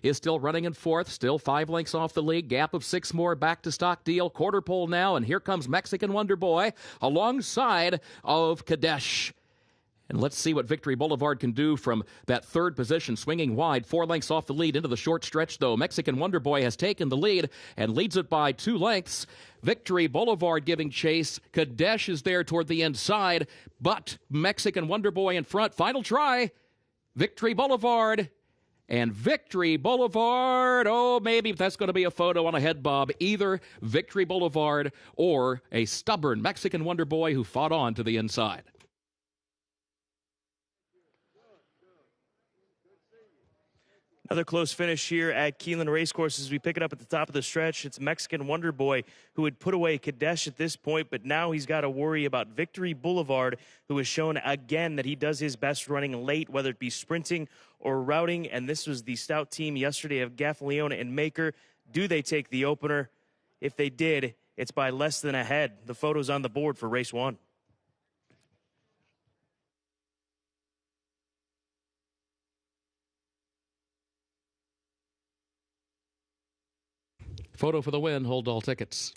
is still running in fourth, still 5 lengths off the lead. Gap of 6 more back to Stock Deal. Quarter pole now, and here comes Mexican Wonder Boy alongside of Kadesh. And let's see what Victory Boulevard can do from that third position, swinging wide, 4 lengths off the lead into the short stretch, though. Mexican Wonder Boy has taken the lead and leads it by 2 lengths. Victory Boulevard giving chase. Kadesh is there toward the inside, but Mexican Wonder Boy in front. Final try. Victory Boulevard. And Victory Boulevard, oh, maybe that's going to be a photo on a head bob. Either Victory Boulevard or a stubborn Mexican Wonder Boy who fought on to the inside. Another close finish here at Keeneland Racecourse as we pick it up at the top of the stretch. It's Mexican Wonder Boy who had put away Kadesh at this point, but now he's got to worry about Victory Boulevard, who has shown again that he does his best running late, whether it be sprinting or routing. And this was the stout team yesterday of Gaffalione and Maker. Do they take the opener? If they did, it's by less than a head. The photo's on the board for race 1. Photo for the win. Hold all tickets.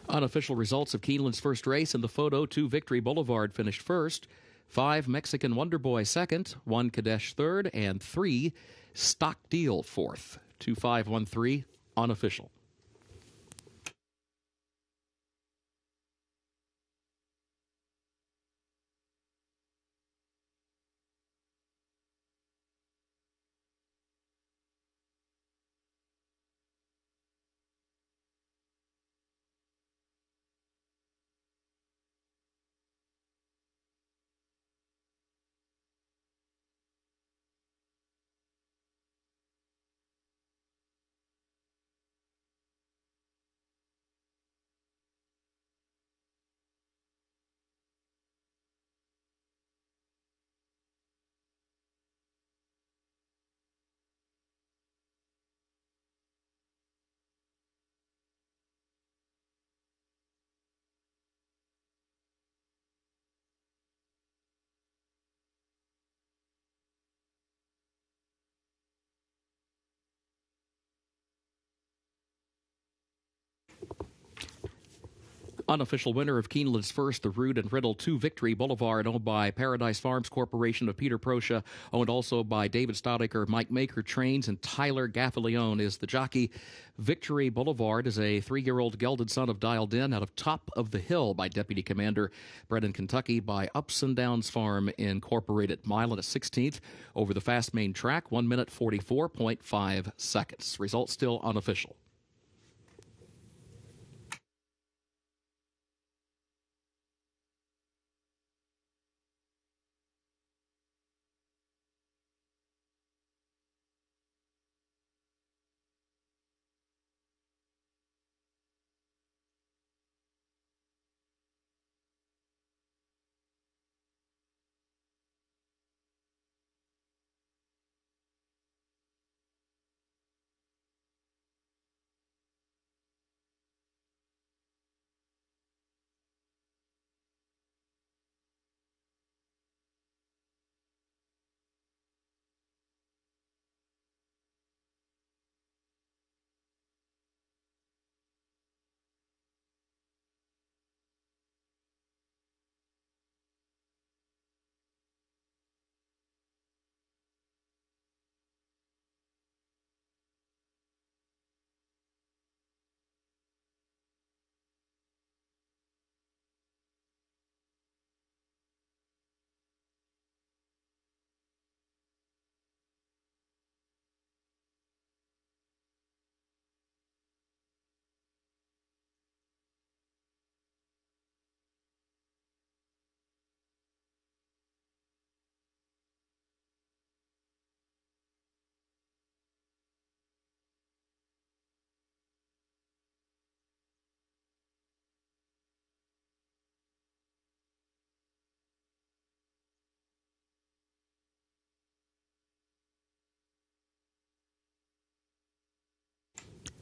Unofficial results of Keeneland's first race in the photo. 2 Victory Boulevard finished first, 5 Mexican Wonder Boy second, 1 Kadesh third, and 3 Stock Deal fourth. 2-5-1-3 unofficial. Unofficial winner of Keeneland's first, the Root and Riddle 2 Victory Boulevard, owned by Paradise Farms Corporation of Peter Proscia, owned also by David Staudaker, Mike Maker Trains, and Tyler Gaffalione is the jockey. Victory Boulevard is a 3-year-old gelded son of Dialed In out of Top of the Hill by Deputy Commander, bred in Kentucky by Ups and Downs Farm Incorporated. Mile and a 16th over the fast main track, 1 minute 44.5 seconds. Results still unofficial.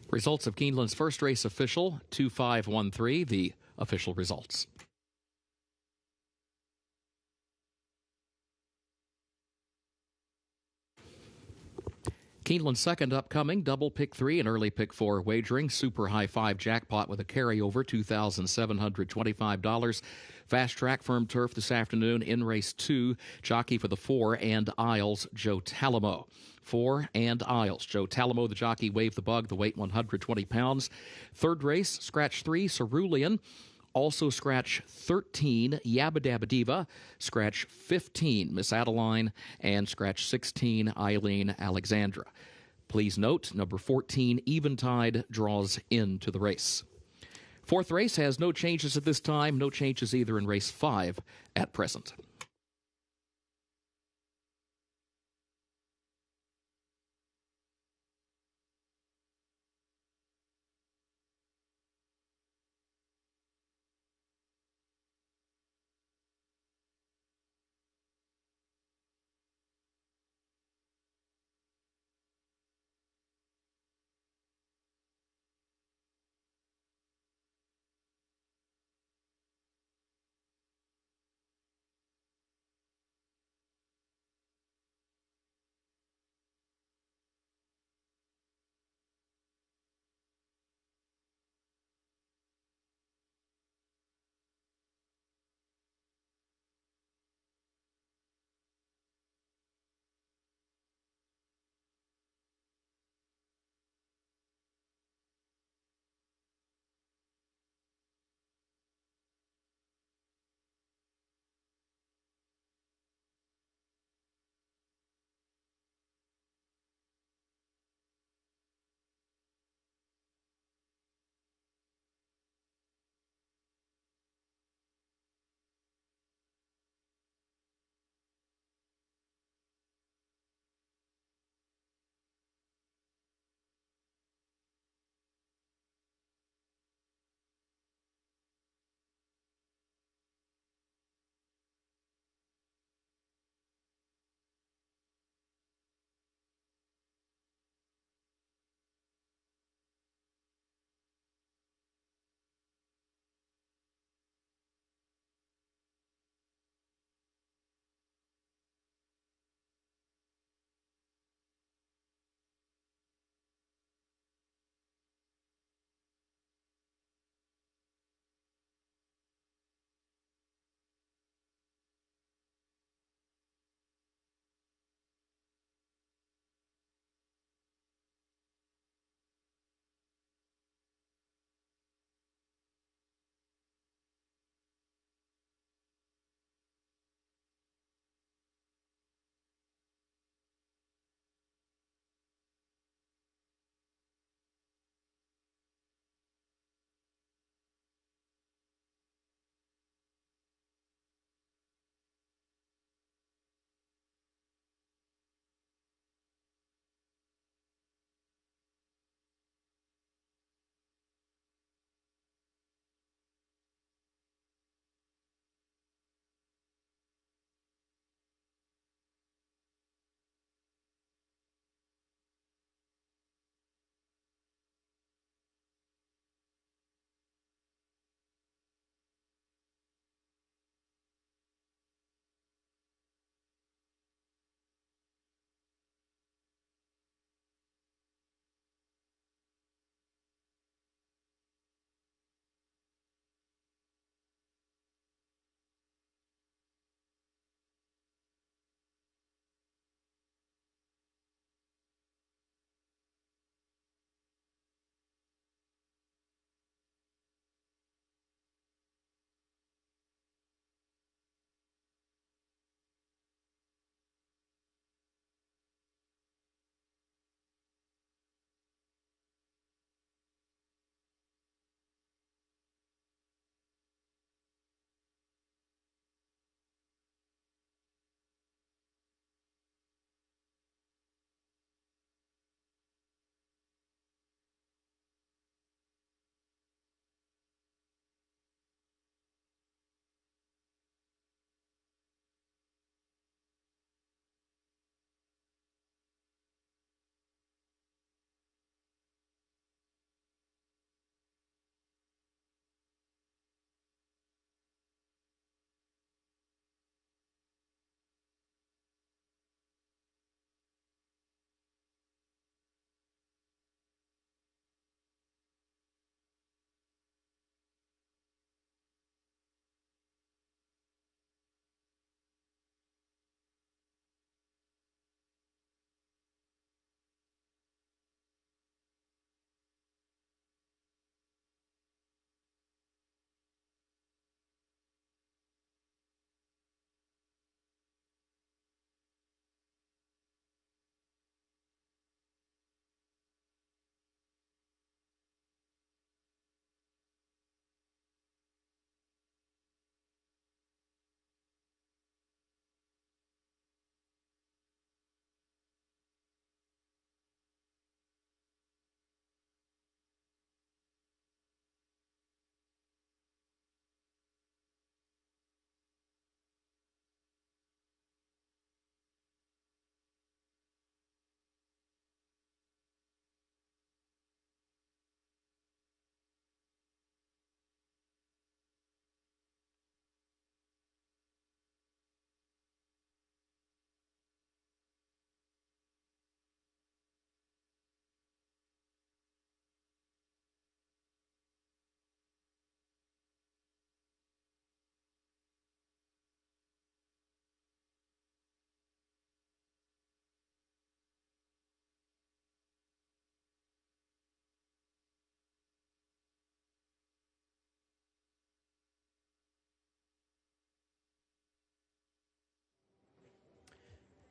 Results of Keeneland's first race official, 2-5-1-3, the official results. Keeneland's second upcoming, double pick 3 and early pick 4 wagering, super high 5 jackpot with a carryover, $2,725. Fast track firm turf this afternoon in race 2, jockey for the 4 and Isles, Joe Talamo. 4 and Isles. Joe Talamo, the jockey, waved the bug, the weight 120 pounds. Third race, scratch 3, Cerulean. Also scratch 13, Yabba Dabba Diva, scratch 15, Miss Adeline, and scratch 16, Eileen Alexandra. Please note, number 14, Eventide, draws into the race. Fourth race has no changes at this time, no changes either in race 5 at present.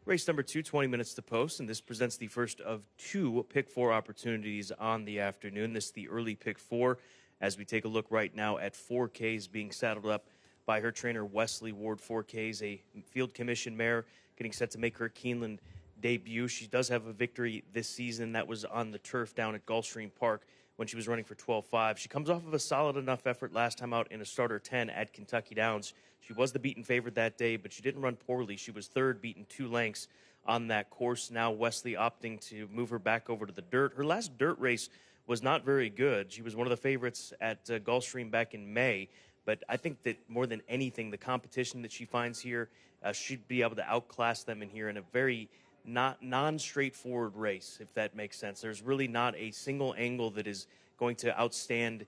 Race number 2, 20 minutes to post, and this presents the first of 2 pick 4 opportunities on the afternoon. This is the early pick 4 as we take a look right now at 4Ks being saddled up by her trainer Wesley Ward. 4Ks, a field commission mare getting set to make her Keeneland debut. She does have a victory this season. That was on the turf down at Gulfstream Park when she was running for 12.5. She comes off of a solid enough effort last time out in a starter 10 at Kentucky Downs. She was the beaten favorite that day, but she didn't run poorly. She was third, beaten 2 lengths on that course. Now Wesley opting to move her back over to the dirt. Her last dirt race was not very good. She was one of the favorites at Gulfstream back in May, but I think that more than anything, the competition that she finds here, she'd be able to outclass them in here in a very non-straightforward race, if that makes sense. There's really not a single angle that is going to outstand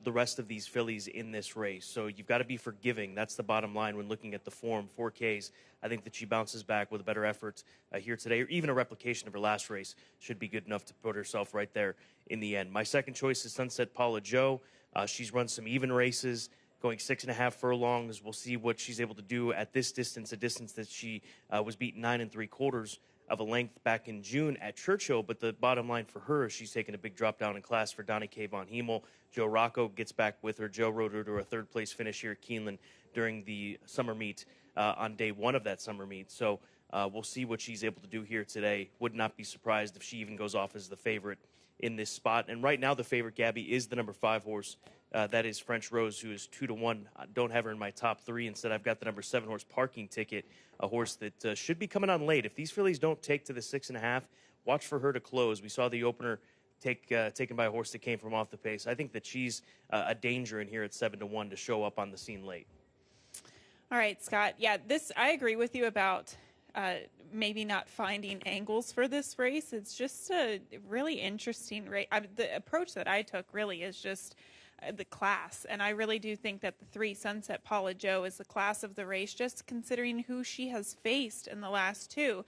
the rest of these fillies in this race. So you've got to be forgiving. That's the bottom line when looking at the form. 4Ks, I think that she bounces back with a better effort here today, or even a replication of her last race should be good enough to put herself right there in the end. My second choice is Sunset Paula Joe. She's run some even races, going 6.5 furlongs. We'll see what she's able to do at this distance, a distance that she was beaten 9 3/4 of a length back in June at Churchill. But the bottom line for her is she's taken a big drop down in class for Donnie K. Von Hemel. Joe Rocco gets back with her. Joe rode her to a third-place finish here at Keeneland during the summer meet on day 1 of that summer meet. So we'll see what she's able to do here today. Would not be surprised if she even goes off as the favorite in this spot. And right now the favorite, Gabby, is the number 5 horse. That is French Rose, who is 2-1. I don't have her in my top 3. Instead, I've got the number 7 horse, Parking Ticket, a horse that should be coming on late. If these fillies don't take to the 6.5, watch for her to close. We saw the opener taken by a horse that came from off the pace. I think that she's a danger in here at 7-1 to show up on the scene late. All right, Scott. Yeah, I agree with you about maybe not finding angles for this race. It's just a really interesting race. The approach that I took really is just the class, and I really do think that the 3 Sunset Paula Joe is the class of the race, just considering who she has faced in the last 2.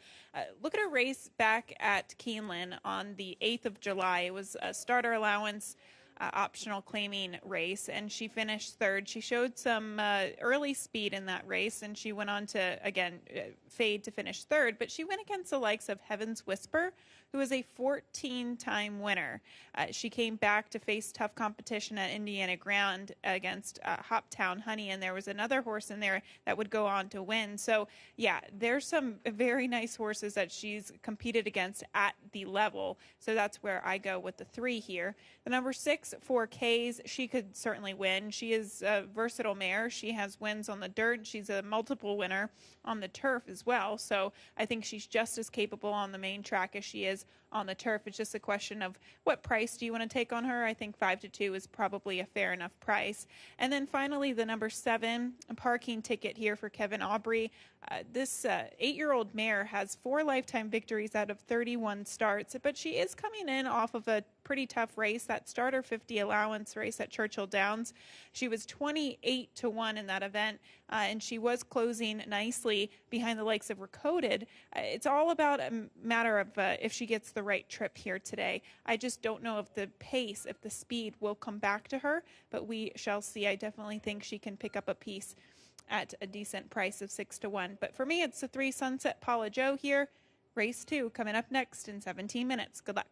Look at her race back at Keeneland on the 8th of July. It was a starter allowance optional claiming race, and she finished 3rd. She showed some early speed in that race, and she went on to, again, fade to finish 3rd, but she went against the likes of Heaven's Whisper, who is a 14-time winner. She came back to face tough competition at Indiana Ground against Hoptown Honey, and there was another horse in there that would go on to win. So, yeah, there's some very nice horses that she's competed against at the level, so that's where I go with the 3 here. The number 6, 4Ks, she could certainly win. She is a versatile mare. She has wins on the dirt. She's a multiple winner on the turf as well, so I think she's just as capable on the main track as she is on the turf. It's just a question of what price do you want to take on her. I think 5-2 is probably a fair enough price. And then finally, the number 7, Parking Ticket here for Kevin Aubrey. This 8-year-old mare has 4 lifetime victories out of 31 starts, but she is coming in off of a pretty tough race, that starter 50 allowance race at Churchill Downs. She was 28-1 in that event, and she was closing nicely behind the likes of Recoded. It's all about a matter of if she gets the right trip here today. I just don't know if the pace, if the speed will come back to her, but we shall see. I definitely think she can pick up a piece at a decent price of 6-1. But for me, it's the 3 Sunset Paula Joe here. Race 2 coming up next in 17 minutes. Good luck.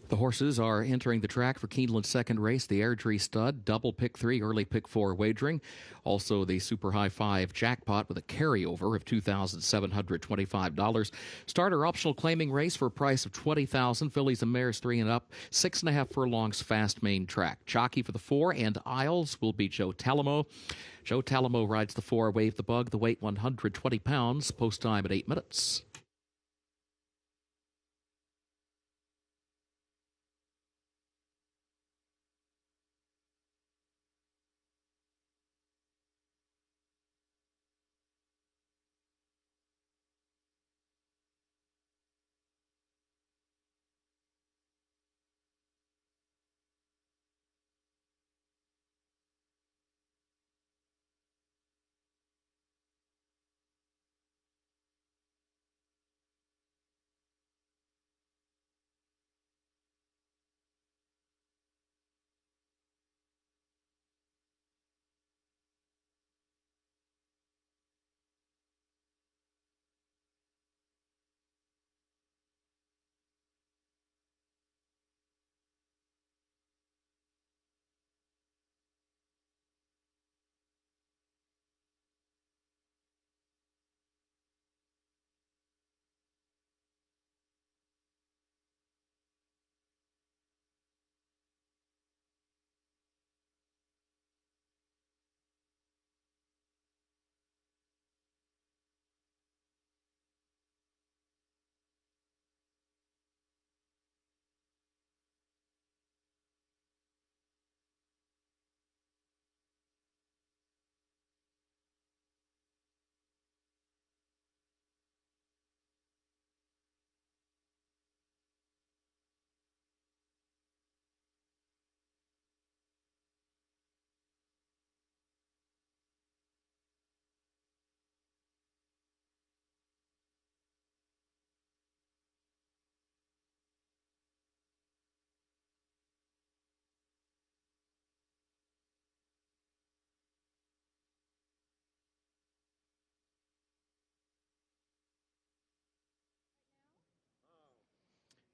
The horses are entering the track for Keeneland's second race, the Airdrie Stud, double pick 3, early pick 4 wagering. Also the Super High 5 jackpot with a carryover of $2,725. Starter optional claiming race for a price of $20,000. Fillies and mares 3 and up, 6.5 furlongs fast main track. Jockey for the 4 and Isles will be Joe Talamo. Joe Talamo rides the 4, Wave the Bug, the weight 120 pounds, post time at 8 minutes.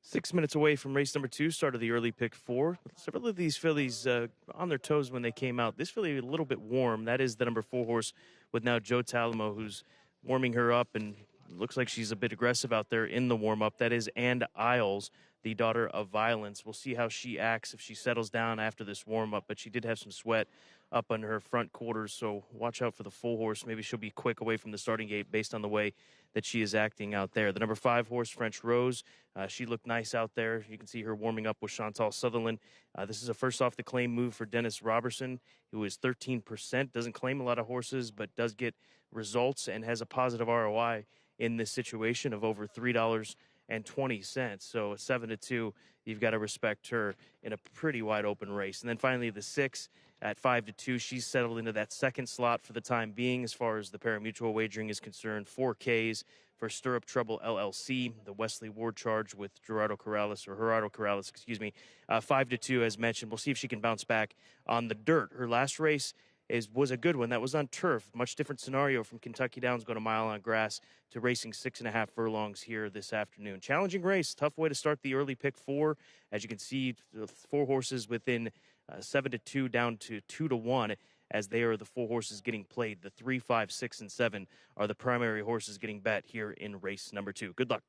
Six minutes away from race number 2, start of the early pick 4. Several of these fillies on their toes when they came out. This filly a little bit warm. That is the number 4 horse with now Joe Talamo, who's warming her up, and looks like she's a bit aggressive out there in the warm-up. That is And Isles, the daughter of Violence. We'll see how she acts if she settles down after this warm-up, but she did have some sweat up on her front quarters, so watch out for the full horse. Maybe she'll be quick away from the starting gate based on the way that she is acting out there. The number 5 horse, French Rose, she looked nice out there. You can see her warming up with Chantal Sutherland. This is a first off the claim move for Dennis Robertson, who is 13%, doesn't claim a lot of horses, but does get results and has a positive ROI in this situation of over $3.20. So 7-2, you've got to respect her in a pretty wide open race. And then finally the 6 at 5-2, she's settled into that second slot for the time being as far as the parimutuel wagering is concerned. 4Ks for Stirrup Trouble LLC, the Wesley Ward charge with Gerardo Corrales, excuse me. 5-2, as mentioned. We'll see if she can bounce back on the dirt. Her last race was a good one. That was on turf. Much different scenario from Kentucky Downs going a mile on grass to racing 6.5 furlongs here this afternoon. Challenging race. Tough way to start the early pick 4. As you can see, 4 horses within 7-2 down to 2-1 as they are the 4 horses getting played. The 3, 5, 6, and 7 are the primary horses getting bet here in race number 2. Good luck.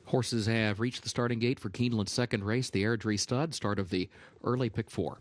Horses have reached the starting gate for Keeneland's second race, the Airdrie Stud, start of the early pick 4.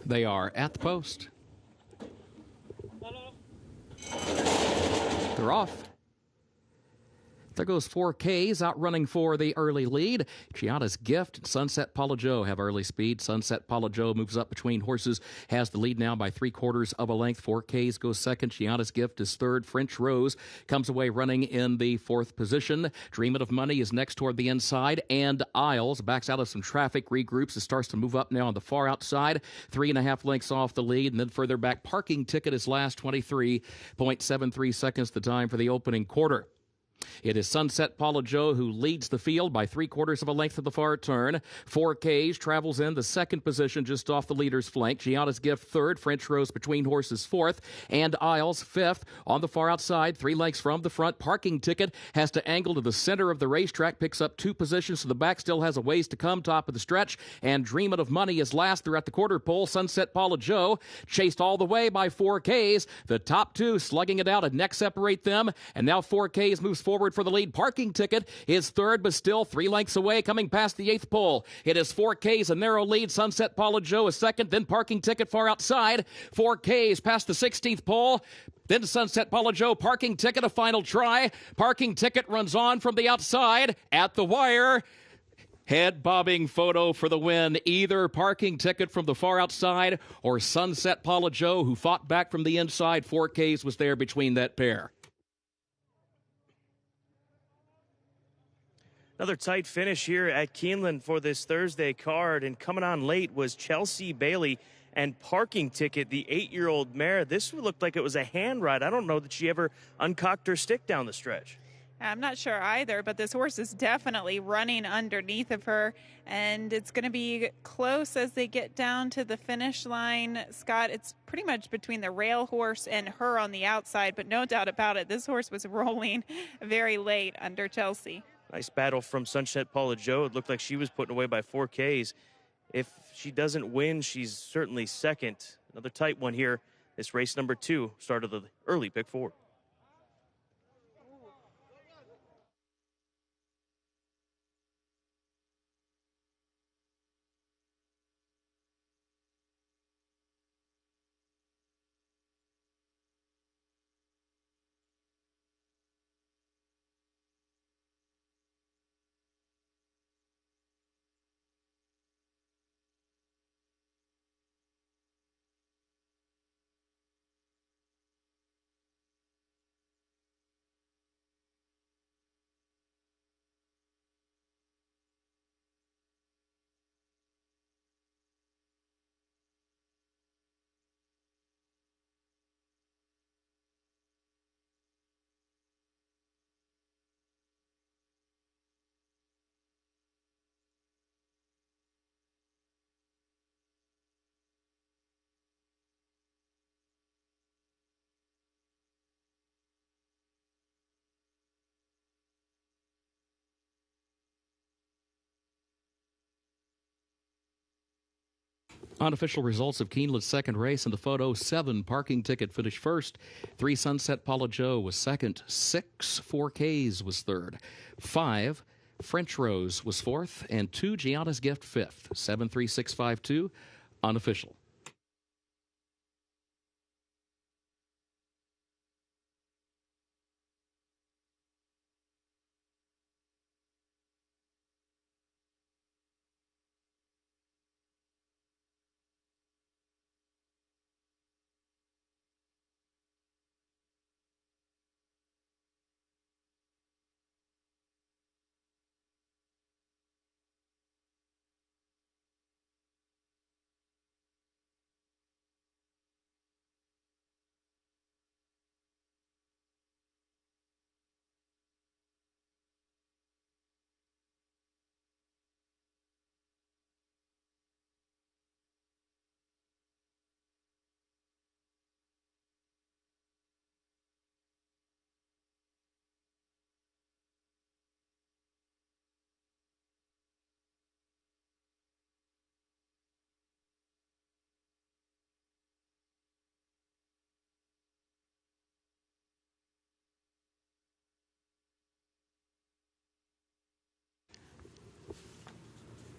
They are at the post. They're off. There goes 4Ks outrunning for the early lead. Gianna's Gift and Sunset Paula Joe have early speed. Sunset Paula Joe moves up between horses, has the lead now by 3/4 of a length. 4Ks goes second. Gianna's Gift is third. French Rose comes away running in the 4th position. Dreamin' of Money is next toward the inside. And Isles backs out of some traffic, regroups. It starts to move up now on the far outside. 3.5 lengths off the lead. And then further back, Parking Ticket is last, 23.73 seconds the time for the opening quarter. It is Sunset Paula Joe who leads the field by 3/4 of a length of the far turn. 4Ks travels in the 2nd position just off the leader's flank. Gianna's Gift 3rd. French Rose between horses 4th. And Isles 5th. On the far outside, 3 lengths from the front. Parking Ticket has to angle to the center of the racetrack, picks up 2 positions, so the back still has a ways to come, top of the stretch. And Dreamin' of Money is last. They're at the quarter pole. Sunset Paula Joe chased all the way by 4Ks. The top 2 slugging it out, a neck separate them. And now 4Ks moves forward for the lead. Parking Ticket is 3rd, but still 3 lengths away, coming past the 8th pole. It is 4Ks, a narrow lead. Sunset Paula Joe is 2nd, then Parking Ticket far outside. 4Ks past the 16th pole. Then Sunset Paula Joe, Parking Ticket, a final try. Parking Ticket runs on from the outside at the wire. Head bobbing photo for the win. Either Parking Ticket from the far outside or Sunset Paula Joe, who fought back from the inside. 4Ks was there between that pair. Another tight finish here at Keeneland for this Thursday card, and coming on late was Chelsea Bailey and Parking Ticket, the 8-year-old mare. This looked like it was a hand ride. I don't know that she ever uncocked her stick down the stretch. I'm not sure either, but this horse is definitely running underneath of her, and it's going to be close as they get down to the finish line. Scott, it's pretty much between the rail horse and her on the outside, but no doubt about it, this horse was rolling very late under Chelsea. Nice battle from Sunset Paula Joe. It looked like she was put away by 4Ks. If she doesn't win, she's certainly second. Another tight one here. This race number 2, start of the early pick 4. Unofficial results of Keeneland's second race in the photo. 7 Parking Ticket finished first. 3 Sunset Paula Joe was second. 6 4Ks was third. 5 French Rose was fourth. And 2 Gianna's Gift fifth. 73652 unofficial.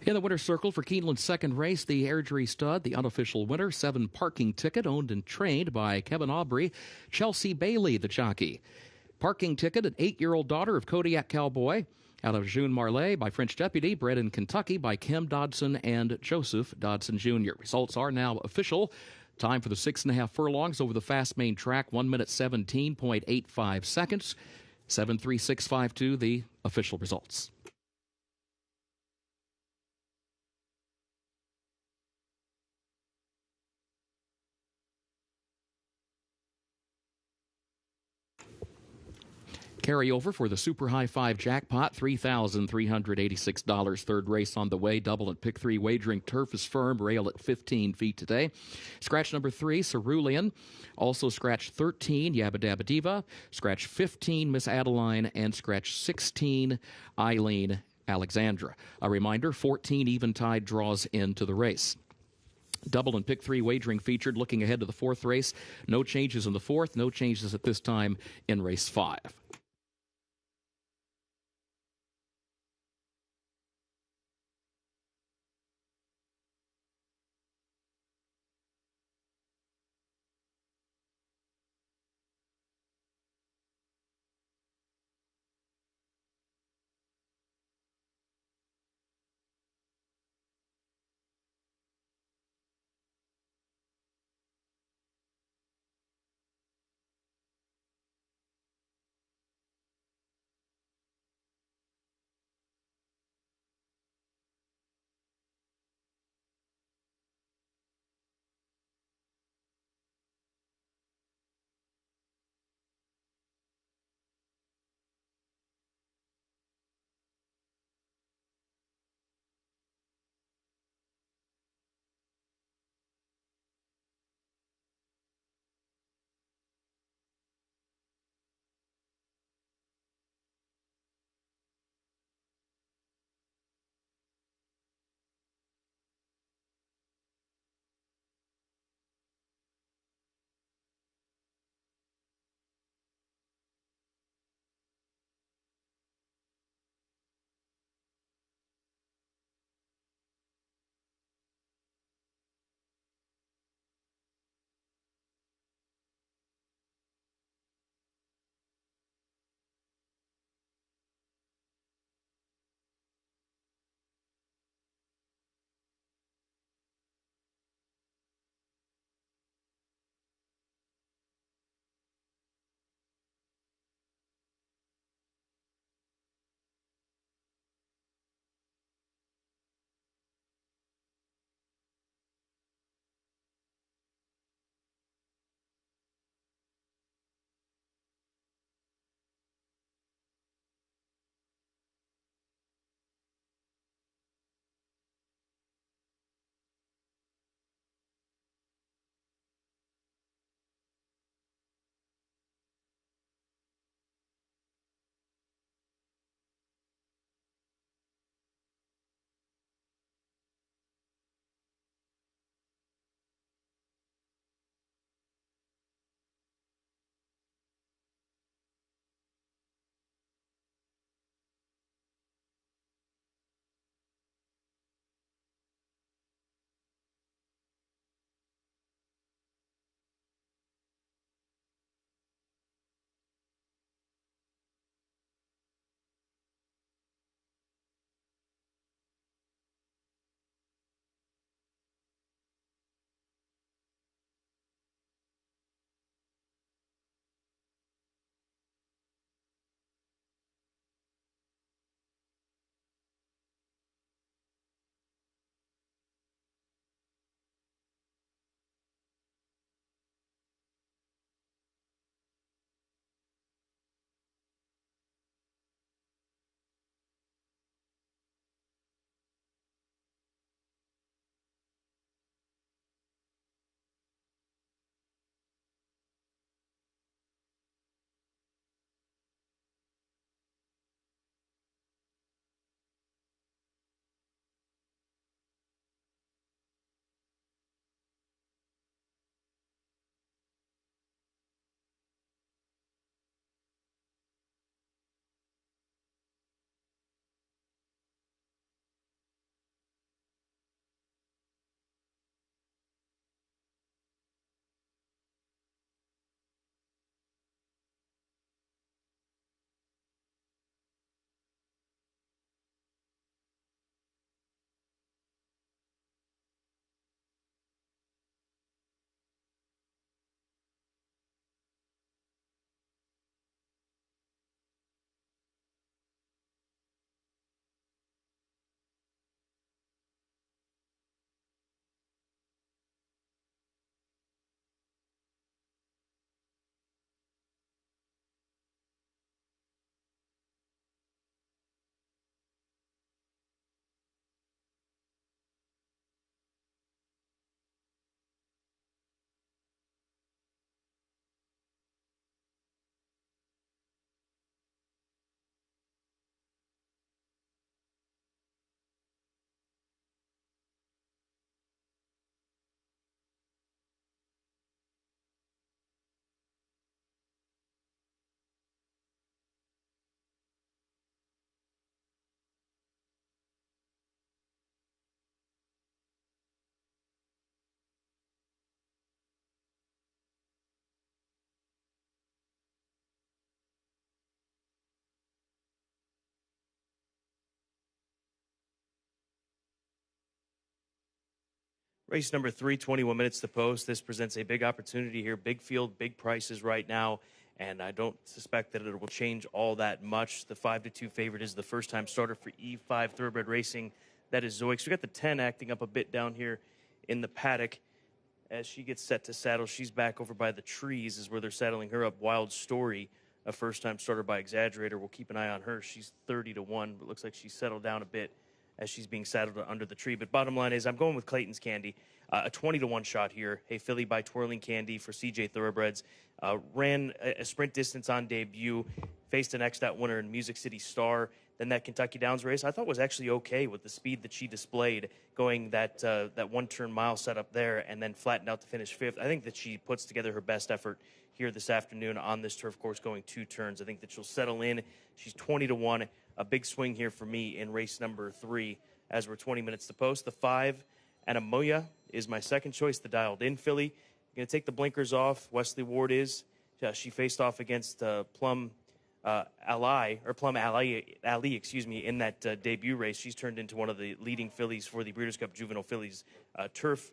In the winner's circle for Keeneland's second race, the Airdrie stud, the unofficial winner, 7 Parking Ticket, owned and trained by Kevin Aubry. Chelsea Bailey, the jockey. Parking Ticket, an 8-year-old daughter of Kodiak Cowboy, out of June Marley by French Deputy, bred in Kentucky by Kim Dodson and Joseph Dodson Jr. Results are now official. Time for the 6.5 furlongs over the fast main track, 1 minute 17.85 seconds. 73652, the official results. Carryover for the Super High 5 jackpot, $3,386. Third race on the way. Double at pick 3. Wagering turf is firm. Rail at 15 feet today. Scratch number 3, Cerulean. Also scratch 13, Yabba Dabba Diva. Scratch 15, Miss Adeline. And scratch 16, Eileen Alexandra. A reminder, 14 eventide draws into the race. Double and pick 3 wagering featured. Looking ahead to the fourth race. No changes in the fourth. No changes at this time in race 5. Race number 3, 21 minutes to post. This presents a big opportunity here. Big field, big prices right now. And I don't suspect that it will change all that much. The 5-2 favorite is the first-time starter for E5 Thoroughbred Racing. That is Zoiks. We got the 10 acting up a bit down here in the paddock. As she gets set to saddle, she's back over by the trees is where they're saddling her up. Wild Story, a first-time starter by Exaggerator. We'll keep an eye on her. She's 30-1, but looks like she's settled down a bit as she's being saddled under the tree. But bottom line is I'm going with Clayton's Candy. A 20-1 shot here. Hey, Filly by Twirling Candy for CJ Thoroughbreds. Ran a sprint distance on debut. Faced an X-Dot winner in Music City Star. Then that Kentucky Downs race I thought was actually okay with the speed that she displayed, going that one-turn mile setup there and then flattened out to finish fifth. I think that she puts together her best effort here this afternoon on this turf course, going 2 turns. I think that she'll settle in. She's 20-1. A big swing here for me in race number 3 as we're 20 minutes to post. The 5, ANAMUYA, is my second choice, the dialed-in filly. Going to take the blinkers off. Wesley Ward is. She faced off against Plum Ali, in that debut race. She's turned into one of the leading fillies for the Breeders' Cup Juvenile Fillies turf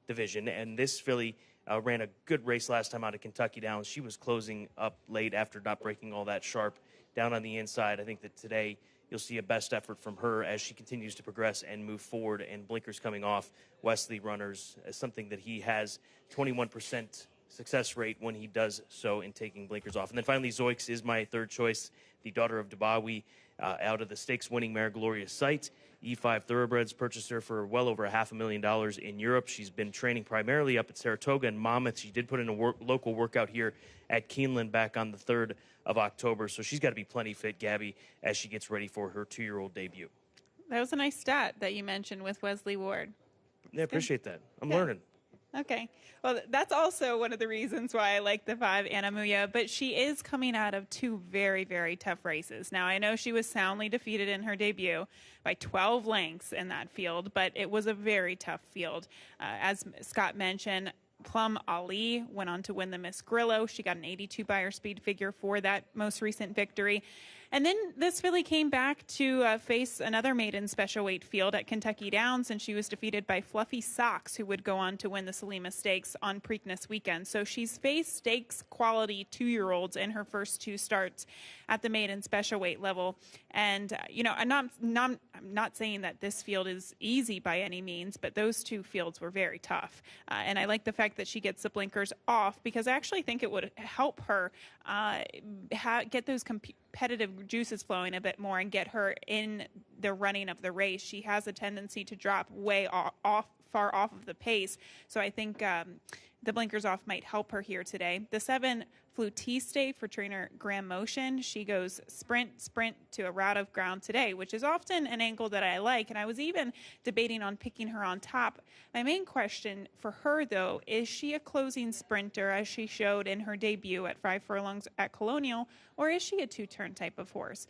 division. And this filly ran a good race last time out of Kentucky Downs. She was closing up late after not breaking all that sharp down on the inside. I think that today you'll see a best effort from her as she continues to progress and move forward, and blinkers coming off Wesley runners as something that he has 21% success rate when he does so in taking blinkers off. And then finally, Zoiks is my third choice, the daughter of Dabawi, out of the stakes-winning mare Glorious Sight. E5 Thoroughbreds purchased her for well over $500,000 in Europe. She's been training primarily up at Saratoga and Monmouth. She did put in a local workout here at Keeneland back on the 3rd of October. So she's got to be plenty fit, Gabby, as she gets ready for her 2-year-old debut. That was a nice stat that you mentioned with Wesley Ward. Yeah, appreciate that. I'm learning. Okay. Well, that's also one of the reasons why I like the 5, ANAMUYA, but she is coming out of 2 very, very tough races. Now, I know she was soundly defeated in her debut by 12 lengths in that field, but it was a very tough field. As Scott mentioned, Plum Ali went on to win the Miss Grillo. She got an 82 buyer speed figure for that most recent victory. And then this filly came back to face another maiden special weight field at Kentucky Downs, and she was defeated by Fluffy Socks, who would go on to win the Salima Stakes on Preakness weekend. So she's faced stakes quality 2-year-olds in her first 2 starts at the maiden special weight level. And, I'm not saying that this field is easy by any means, but those 2 fields were very tough. And I like the fact that she gets the blinkers off, because I actually think it would help her get those competitive juices flowing a bit more and get her in the running of the race. She has a tendency to drop way far off of the pace. So I think the blinkers off might help her here today. The 7, Flutiste for trainer Graham Motion. She goes sprint to a route of ground today, which is often an angle that I like. And I was even debating on picking her on top. My main question for her, though, is she a closing sprinter as she showed in her debut at 5 furlongs at Colonial, or is she a 2-turn type of horse?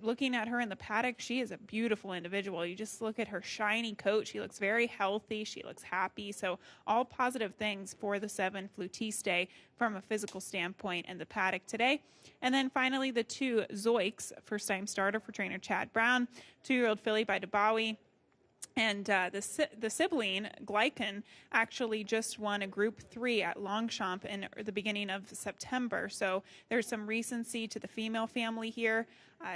Looking at her in the paddock, she is a beautiful individual. You just look at her shiny coat. She looks very healthy. She looks happy. So all positive things for the 7, Flutiste, from a physical standpoint in the paddock today. And then finally, the 2, Zoiks, first-time starter for trainer Chad Brown, 2-year-old filly by Dabawi. And the sibling, Glycan, actually just won a Group 3 at Longchamp in the beginning of September. So there's some recency to the female family here.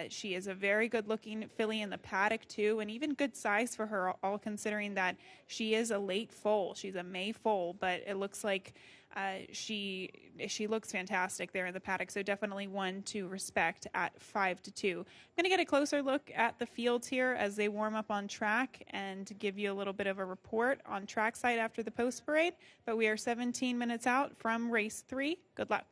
She is a very good-looking filly in the paddock, too, and even good size for her, all considering that she is a late foal. She's a May foal, but it looks like she looks fantastic there in the paddock, so definitely one to respect at 5-2. I'm going to get a closer look at the fields here as they warm up on track and give you a little bit of a report on trackside after the post parade, but we are 17 minutes out from race 3. Good luck.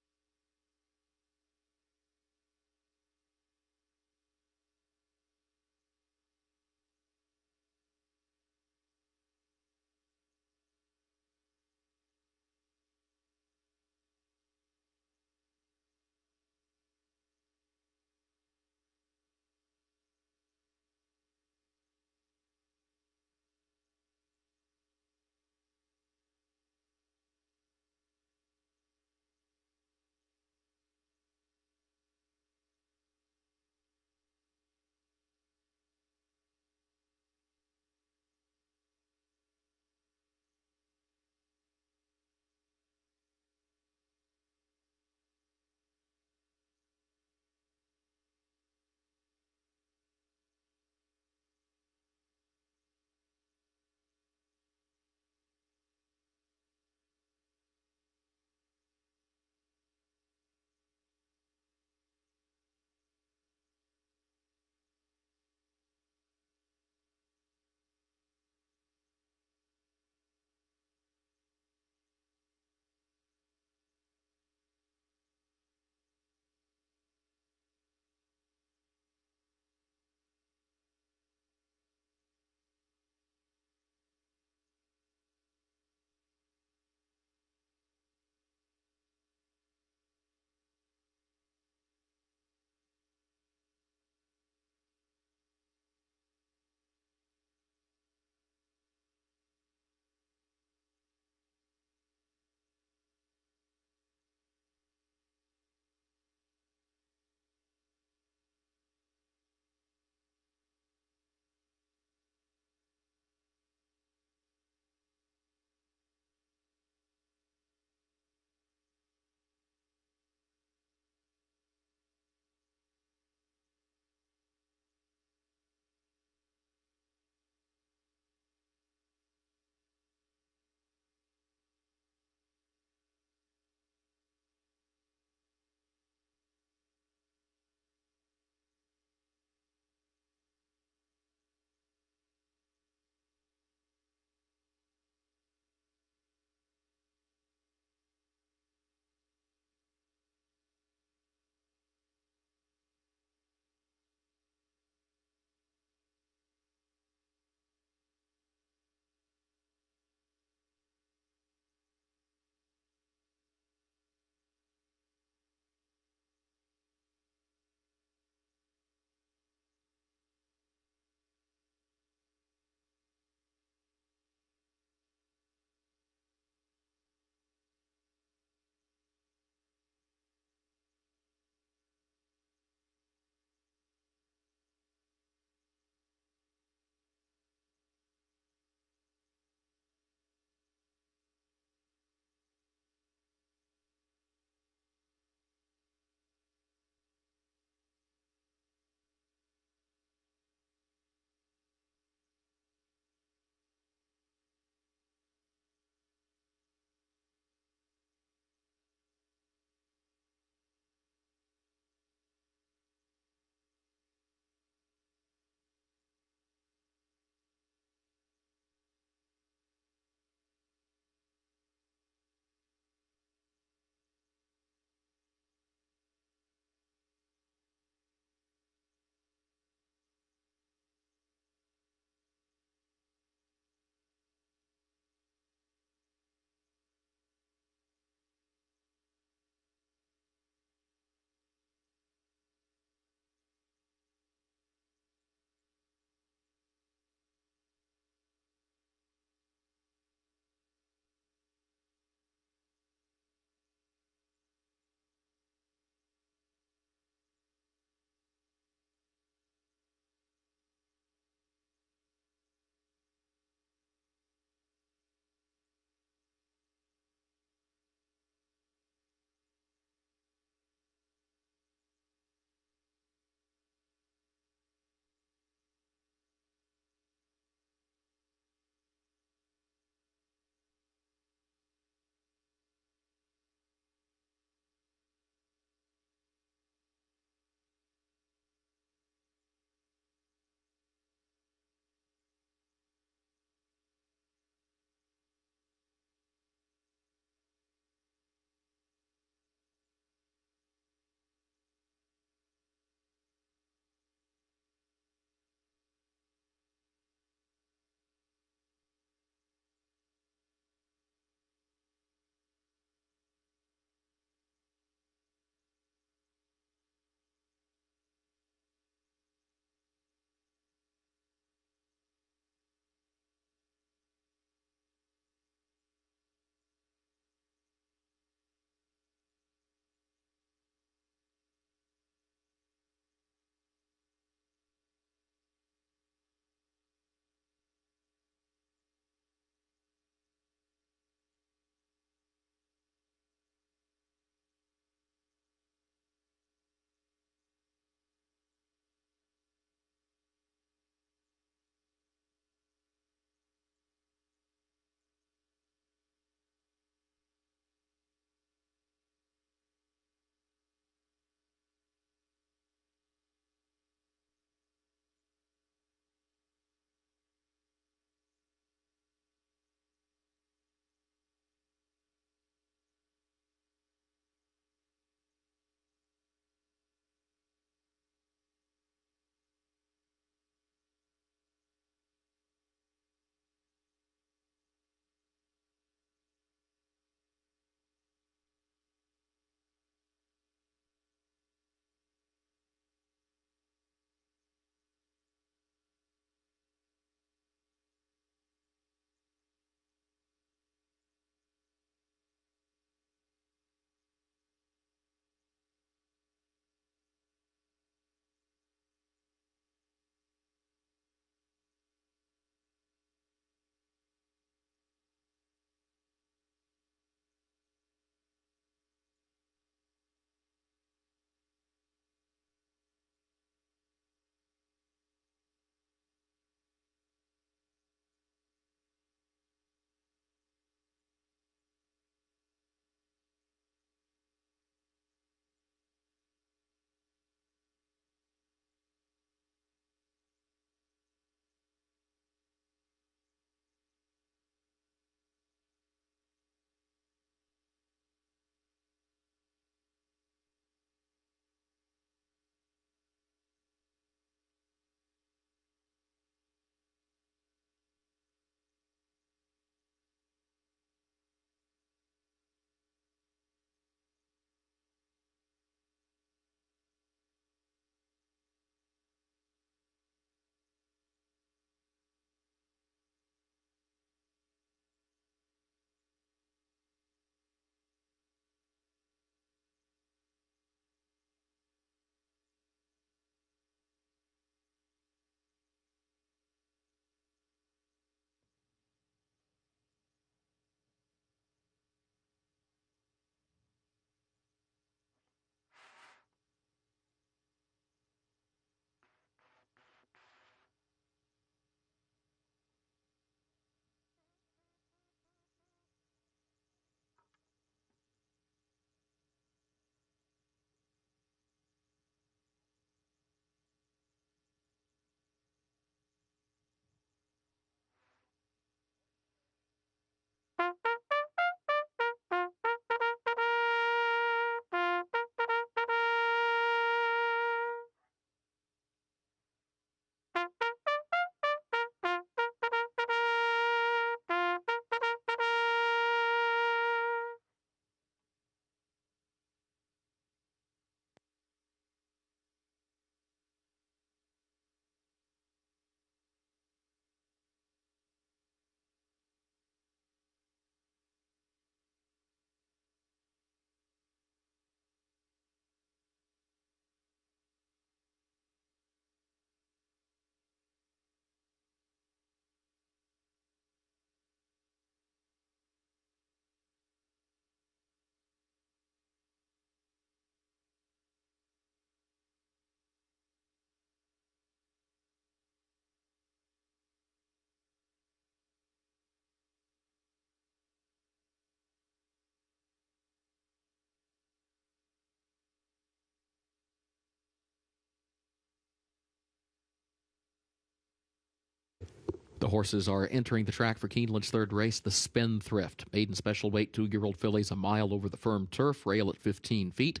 The horses are entering the track for Keeneland's third race, the Spendthrift. Maiden special weight, 2-year-old fillies, a mile over the firm turf, rail at 15 feet.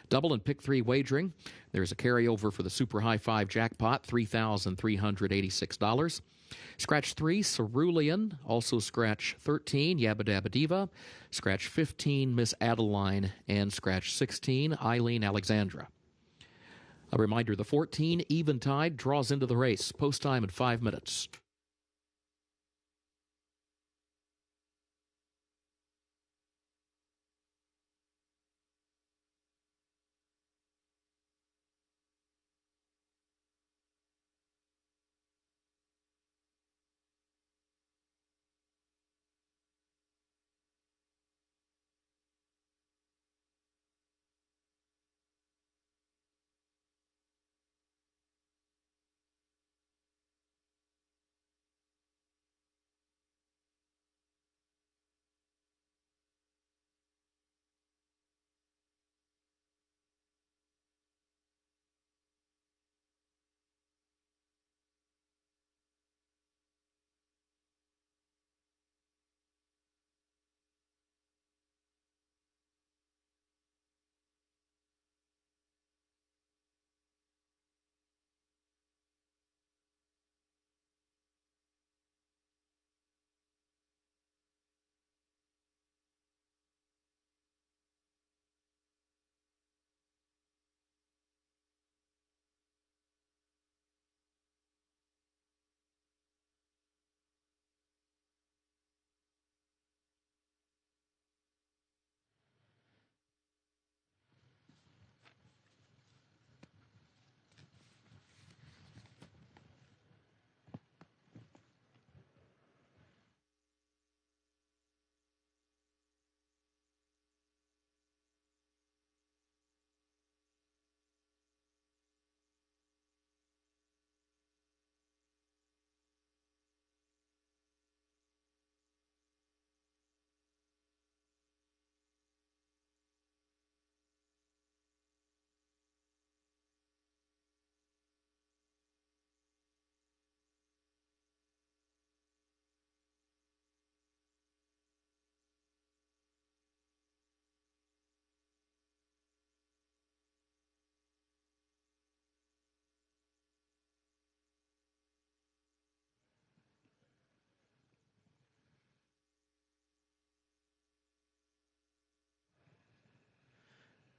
Double and pick 3 wagering. There's a carryover for the Super High 5 jackpot, $3,386. Scratch 3, Cerulean. Also scratch 13, Yabba Dabba Diva. Scratch 15, Miss Adeline. And scratch 16, Eileen Alexandra. A reminder, the 14, Eventide, draws into the race. Post time in 5 minutes.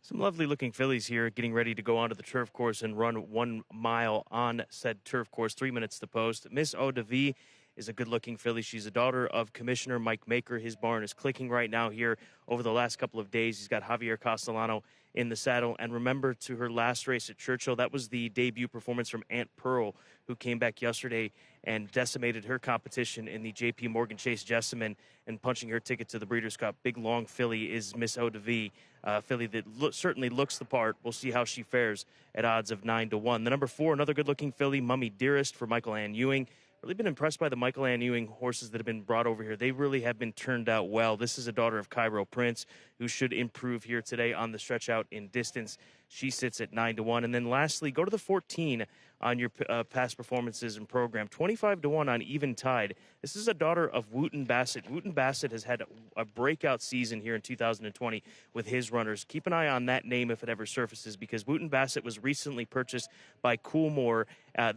Some lovely looking fillies here getting ready to go onto the turf course and run 1 mile on said turf course, 3 minutes to post. Miss Eau de Vie is a good looking filly. She's a daughter of Commissioner Mike Maker. His barn is clicking right now here over the last couple of days. He's got Javier Castellano in the saddle. And remember, to her last race at Churchill, that was the debut performance from Aunt Pearl, who came back yesterday and decimated her competition in the J.P. Morgan Chase Jessamine and punching her ticket to the Breeders' Cup. Big, long filly is Miss Eau de Vie, a filly that certainly looks the part. We'll see how she fares at odds of 9-1. The number 4, another good-looking filly, Mummy Dearest for Michael Ann Ewing. Really been impressed by the Michael Ann Ewing horses that have been brought over here. They really have been turned out well. This is a daughter of Cairo Prince, who should improve here today on the stretch out in distance. She sits at 9-1. And then lastly, go to the 14 on your past performances and program. 25-1 on Eventide. This is a daughter of Wooten Bassett. Wooten Bassett has had a breakout season here in 2020 with his runners. Keep an eye on that name if it ever surfaces, because Wooten Bassett was recently purchased by Coolmore,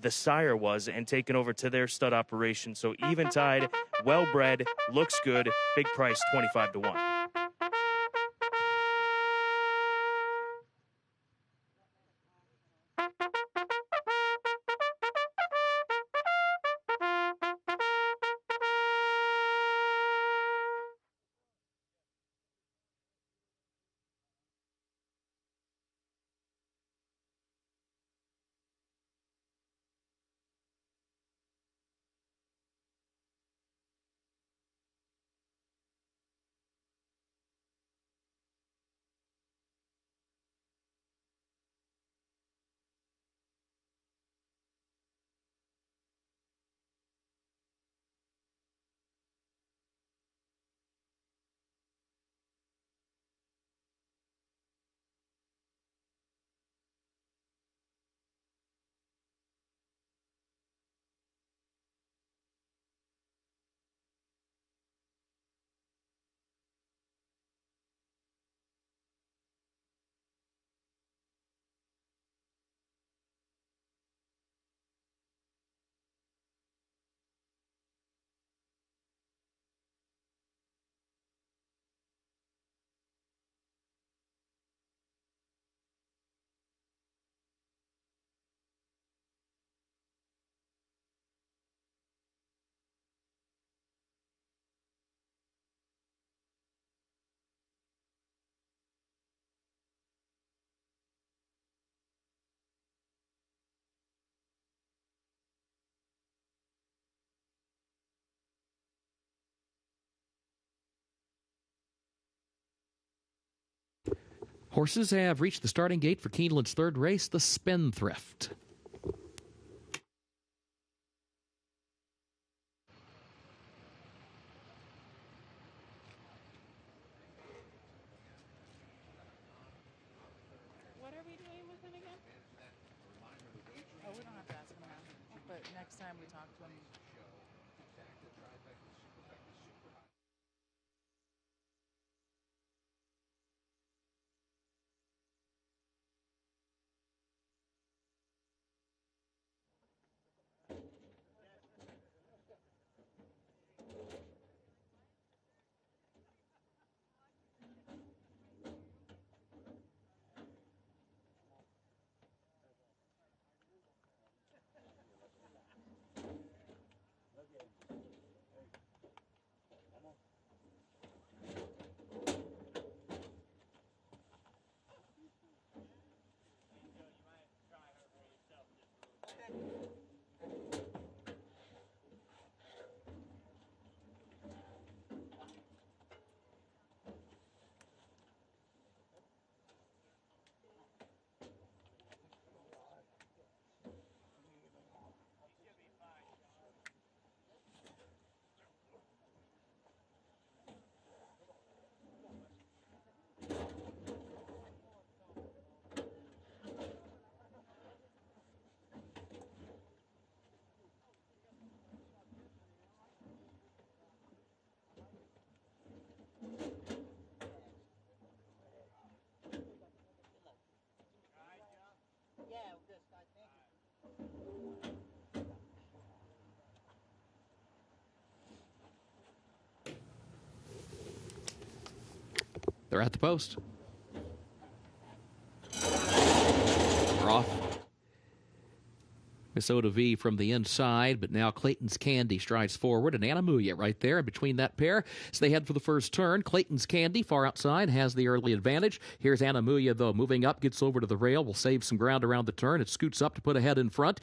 the sire was, and taken over to their stud operation. So Eventide, well-bred, looks good, big price, 25-1. Horses have reached the starting gate for Keeneland's third race, the Spendthrift. What are we doing with him again? Oh, we don't have to ask him now. But next time we talk to him. They're at the post. They're off. Miss Oda V from the inside, but now Clayton's Candy strides forward, and ANAMUYA right there in between that pair. So they head for the first turn. Clayton's Candy, far outside, has the early advantage. Here's ANAMUYA, though, moving up, gets over to the rail, will save some ground around the turn. It scoots up to put ahead in front.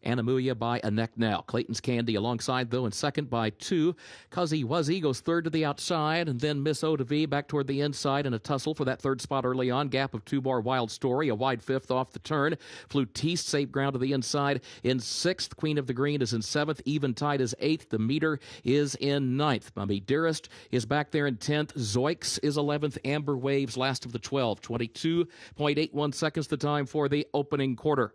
ANAMUYA by a neck now. Clayton's Candy alongside, though, in second by 2. CUZZYWUZZY goes third to the outside, and then Miss Oda V back toward the inside in a tussle for that third spot early on. Gap of 2 more. Wild Story, a wide fifth off the turn. FLUTISTE, safe ground to the inside in 6th. Queen of the Green is in 7th. Eventide is 8th. DEMETER is in 9th. DEAREST is back there in 10th. ZOIX is 11th. Amber Waves last of the 12. 22.81 seconds the time for the opening quarter.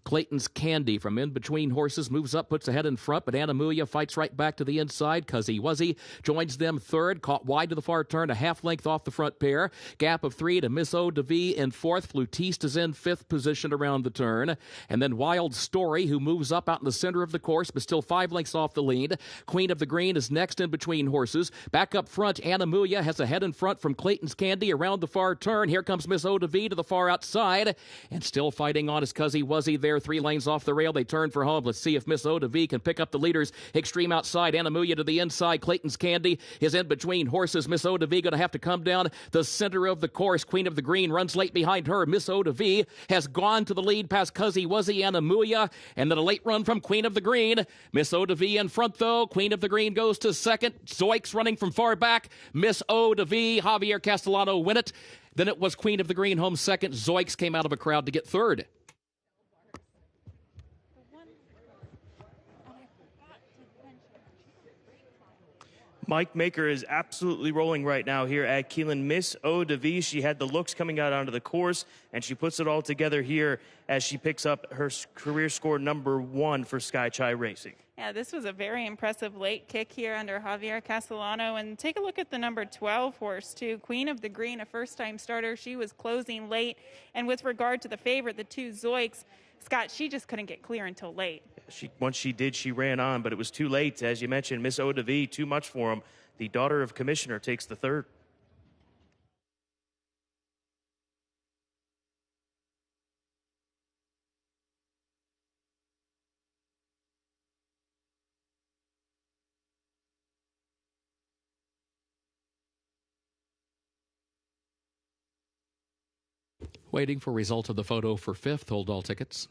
Clayton's Candy from in between horses moves up, puts ahead in front, but ANAMUYA fights right back to the inside. CUZZYWUZZY joins them third, caught wide to the far turn, a half length off the front pair. Gap of 3 to Miss Oda V in 4th. FLUTISTE is in 5th position around the turn. And then Wild Story, who moves up out in the center of the course, but still 5 lengths off the lead. Queen of the Green is next in between horses. Back up front, ANAMUYA has a head in front from Clayton's Candy around the far turn. Here comes Miss Oda V to the far outside. And still fighting on is CUZZYWUZZY there. 3 lanes off the rail. They turn for home. Let's see if Miss Oda V can pick up the leaders. Extreme outside. ANAMUYA to the inside. Clayton's Candy is in between horses. Miss Oda V going to have to come down the center of the course. Queen of the Green runs late behind her. Miss Oda V has gone to the lead past CUZZYWUZZY, ANAMUYA, and then a late run from Queen of the Green. Miss Oda V in front, though. Queen of the Green goes to second. ZOIX running from far back. Miss Oda V, Javier Castellano win it. Then it was Queen of the Green home second. ZOIX came out of a crowd to get third. Mike Maker is absolutely rolling right now here at Keeneland. Miss Oda V, she had the looks coming out onto the course, and she puts it all together here as she picks up her career score number 1 for Sky Chai Racing. Yeah, this was a very impressive late kick here under Javier Castellano. And take a look at the number 12 horse, too. Queen of the Green, a first-time starter. She was closing late. And with regard to the favorite, the 2 ZOIX, Scott, she just couldn't get clear until late. Once she did, she ran on, but it was too late. As you mentioned, Miss Oda V, too much for him. The daughter of Commissioner takes the third. Waiting for result of the photo for 5th. Hold all tickets.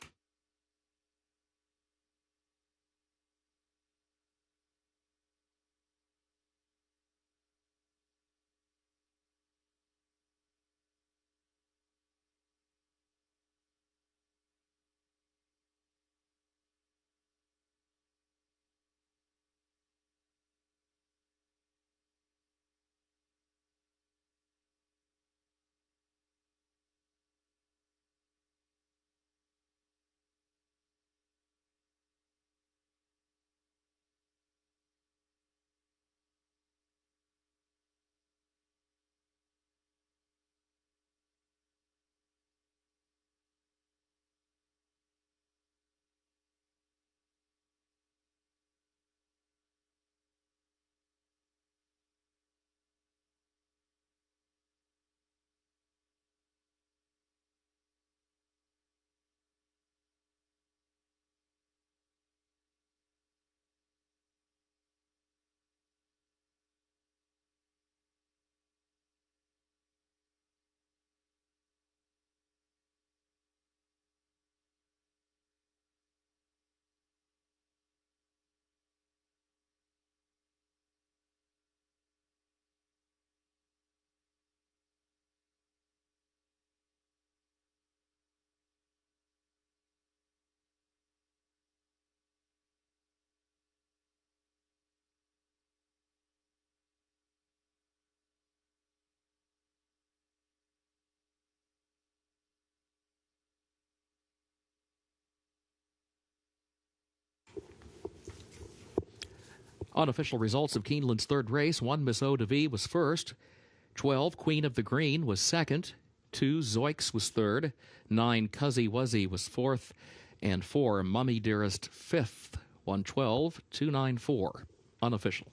Unofficial results of Keeneland's third race: 1, Miss O to V was first. 12, Queen of the Green was second. 2, Zoiks was third. 9, CUZZYWUZZY was fourth. And 4, Mummy Dearest fifth. 112, 294. Unofficial.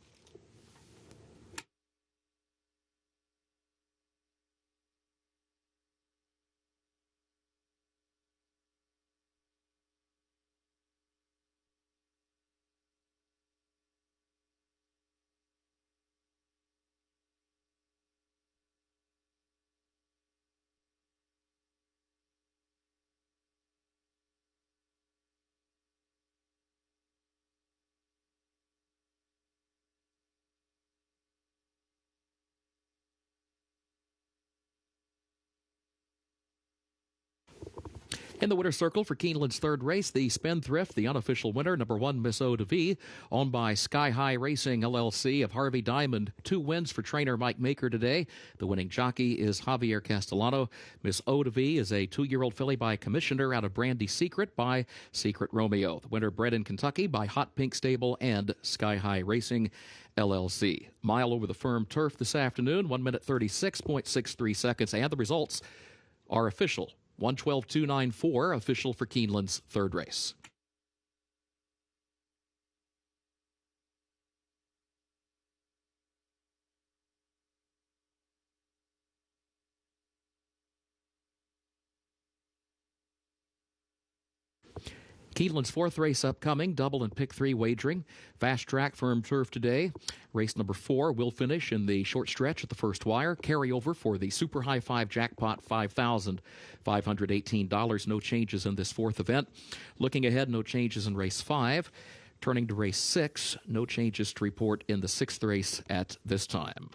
In the winner's circle for Keeneland's third race, the Spendthrift, the unofficial winner, number 1, Miss O to V, owned by Sky High Racing LLC of Harvey Diamond. 2 wins for trainer Mike Maker today. The winning jockey is Javier Castellano. Miss O to V is a 2-year-old filly by Commissioner out of Brandy Secret by Secret Romeo. The winner bred in Kentucky by Hot Pink Stable and Sky High Racing LLC. Mile over the firm turf this afternoon, 1 minute 36.63 seconds, and the results are official. 112.294, official for Keeneland's third race. Keeneland's fourth race upcoming, double and pick 3 wagering. Fast track firm turf today. Race number 4 will finish in the short stretch at the first wire. Carryover for the Super High 5 jackpot, $5,518. No changes in this fourth event. Looking ahead, no changes in race 5. Turning to race 6, no changes to report in the 6th race at this time.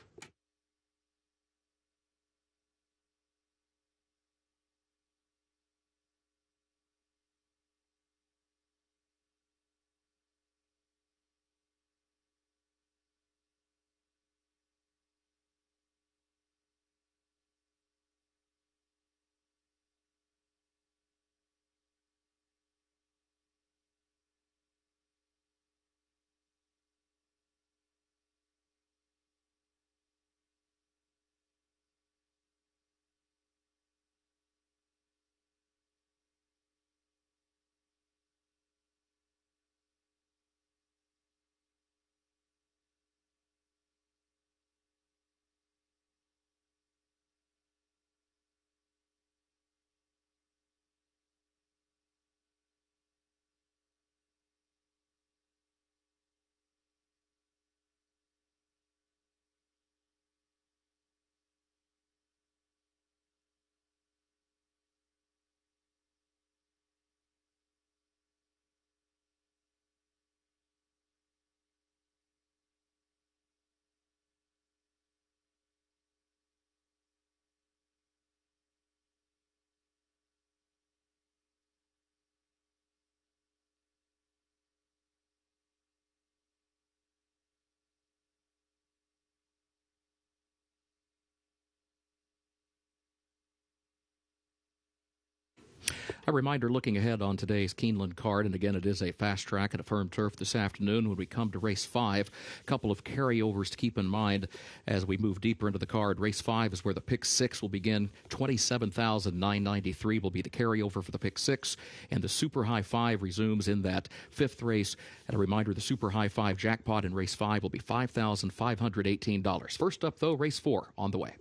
A reminder looking ahead on today's Keeneland card, and again it is a fast track at a firm turf this afternoon when we come to race 5. A couple of carryovers to keep in mind as we move deeper into the card. Race 5 is where the pick 6 will begin. $27,993 will be the carryover for the pick 6, and the Super High 5 resumes in that 5th race. And a reminder, the Super High 5 jackpot in race 5 will be $5,518. First up, though, race 4 on the way.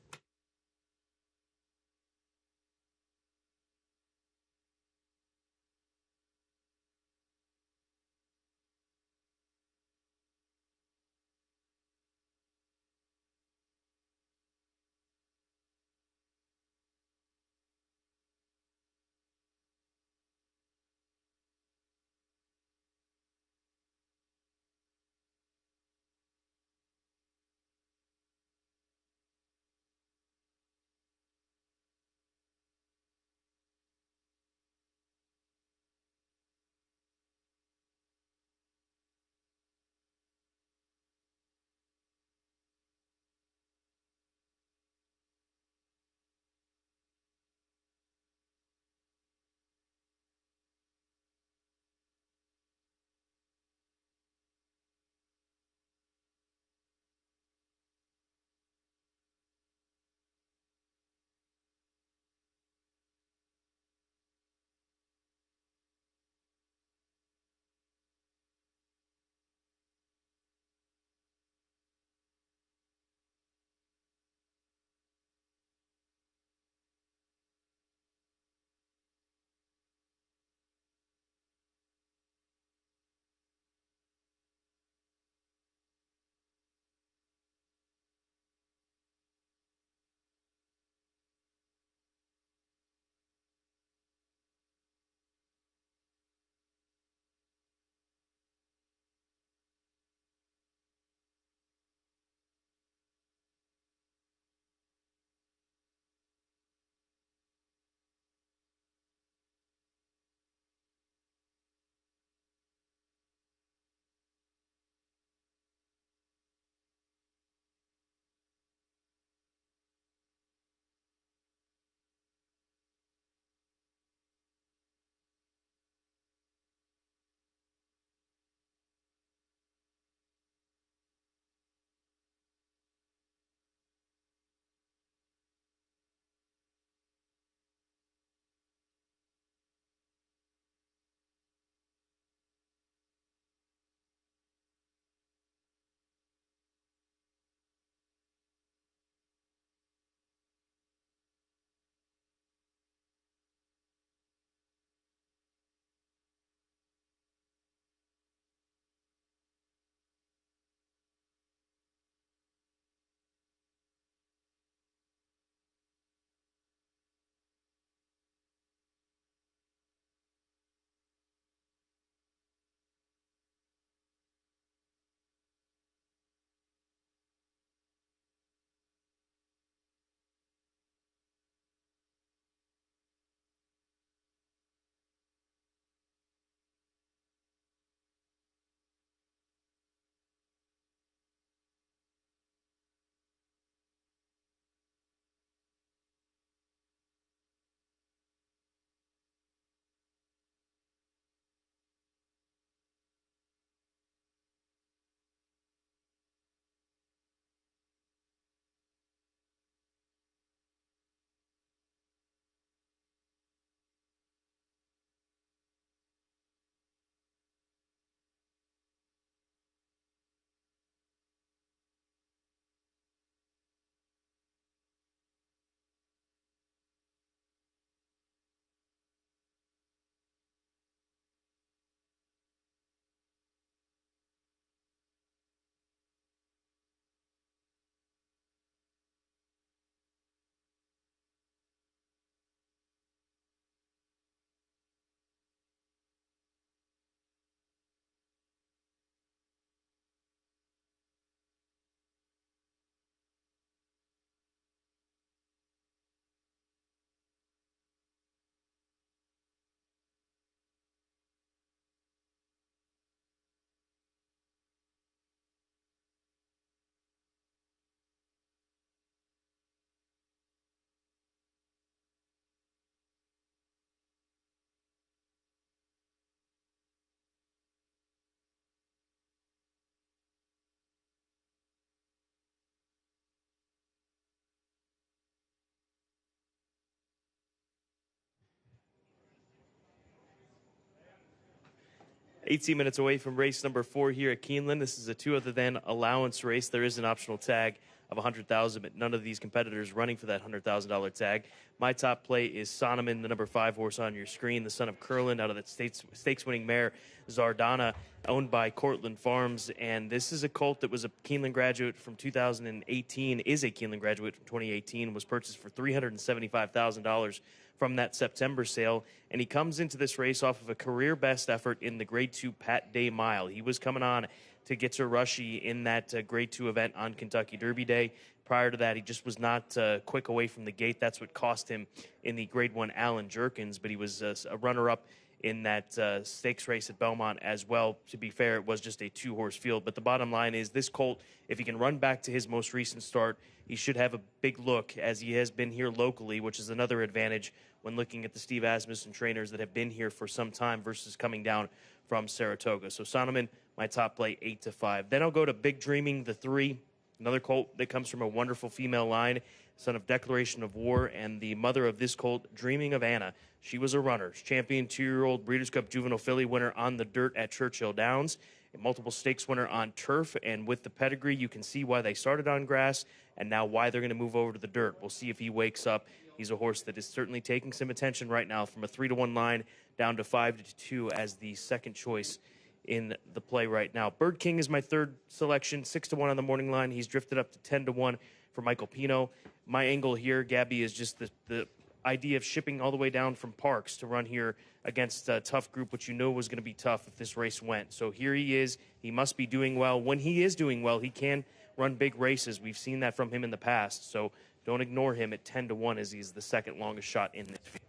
18 minutes away from race number 4 here at Keeneland. This is a 2 other than allowance race. There is an optional tag of $100,000, but none of these competitors running for that $100,000 tag. My top play is Sonneman, the number 5 horse on your screen, the son of Curlin, out of that stakes-winning mare Zardana, owned by Cortland Farms. And this is a colt that was a Keeneland graduate from 2018, is a Keeneland graduate from 2018, was purchased for $375,000 from that September sale. And he comes into this race off of a career best effort in the Grade 2 Pat Day Mile. He was coming on to get to Rushy in that Grade 2 event on Kentucky Derby Day. Prior to that, he just was not quick away from the gate. That's what cost him in the Grade 1 Allen Jerkins, but he was a runner-up in that stakes race at Belmont as well. To be fair, it was just a 2-horse field. But the bottom line is this colt, if he can run back to his most recent start, he should have a big look, as he has been here locally, which is another advantage when looking at the Steve Asmussen trainers that have been here for some time versus coming down from Saratoga. So Sonneman, my top play, 8-5. Then I'll go to Big Dreaming, the 3, another colt that comes from a wonderful female line, son of Declaration of War, and the mother of this colt, Dreaming of Anna. She was a runner. Champion 2-year-old Breeders' Cup Juvenile Filly winner on the dirt at Churchill Downs, a multiple stakes winner on turf, and with the pedigree, you can see why they started on grass and now why they're going to move over to the dirt. We'll see if he wakes up. He's a horse that is certainly taking some attention right now, from a 3-1 line down to 5-2 as the second choice in the play right now. Bird King is my third selection, 6-1 on the morning line. He's drifted up to 10-1 for Michael Pino. My angle here, Gabby, is just the idea of shipping all the way down from Parks to run here against a tough group, which you know was going to be tough if this race went. So here he is. He must be doing well. When he is doing well, he can run big races. We've seen that from him in the past. So don't ignore him at 10-1, as he's the second longest shot in this field.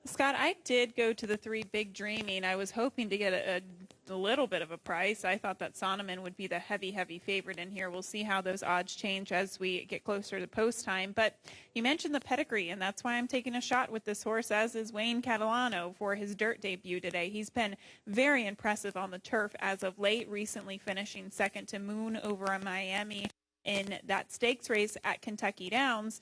Scott, I did go to the 3 Big Dreaming. I was hoping to get a little bit of a price. I thought that Sonneman would be the heavy favorite in here. We'll see how those odds change as we get closer to post time. But you mentioned the pedigree, and that's why I'm taking a shot with this horse, as is Wayne Catalano for his dirt debut today. He's been very impressive on the turf as of late, recently finishing second to Moon over in Miami in that stakes race at Kentucky Downs.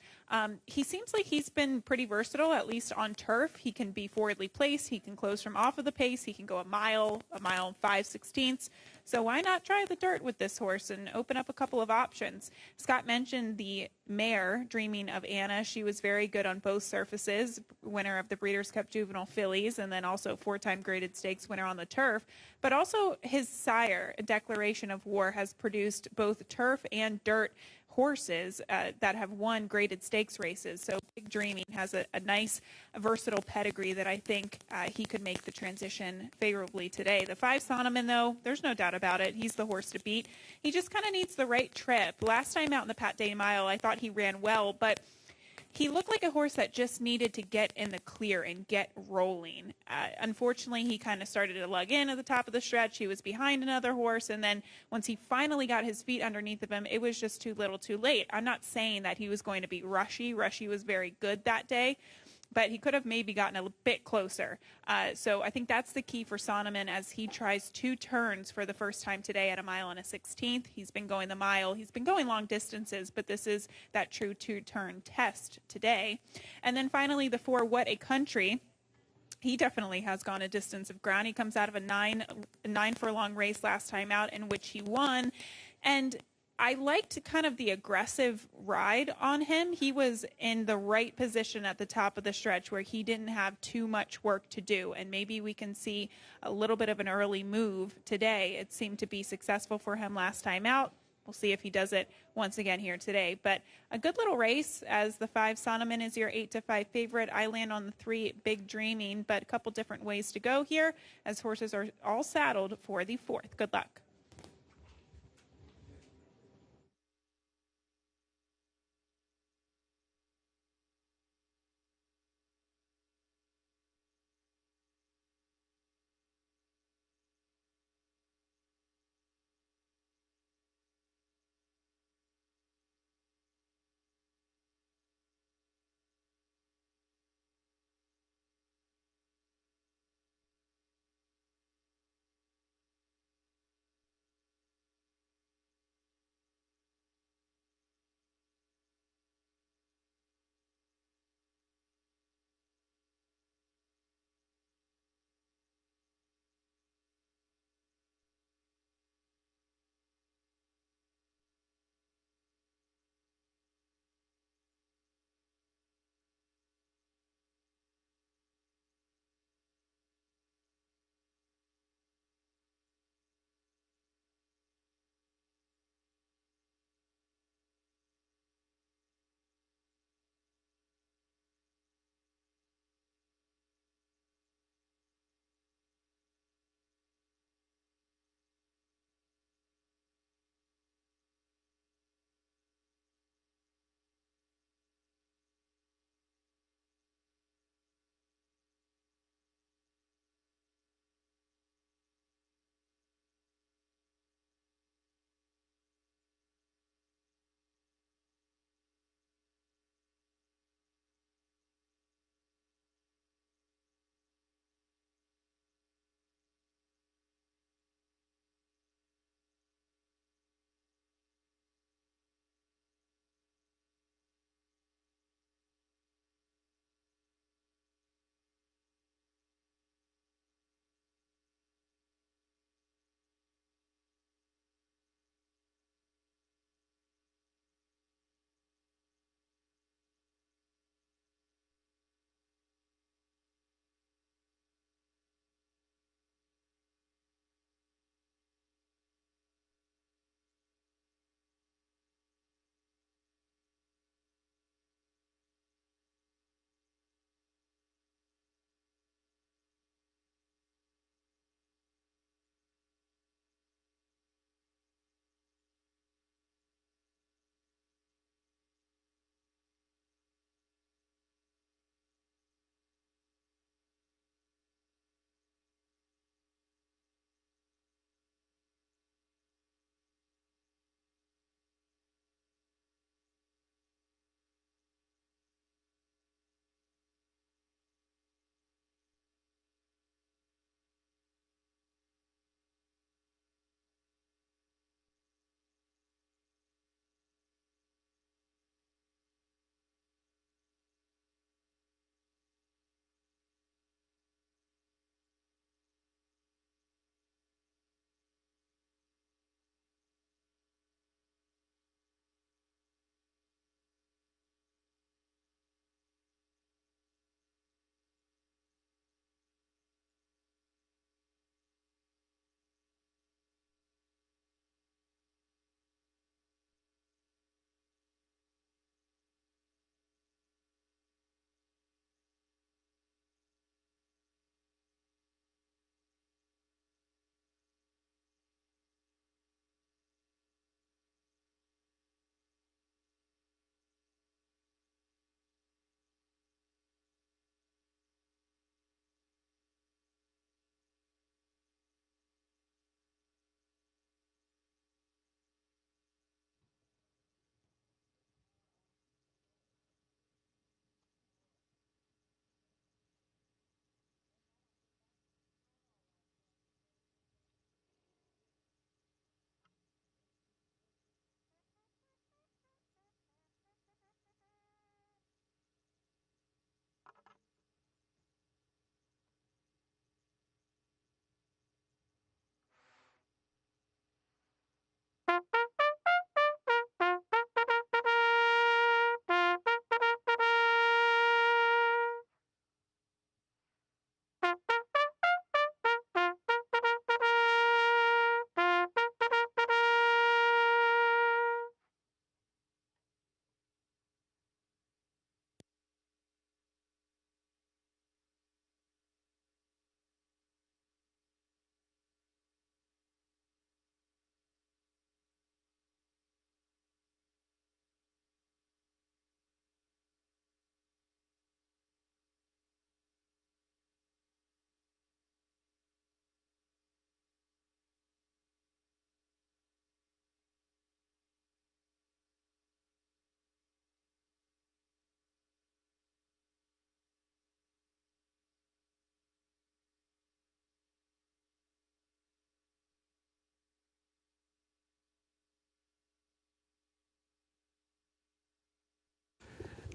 He seems like he's been pretty versatile, at least on turf. He can be forwardly placed. He can close from off of the pace. He can go a mile and 5/16. So why not try the dirt with this horse and open up a couple of options? Scott mentioned the mare, Dreaming of Anna. She was very good on both surfaces, winner of the Breeders' Cup Juvenile Fillies, and then also 4-time graded stakes winner on the turf. But also his sire, Declaration of War, has produced both turf and dirt horses that have won graded stakes races. So Big Dreaming has a nice, versatile pedigree that I think he could make the transition favorably today. The 5 Sonneman, though, there's no doubt about it. He's the horse to beat. He just kind of needs the right trip. Last time out in the Pat Day Mile, I thought he ran well, but he looked like a horse that just needed to get in the clear and get rolling. Unfortunately, he kind of started to lug in at the top of the stretch. He was behind another horse, and then once he finally got his feet underneath of him, it was just too little too late. I'm not saying that he was going to be rushy. Rushy was very good that day, but he could have maybe gotten a bit closer. So I think that's the key for Sonneman as he tries 2 turns for the first time today at a mile and a 16th. He's been going the mile. He's been going long distances, but this is that true 2-turn test today. And then finally, the 4 What a Country. He definitely has gone a distance of ground. He comes out of a 9 furlong race last time out in which he won. And I liked kind of the aggressive ride on him. He was in the right position at the top of the stretch where he didn't have too much work to do. And maybe we can see a little bit of an early move today. It seemed to be successful for him last time out. We'll see if he does it once again here today. But a good little race, as the 5 Sonneman is your 8-5 favorite. I land on the 3 Big Dreaming, but a couple different ways to go here as horses are all saddled for the 4th. Good luck.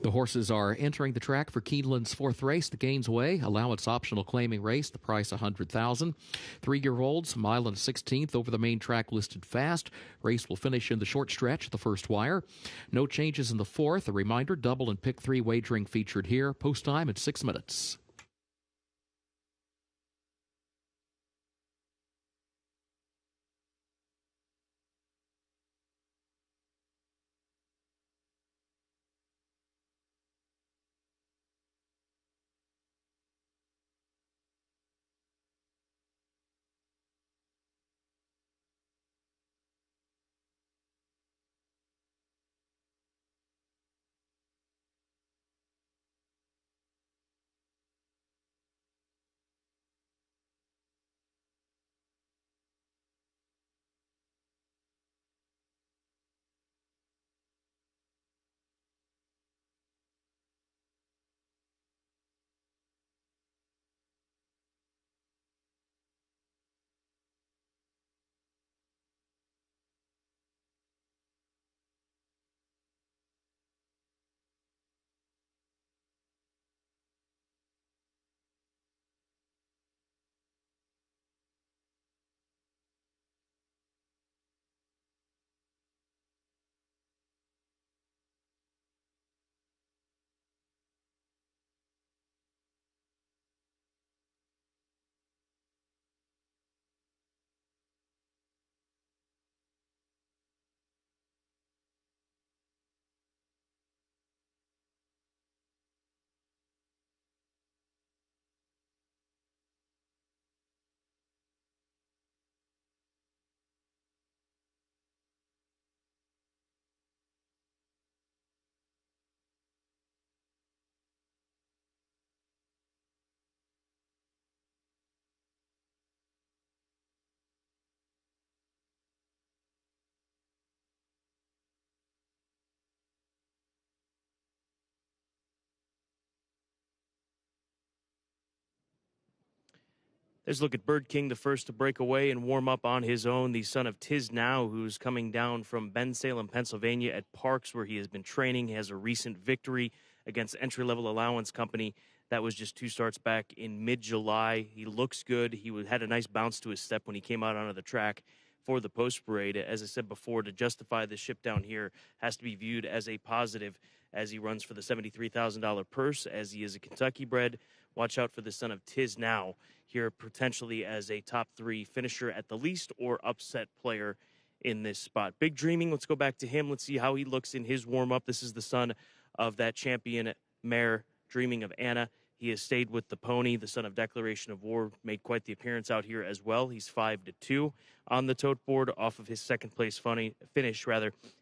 The horses are entering the track for Keeneland's fourth race, the Gaines Way, allowance optional claiming race, the price $100,000. 3-year-olds, mile and 16th over the main track listed fast. Race will finish in the short stretch, the first wire. No changes in the fourth. A reminder, double and pick 3 wagering featured here. Post time at 6 minutes. There's a look at Bird King, the first to break away and warm up on his own. The son of Tiz Now, who's coming down from Bensalem, Pennsylvania at Parks, where he has been training. He has a recent victory against entry-level allowance company. That was just 2 starts back in mid-July. He looks good. He had a nice bounce to his step when he came out onto the track for the post parade. As I said before, to justify the ship down here has to be viewed as a positive as he runs for the $73,000 purse, as he is a Kentucky bred. Watch out for the son of Tiz Now here, potentially as a top 3 finisher at the least, or upset player in this spot. Big Dreaming, let's go back to him. Let's see how he looks in his warm-up. This is the son of that champion mare, Dreaming of Anna. He has stayed with the pony. The son of Declaration of War made quite the appearance out here as well. He's 5-2 on the tote board off of his second-place finish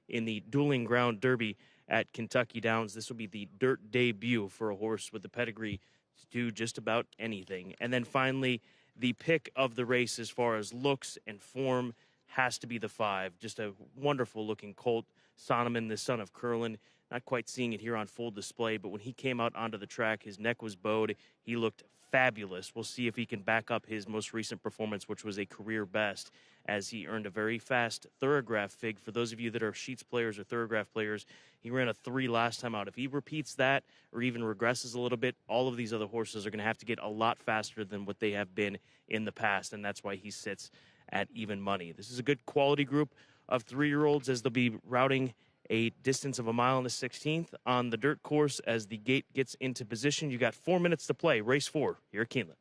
in the Dueling Ground Derby at Kentucky Downs. This will be the dirt debut for a horse with the pedigree to do just about anything. And then finally, the pick of the race as far as looks and form has to be the 5. Just a wonderful-looking colt, Sonoman, the son of Curlin. Not quite seeing it here on full display, but when he came out onto the track, his neck was bowed. He looked fabulous. We'll see if he can back up his most recent performance, which was a career best, as he earned a very fast thoroughgraph fig. For those of you that are Sheets players or thoroughgraph players, he ran a 3 last time out. If he repeats that or even regresses a little bit, all of these other horses are going to have to get a lot faster than what they have been in the past, and that's why he sits at even money. This is a good quality group of 3-year-olds as they'll be routing a distance of 1 mile and a 16th on the dirt course. As the gate gets into position, you got 4 minutes to play. Race 4 here at Keeneland.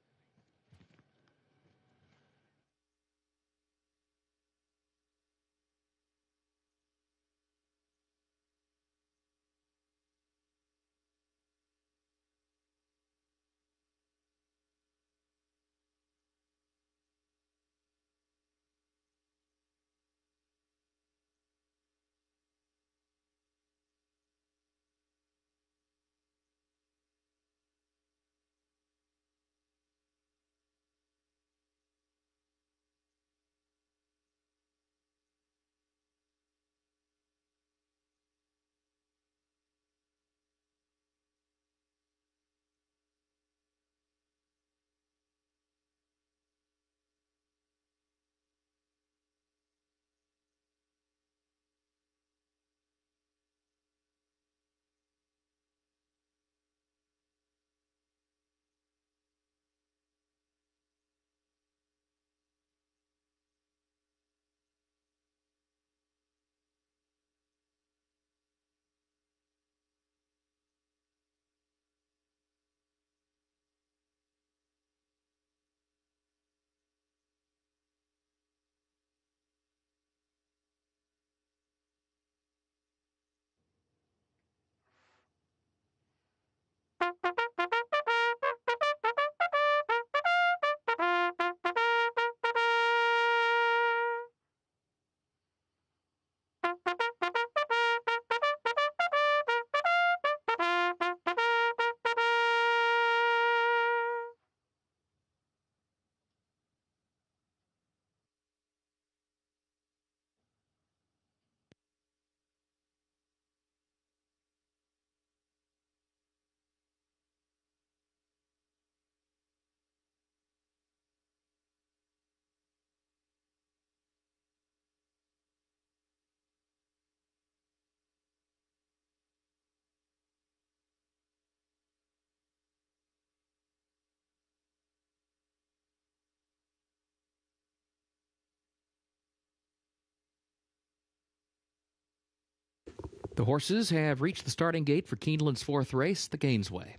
The horses have reached the starting gate for Keeneland's fourth race, the Gainesway.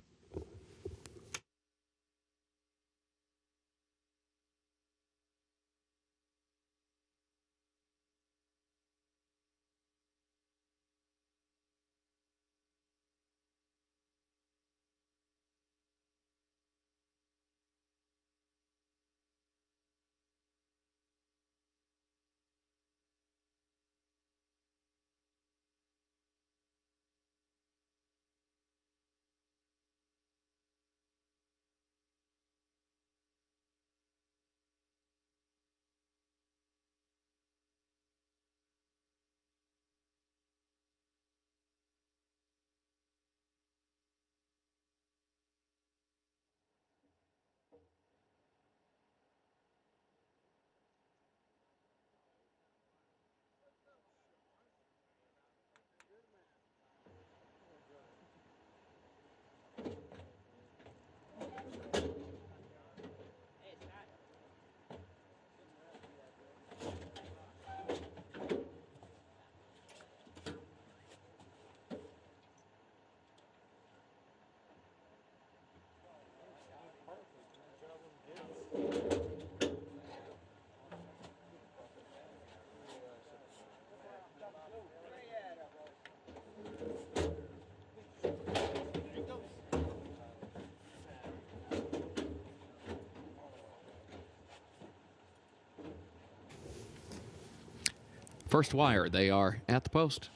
First wire, they are at the post.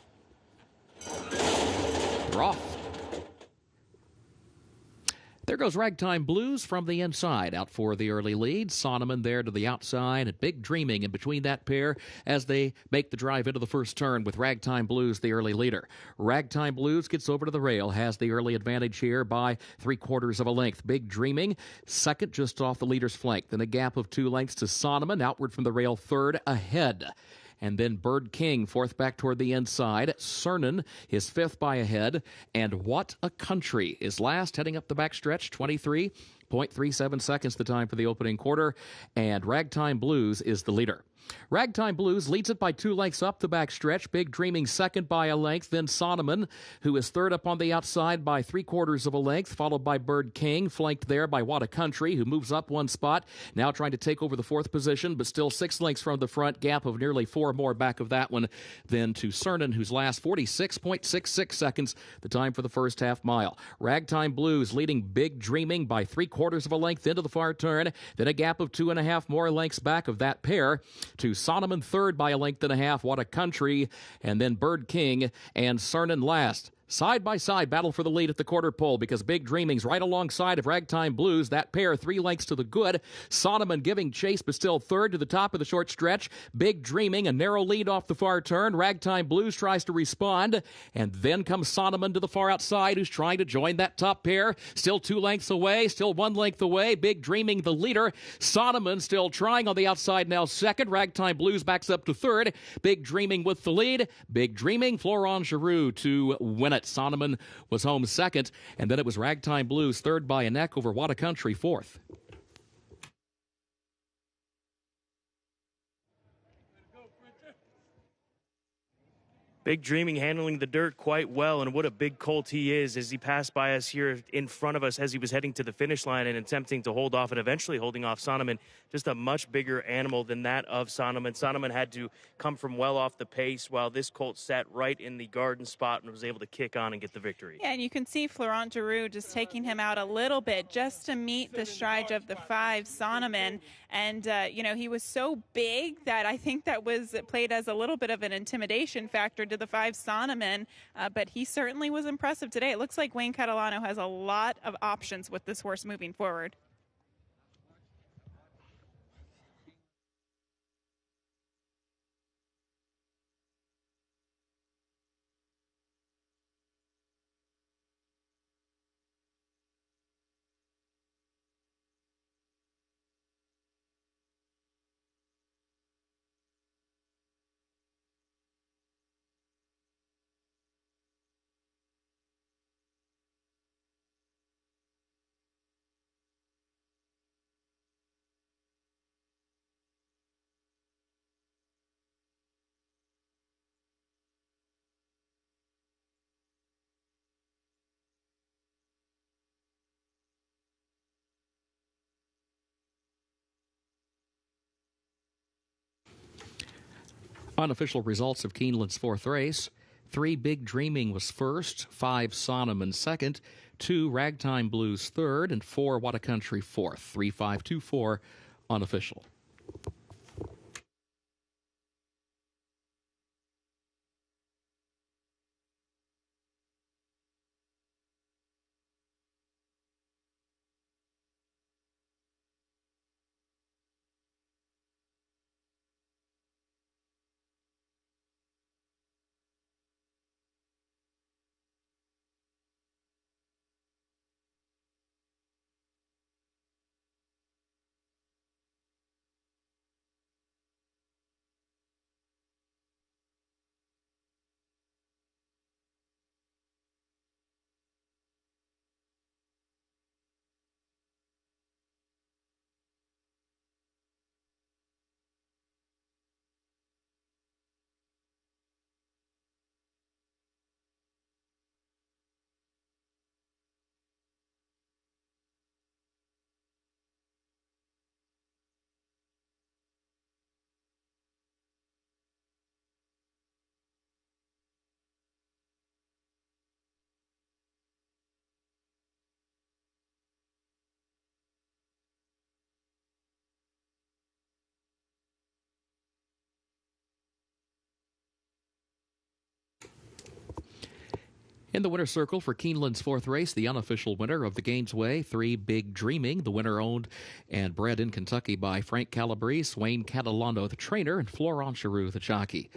They're off. There goes Ragtime Blues from the inside, out for the early lead. Sonneman there to the outside, and Big Dreaming in between that pair as they make the drive into the first turn with Ragtime Blues the early leader. Ragtime Blues gets over to the rail, has the early advantage here by 3/4 of a length. Big Dreaming second just off the leader's flank. Then a gap of 2 lengths to Sonneman, outward from the rail third ahead. And then Bird King, fourth back toward the inside. Cernan is fifth by a head. And What a Country is last, heading up the backstretch, 23.37 seconds the time for the opening quarter. And Ragtime Blues is the leader. Ragtime Blues leads it by 2 lengths up the backstretch. Big Dreaming second by a length. Then Sonneman, who is third up on the outside by 3/4 of a length, followed by Bird King, flanked there by What a Country, who moves up 1 spot, now trying to take over the 4th position, but still 6 lengths from the front, gap of nearly 4 more back of that one. Then to Cernan, who's last, 46.66 seconds, the time for the first half mile. Ragtime Blues leading Big Dreaming by 3/4 of a length into the far turn, then a gap of 2.5 more lengths back of that pair to Sonneman third by a length and a half. What a Country, and then Bird King and Cernan last. Side-by-side battle for the lead at the quarter pole because Big Dreaming's right alongside of Ragtime Blues. That pair 3 lengths to the good. Sonneman giving chase but still third to the top of the short stretch. Big Dreaming, a narrow lead off the far turn. Ragtime Blues tries to respond. And then comes Sonneman to the far outside, who's trying to join that top pair. Still 2 lengths away, still 1 length away. Big Dreaming the leader. Sonneman still trying on the outside now second. Ragtime Blues backs up to third. Big Dreaming with the lead. Big Dreaming, Florent Giroux to win it. Sonneman was home second, and then it was Ragtime Blues third by a neck over What a Country fourth. Big Dreaming handling the dirt quite well, and what a big colt he is as he passed by us here in front of us as he was heading to the finish line and attempting to hold off and eventually holding off Sonneman. Just a much bigger animal than that of Sonneman. Sonneman had to come from well off the pace while this colt sat right in the garden spot and was able to kick on and get the victory. Yeah, and you can see Florent Giroux just taking him out a little bit just to meet the stride of the 5 Sonneman. And, he was so big that I think that was played as a little bit of an intimidation factor to the 5 Sonneman, but he certainly was impressive today. It looks like Wayne Catalano has a lot of options with this horse moving forward. Unofficial results of Keeneland's fourth race. 3 Big Dreaming was first, 5 Sonneman second, 2 Ragtime Blues third, and 4 What a Country fourth. 3-5-2-4 unofficial. In the winner's circle for Keeneland's fourth race, the unofficial winner of the Gainesway, 3 Big Dreaming. The winner owned and bred in Kentucky by Frank Calabrese, Wayne Catalano, the trainer, and Florent Giroux, the jockey.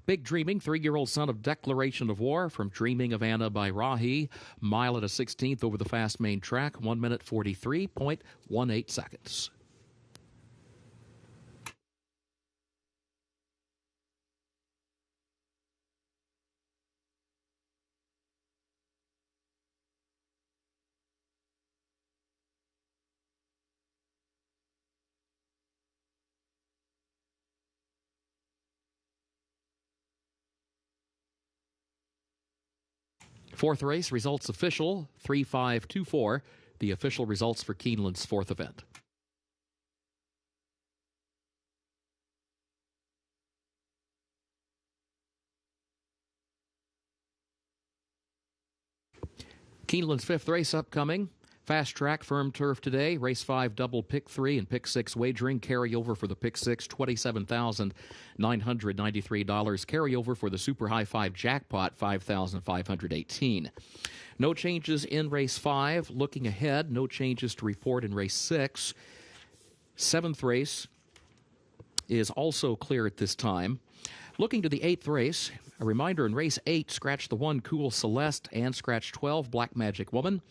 Big Dreaming, 3-year-old son of Declaration of War from Dreaming of Anna by Rahi. Mile at a 16th over the fast main track, 1 minute 43.18 seconds. Fourth race, results official, 3-5-2-4, the official results for Keeneland's fourth event. Keeneland's fifth race upcoming. Fast track, firm turf today. Race 5, double pick 3 and pick 6 wagering. Carryover for the pick 6, $27,993. Carryover for the Super High 5 jackpot, $5,518. No changes in race 5. Looking ahead, no changes to report in race 6. Seventh race is also clear at this time. Looking to the 8th race, a reminder in race 8, scratch the 1 Cool Celeste and scratch 12 Black Magic Woman.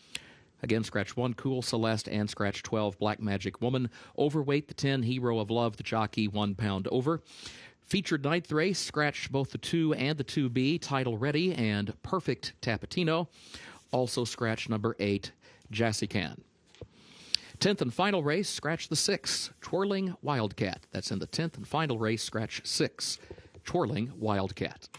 Again, scratch 1 Cool Celeste and scratch 12 Black Magic Woman. Overweight the 10 Hero of Love, the jockey, 1 pound over. Featured 9th race, scratch both the 2 and the 2B, Title Ready and Perfect Tapatino. Also scratch number 8, Jassican. 10th and final race, scratch the 6, Twirling Wildcat. That's in the 10th and final race, scratch 6, Twirling Wildcat.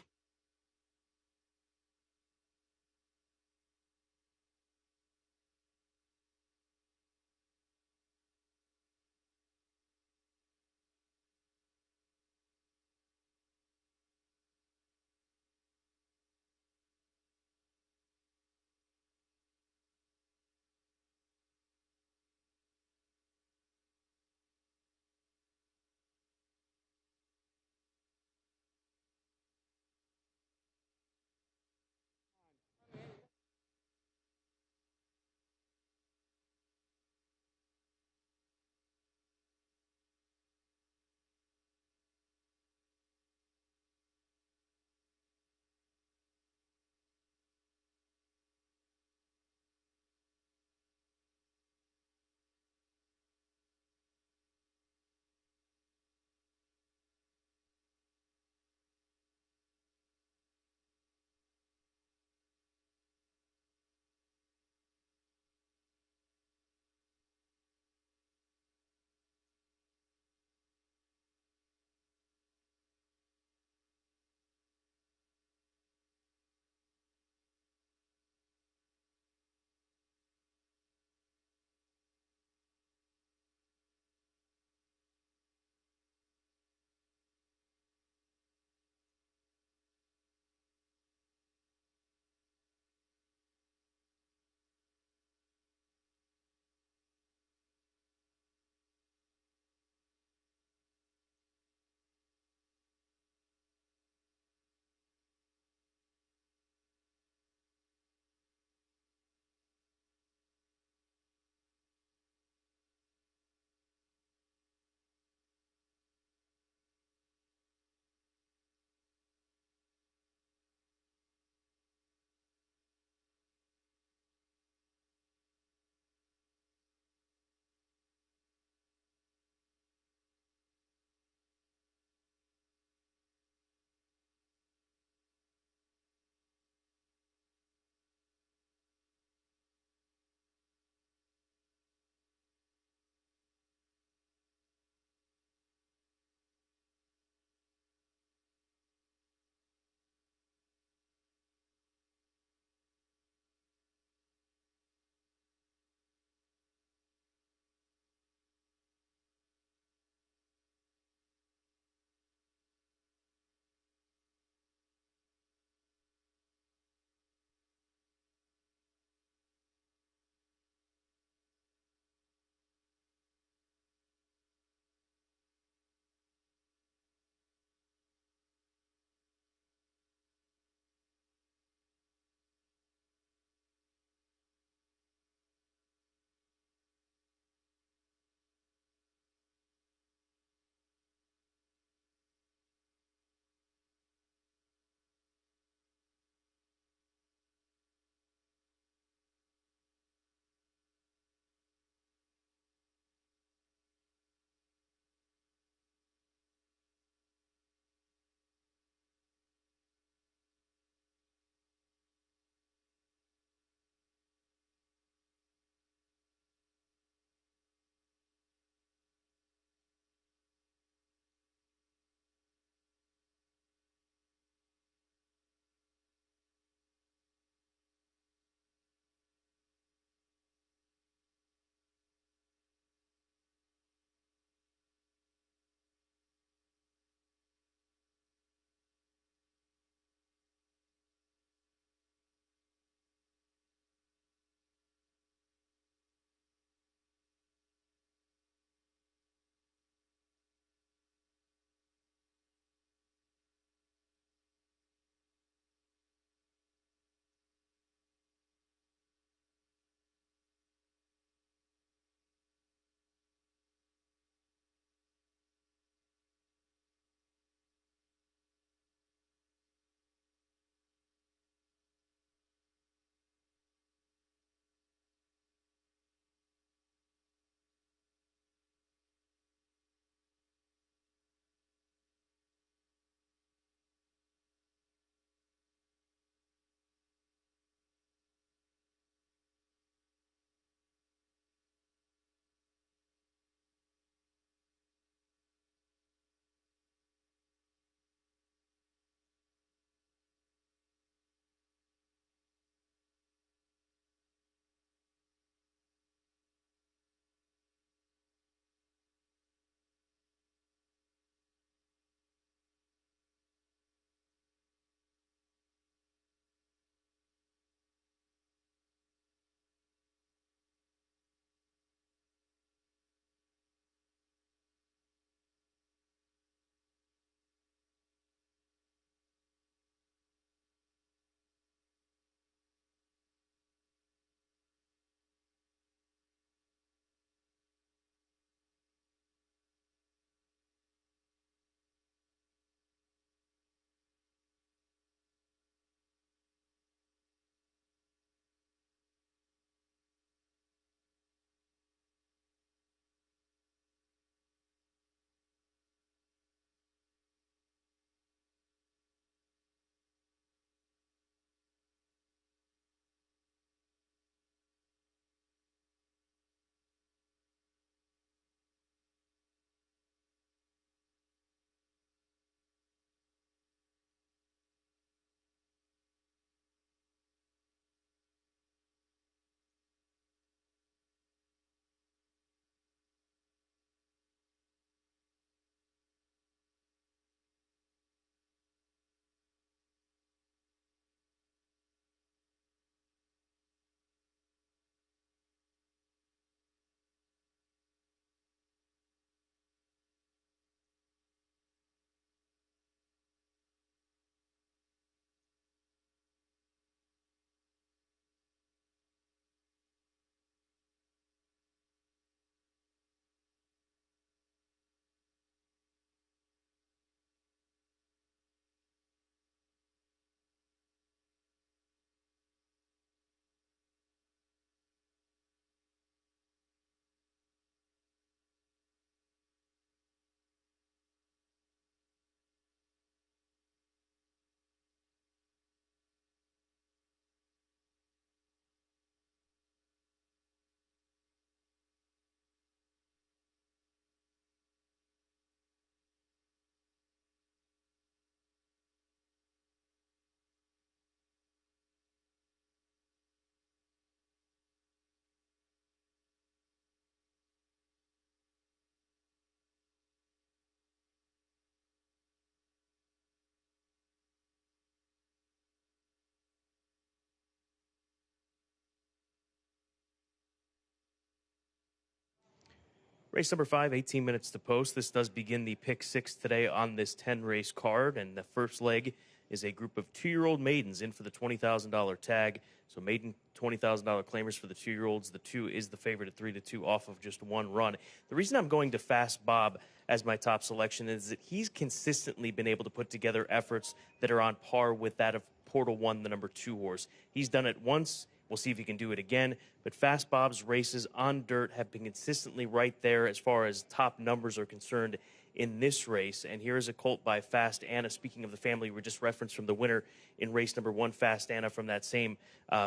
Race number 5, 18 minutes to post. This does begin the pick 6 today on this 10-race card, and the first leg is a group of 2-year-old maidens in for the $20,000 tag. So maiden $20,000 claimers for the 2-year-olds. The 2 is the favorite at 3-2 off of just one run. The reason I'm going to Fast Bob as my top selection is that he's consistently been able to put together efforts that are on par with that of Portal 1, the number 2 horse. He's done it once. We'll see if he can do it again. But Fast Bob's races on dirt have been consistently right there as far as top numbers are concerned in this race. And here is a colt by Fast Anna. Speaking of the family, we just referenced from the winner in race number 1, Fast Anna, from that same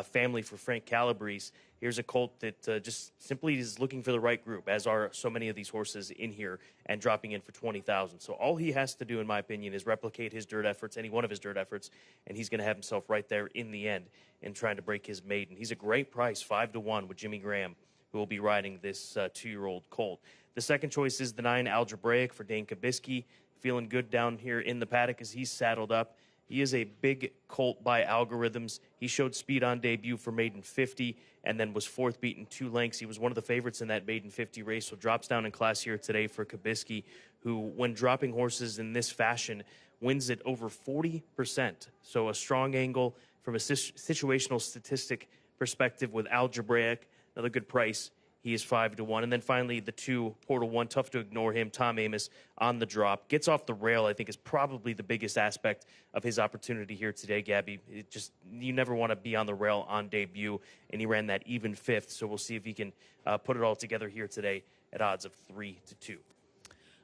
family for Frank Calabrese. Here's a colt that just simply is looking for the right group, as are so many of these horses in here, and dropping in for $20,000. So all he has to do, in my opinion, is replicate his dirt efforts, any one of his dirt efforts, and he's going to have himself right there in the end in trying to break his maiden. He's a great price, 5-1 with Jimmy Graham, who will be riding this 2-year-old colt. The second choice is the 9, Algebraic, for Dane Kabisky. Feeling good down here in the paddock as he's saddled up. He is a big colt by algorithms. He showed speed on debut for maiden 50 and then was 4th beaten 2 lengths. He was one of the favorites in that maiden 50 race, so drops down in class here today for Kabisky, who, when dropping horses in this fashion, wins it over 40%. So a strong angle from a situational statistic perspective with Algebraic. Another good price. He is 5-1. And then finally, the 2, Portal 1, tough to ignore him, Tom Amos on the drop. Gets off the rail, I think, is probably the biggest aspect of his opportunity here today, Gabby. It just, you never want to be on the rail on debut, and he ran that even 5th. So we'll see if he can put it all together here today at odds of 3-2.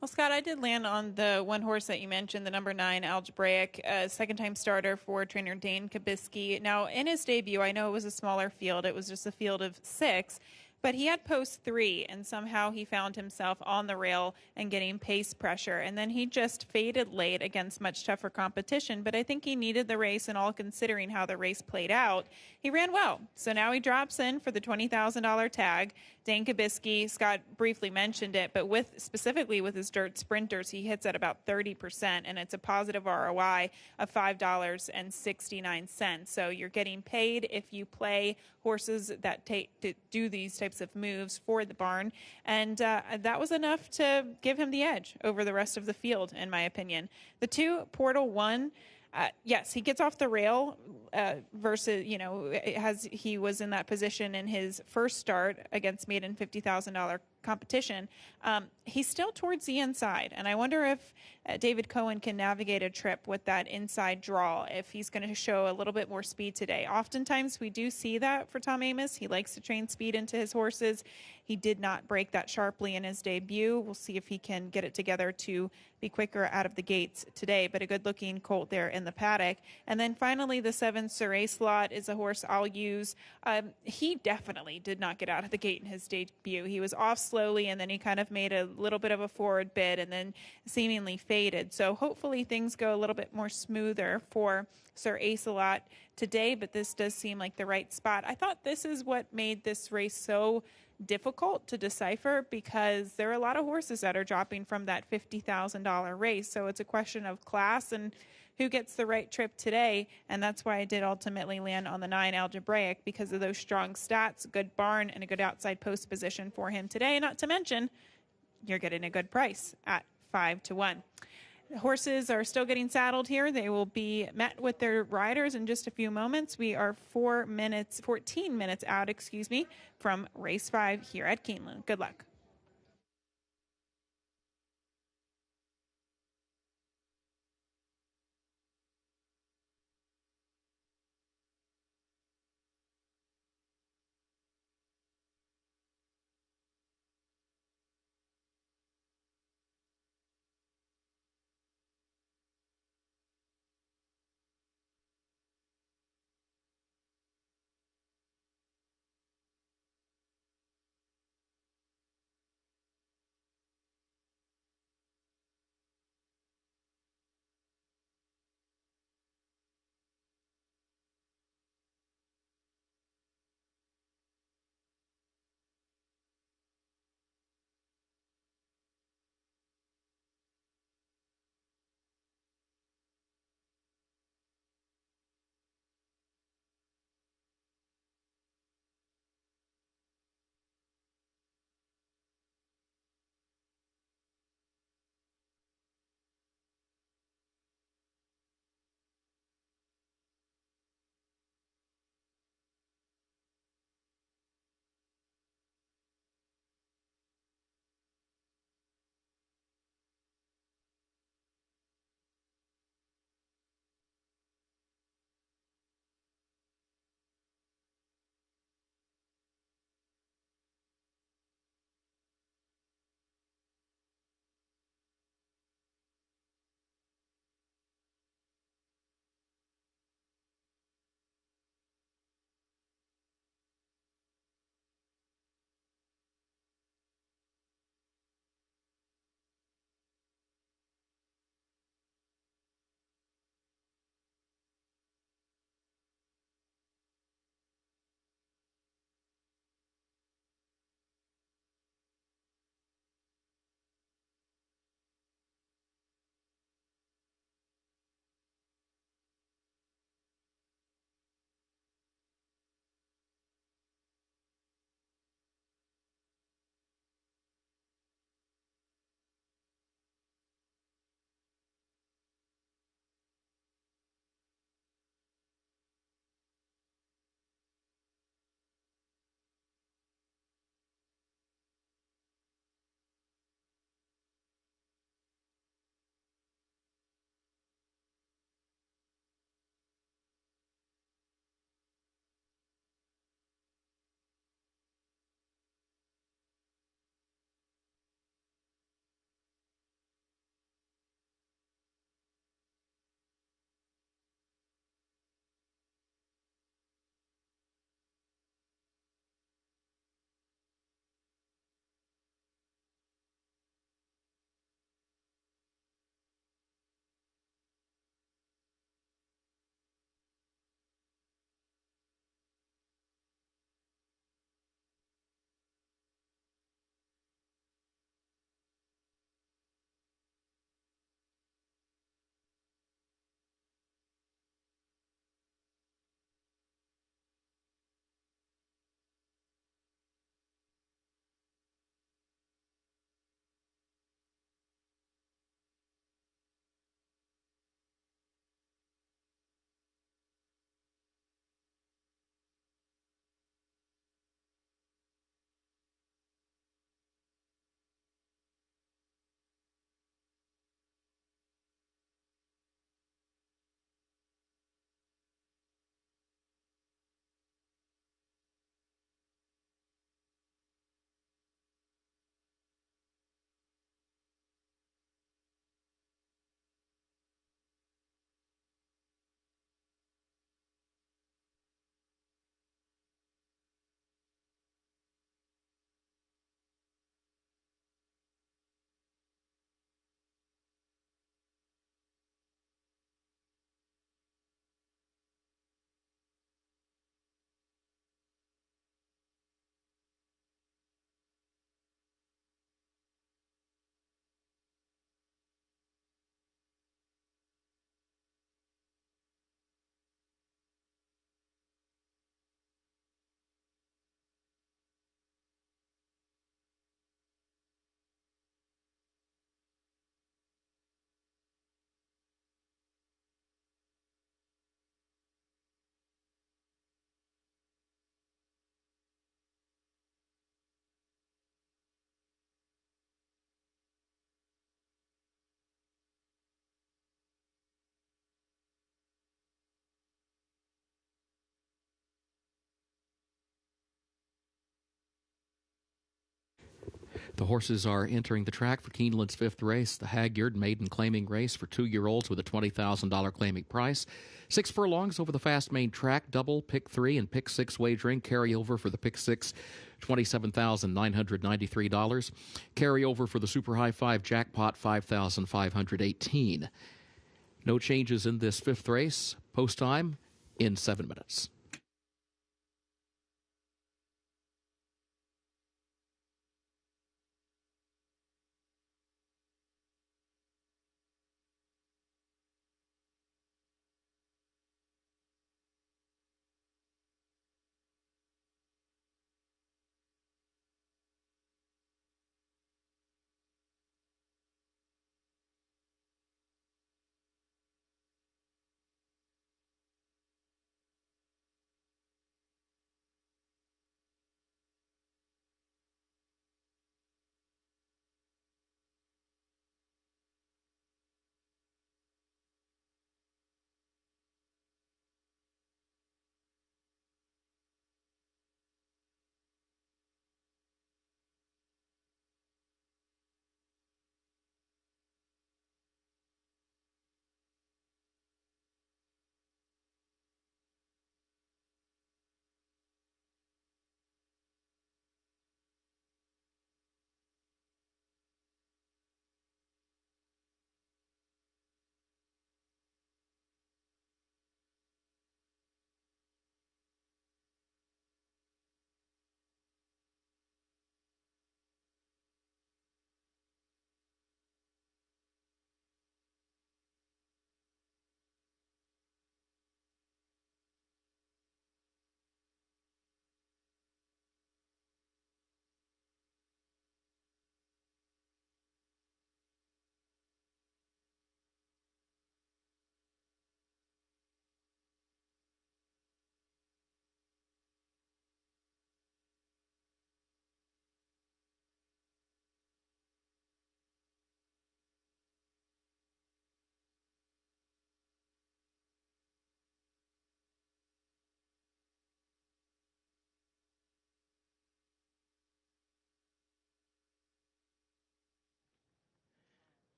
Well, Scott, I did land on the one horse that you mentioned, the number 9, Algebraic, second-time starter for trainer Dane Kabisky. Now, in his debut, I know it was a smaller field. It was just a field of 6. But he had post 3, and somehow he found himself on the rail and getting pace pressure. And then he just faded late against much tougher competition. But I think he needed the race, and all considering how the race played out, he ran well. So now he drops in for the $20,000 tag. Dane Kabisky, Scott briefly mentioned it, but specifically with his dirt sprinters, he hits at about 30%, and it's a positive ROI of $5.69. So you're getting paid if you play horses that do these types of moves for the barn, and that was enough to give him the edge over the rest of the field, in my opinion. The 2, Portal 1, yes, he gets off the rail versus, as he was in that position in his first start against maiden $50,000 competition. He's still towards the inside, and I wonder if David Cohen can navigate a trip with that inside draw, if he's going to show a little bit more speed today. Oftentimes we do see that for Tom Amos. He likes to train speed into his horses. He did not break that sharply in his debut. We'll see if he can get it together to be quicker out of the gates today, but a good-looking colt there in the paddock. And then finally, the 7, Sir Slot, is a horse I'll use. He definitely did not get out of the gate in his debut. He was off slowly, and then he kind of made a little bit of a forward bid and then seemingly faded. So hopefully things go a little bit more smoother for Sir Acelot today, but this does seem like the right spot. I thought this is what made this race so difficult to decipher, because there are a lot of horses that are dropping from that $50,000 race. So it's a question of class and who gets the right trip today, and that's why I did ultimately land on the 9, Algebraic, because of those strong stats, good barn, and a good outside post position for him today. Not to mention, you're getting a good price at 5-1. The horses are still getting saddled here. They will be met with their riders in just a few moments. We are 14 minutes out, from race 5 here at Keeneland. Good luck. The horses are entering the track for Keeneland's fifth race, the Hagyard Maiden Claiming Race for 2-year-olds with a $20,000 claiming price. 6 furlongs over the fast main track, double, pick 3, and pick 6 wagering. Carryover for the pick 6, $27,993. Carryover for the Super High 5 jackpot, $5,518. No changes in this fifth race. Post time in 7 minutes.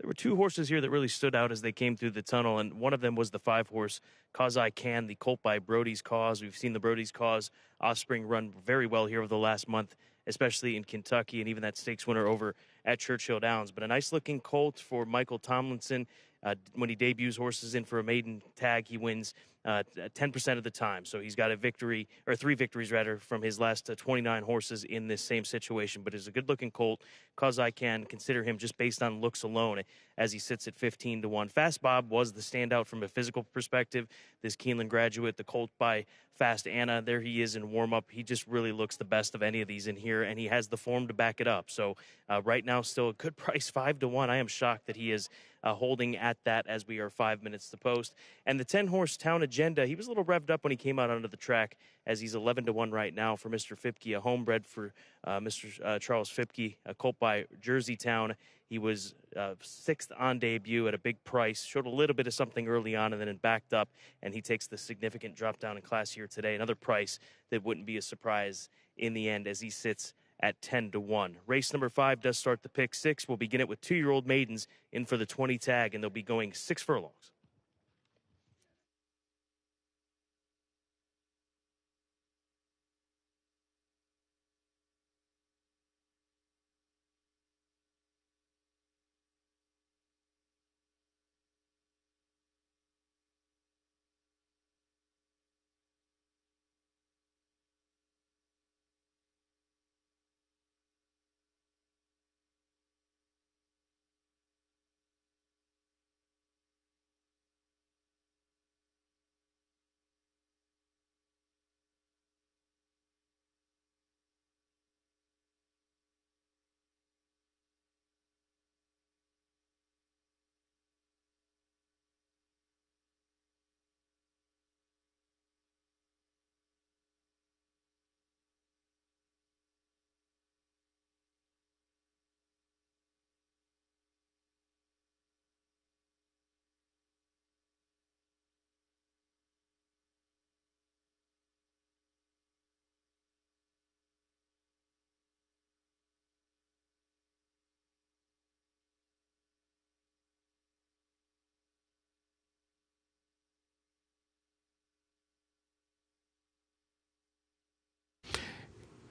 There were 2 horses here that really stood out as they came through the tunnel, and one of them was the 5-horse KUZZYWUZZY, the colt by Brody's Cause. We've seen the Brody's Cause offspring run very well here over the last month, especially in Kentucky, and even that stakes winner over at Churchill Downs. But a nice-looking colt for Michael Tomlinson. When he debuts horses in for a maiden tag, he wins 10% of the time. So he's got a victory, or 3 victories rather, from his last 29 horses in this same situation. But it's a good-looking colt, cause I can consider him just based on looks alone, as he sits at 15-1. Fast Bob was the standout from a physical perspective. This Keeneland graduate, the colt by Fast Anna, there he is in warm-up. He just really looks the best of any of these in here, and he has the form to back it up. So right now, still a good price, 5-1. I am shocked that he is holding at that as we are 5 minutes to post. And the 10-horse Town Agenda, he was a little revved up when he came out onto the track, as he's 11-1 right now for Mr. Fipke, a homebred for Mr. Charles Fipke, a colt by Jersey Town. He was 6th on debut at a big price, showed a little bit of something early on and then it backed up, and he takes the significant drop down in class here today. Another price that wouldn't be a surprise in the end as he sits at 10-1. Race number 5 does start the pick 6. We'll begin it with 2-year-old maidens in for the 20 tag, and they'll be going 6 furlongs.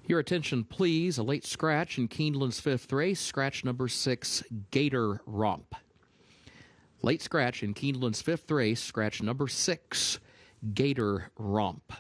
Your attention, please. A late scratch in Keeneland's fifth race, scratch number 6, Gator Romp. Late scratch in Keeneland's fifth race, scratch number 6, Gator Romp.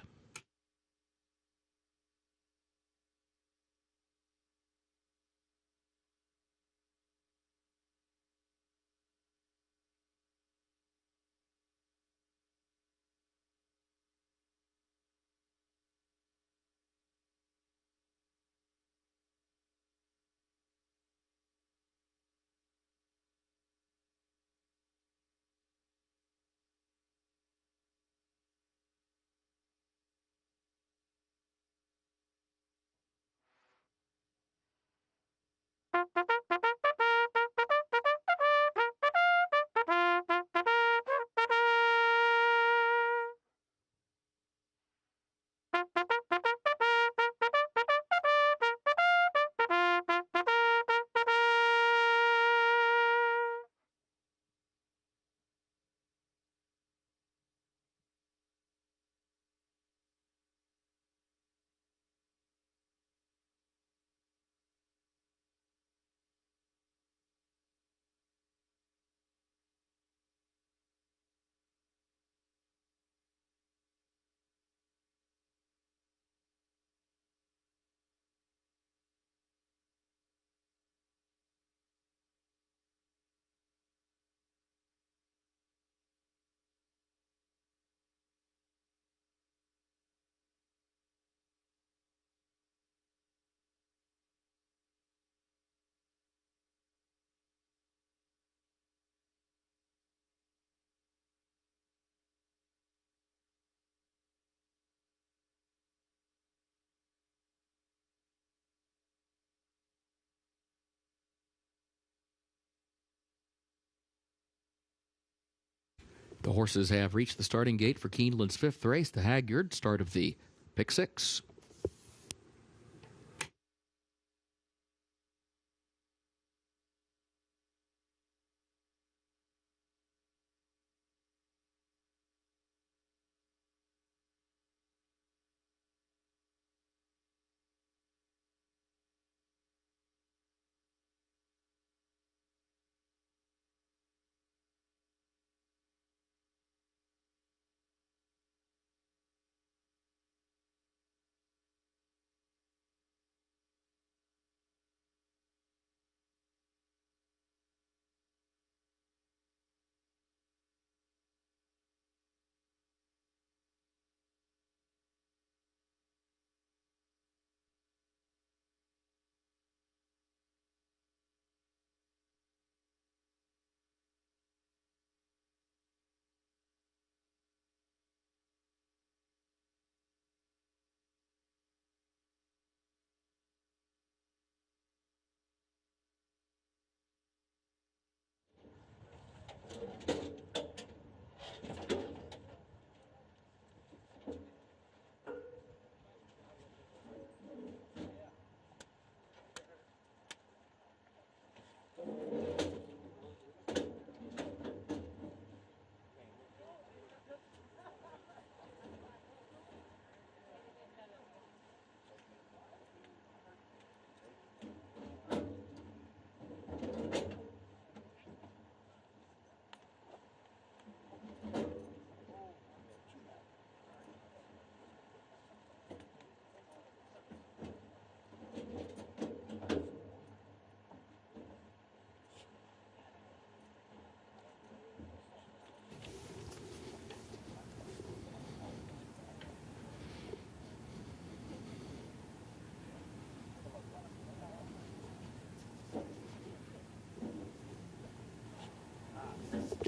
The horses have reached the starting gate for Keeneland's fifth race, the Hagyard, start of the Pick 6.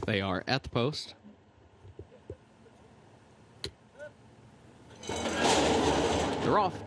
They are at the post. They're off.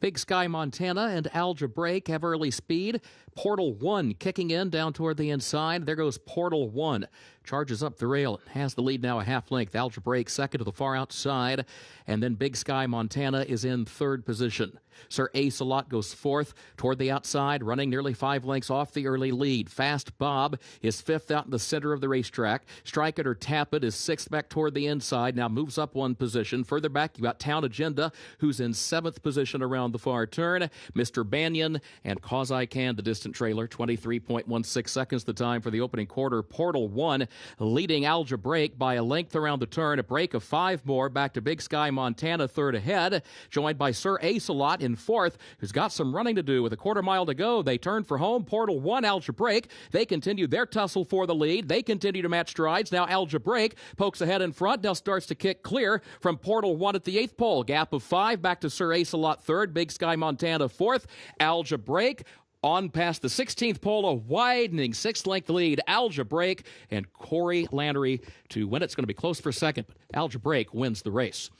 Big Sky Montana and Algebraic have early speed. Portal 1 kicking in down toward the inside. There goes Portal 1. charges up the rail, has the lead now a half length. Algebraic second to the far outside, and then Big Sky Montana is in third position. Sir Ace-A-Lot goes fourth toward the outside, running nearly 5 lengths off the early lead. Fast Bob is fifth out in the center of the racetrack. Strike It or Tap It is sixth back toward the inside, now moves up one position. Further back, you got Town Agenda, who's in seventh position around the far turn. Mr. Banyan and Cause I Can, the distant trailer, 23.16 seconds the time for the opening quarter. Portal 1 leading Algebraic by a length around the turn. A break of 5 more back to Big Sky Montana, third ahead, joined by Sir Ace-A-Lot in fourth, who's got some running to do with a quarter mile to go. They turn for home. Portal 1, Algebraic. They continue their tussle for the lead. They continue to match strides. Now Algebraic pokes ahead in front. Now starts to kick clear from Portal 1 at the 8th pole. Gap of 5 back to Sir Ace-A-Lot third. Big Sky Montana fourth. Algebraic on past the 16th pole, a widening 6-length lead. Algebraic and Corey Landry to win. It's going to be close for second, but Algebraic wins the race.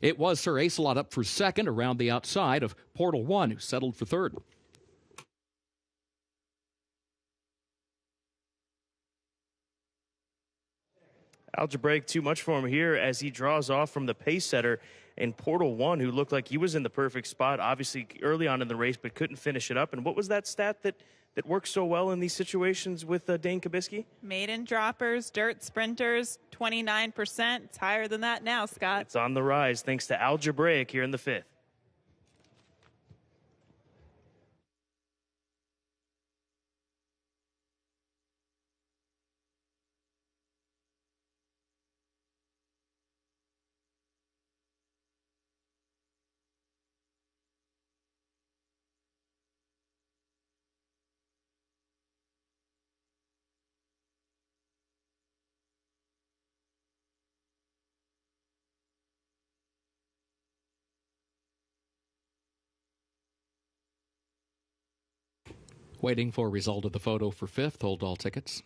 It was Sir Ace-A-Lot up for second around the outside of Portal 1, who settled for third. Algebraic too much for him here as he draws off from the pace setter in Portal 1, who looked like he was in the perfect spot, obviously early on in the race, but couldn't finish it up. And what was that stat that works so well in these situations with Dane Kabisky? Maiden droppers, dirt sprinters, 29%. It's higher than that now, Scott. It's on the rise thanks to Algebraic here in the 5th. Waiting for result of the photo for fifth. Hold all tickets.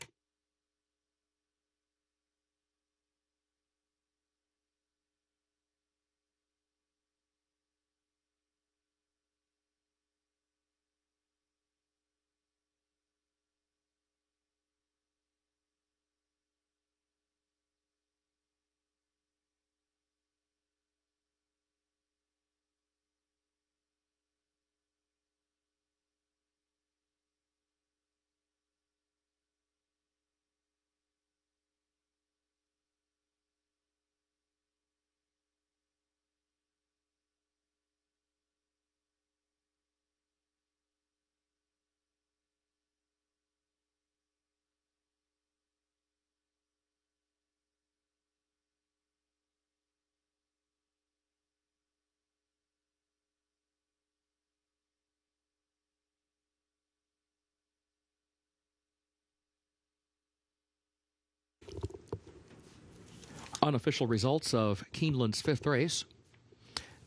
Unofficial results of Keeneland's fifth race.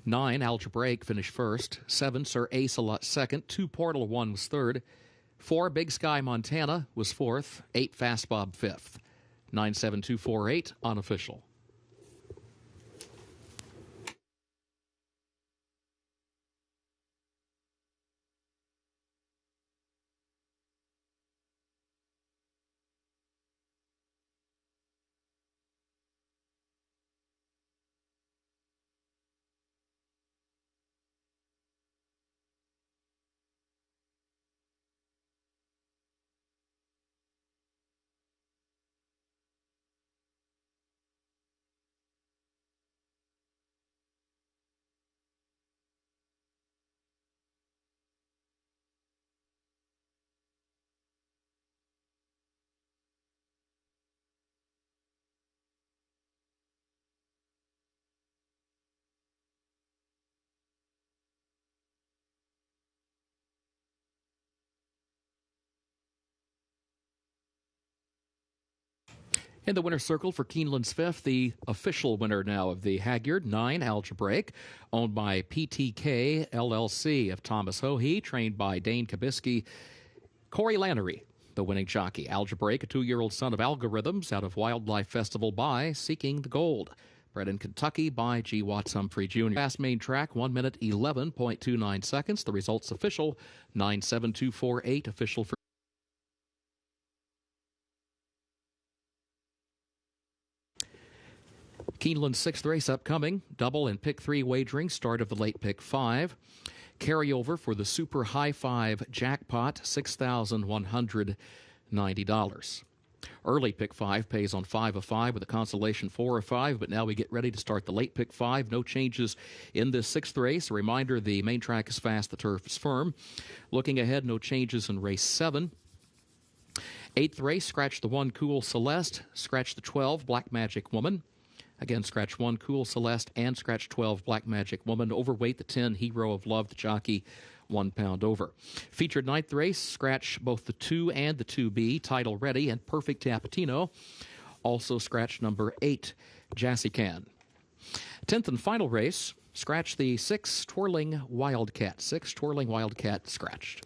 9, Algebraic finished first. 7, Sir Ace-A-Lot second. 2, Portal 1 was third. 4, Big Sky Montana was fourth. 8, Fast Bob fifth. 97248, unofficial. In the winner's circle for Keeneland's fifth, the official winner now of the Hagyard, 9, Algebraic, owned by PTK LLC of Thomas Hohe, trained by Dane Kabisky. Corey Lannery, the winning jockey. Algebraic, a 2-year-old son of Algorithms out of Wildlife Festival by Seeking the Gold. Bred in Kentucky by G. Watts Humphrey Jr. Fast main track, 1 minute 11.29 seconds. The results official, 97248, official for Keeneland's sixth race upcoming. Double and pick 3 wagering, start of the late pick 5. Carryover for the Super High 5 jackpot, $6,190. Early pick 5 pays on 5 of 5 with a consolation 4 of 5, but now we get ready to start the late pick 5. No changes in this sixth race. A reminder, the main track is fast, the turf is firm. Looking ahead, no changes in race 7. Eighth race, scratch the 1 Cool Celeste, scratch the 12 Black Magic Woman. Again, scratch 1 Cool Celeste and scratch 12 Black Magic Woman. Overweight, the 10 Hero of Love, the jockey, 1 pound over. Featured ninth race, scratch both the 2 and the 2B, Title Ready and Perfect Tapatino. Also scratch number 8, Jassican. 10th and final race, scratch the 6 Twirling Wildcat. 6 Twirling Wildcat scratched.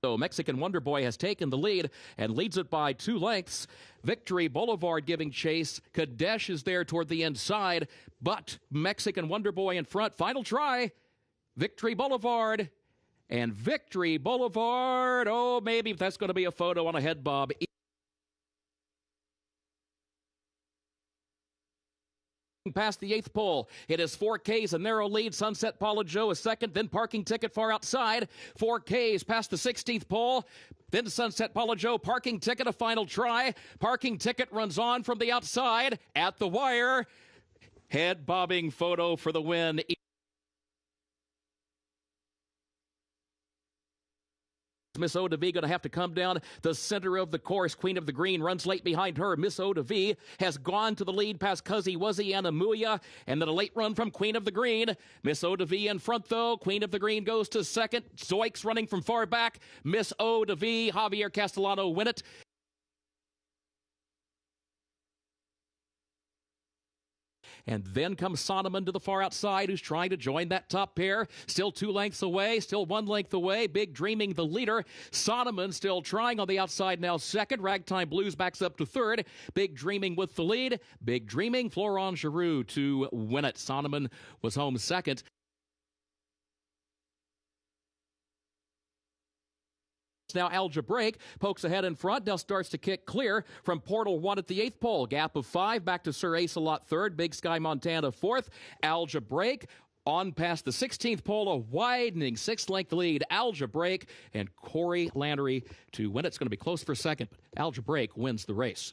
So Mexican Wonder Boy has taken the lead and leads it by 2 lengths. Victory Boulevard giving chase. Kadesh is there toward the inside, but Mexican Wonder Boy in front. Final try. Victory Boulevard. And Victory Boulevard, oh, maybe that's going to be a photo on a head bob. Past the 8th pole. It is 4Ks, a narrow lead. Sunset Paula Joe is second, then Parking Ticket far outside. 4Ks past the 16th pole. Then Sunset Paula Joe, Parking Ticket, a final try. Parking Ticket runs on from the outside at the wire. Head bobbing photo for the win. Miss O to V going to have to come down the center of the course. Queen of the Green runs late behind her. Miss O to V has gone to the lead past CUZZYWUZZY, ANAMUYA, and then a late run from Queen of the Green. Miss O to V in front, though. Queen of the Green goes to second. Zoiks running from far back. Miss O to V, Javier Castellano win it. And then comes Sonneman to the far outside, who's trying to join that top pair. Still 2 lengths away, still 1 length away. Big Dreaming the leader. Sonneman still trying on the outside now second. Ragtime Blues backs up to third. Big Dreaming with the lead. Big Dreaming, Florent Giroux to win it. Sonneman was home second. Now Algebraic pokes ahead in front, now starts to kick clear from Portal 1 at the 8th pole. Gap of 5, back to Sir Ace-a-Lot third, Big Sky Montana fourth. Algebraic on past the 16th pole, a widening 6-length lead. Algebraic and Corey Lannery to win it. It's going to be close for second, but Algebraic wins the race.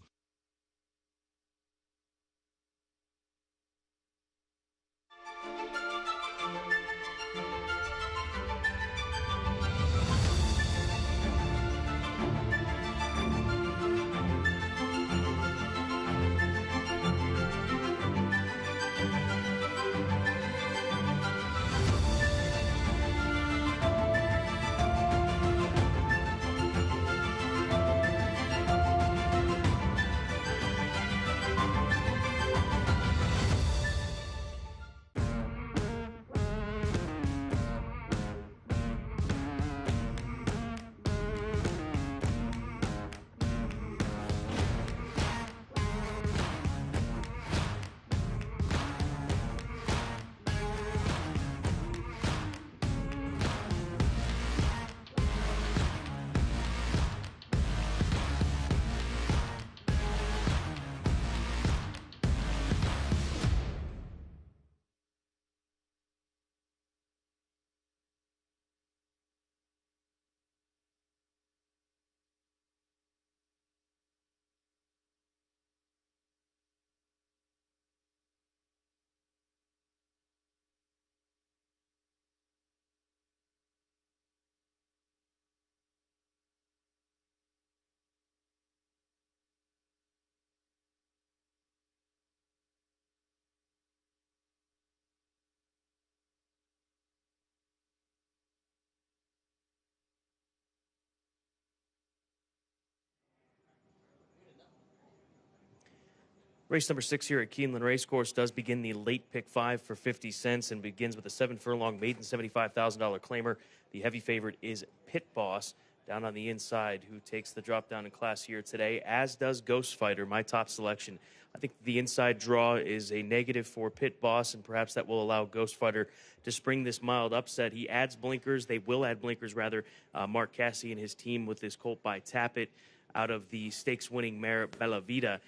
Race number 6 here at Keeneland Racecourse does begin the late pick 5 for 50 cents and begins with a 7-furlong maiden $75,000 claimer. The heavy favorite is Pit Boss down on the inside, who takes the drop down in class here today, as does Ghost Fighter, my top selection. I think the inside draw is a negative for Pit Boss, and perhaps that will allow Ghost Fighter to spring this mild upset. He adds blinkers. They will add blinkers, rather. Mark Cassidy and his team with this colt by Tappet out of the stakes-winning mare Bella Vida.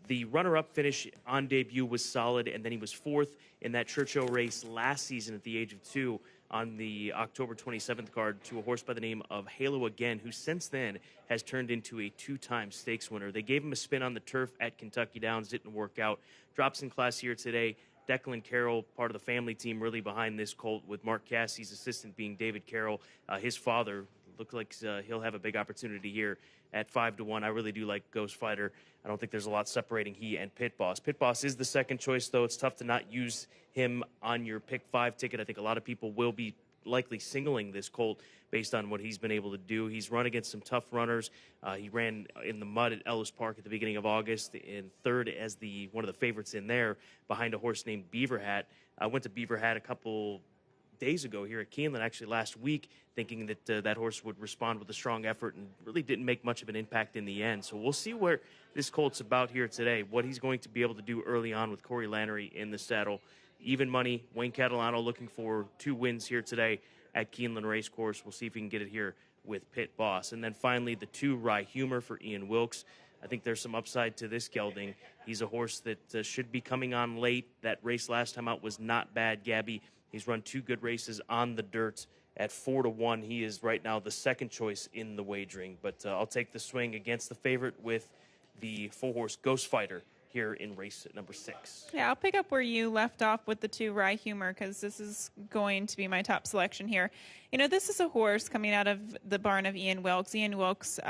The runner-up finish on debut was solid, and then he was 4th in that Churchill race last season at the age of 2 on the October 27th card to a horse by the name of Halo Again, who since then has turned into a 2-time stakes winner. They gave him a spin on the turf at Kentucky Downs, didn't work out. Drops in class here today. Declan Carroll, part of the family team, really behind this colt, with Mark Cassie's assistant being David Carroll. His father looked like he'll have a big opportunity here at 5-1. I really do like Ghost Fighter. I don't think there's a lot separating he and Pit Boss. Pit Boss is the second choice, though. It's tough to not use him on your pick 5 ticket. I think a lot of people will be likely singling this colt based on what he's been able to do. He's run against some tough runners. He ran in the mud at Ellis Park at the beginning of August, in third as one of the favorites in there, behind a horse named Beaver Hat. I went to Beaver Hat a couple days ago here at Keeneland, actually last week, thinking that that horse would respond with a strong effort and really didn't make much of an impact in the end. So we'll see where this colt's about here today, what he's going to be able to do early on with Corey Lannery in the saddle. Even money, Wayne Catalano looking for 2 wins here today at Keeneland Racecourse. We'll see if he can get it here with Pit Boss. And then finally, the 2 Rye Humor for Ian Wilkes. I think there's some upside to this gelding. He's a horse that should be coming on late. That race last time out was not bad, Gabby. He's run 2 good races on the dirt at 4-1. He is right now the second choice in the wagering. But I'll take the swing against the favorite with the 4-horse Ghost Fighter here in race number 6. Yeah, I'll pick up where you left off with the 2 Rye Humor, because this is going to be my top selection here. You know, this is a horse coming out of the barn of Ian Wilkes. Ian Wilkes,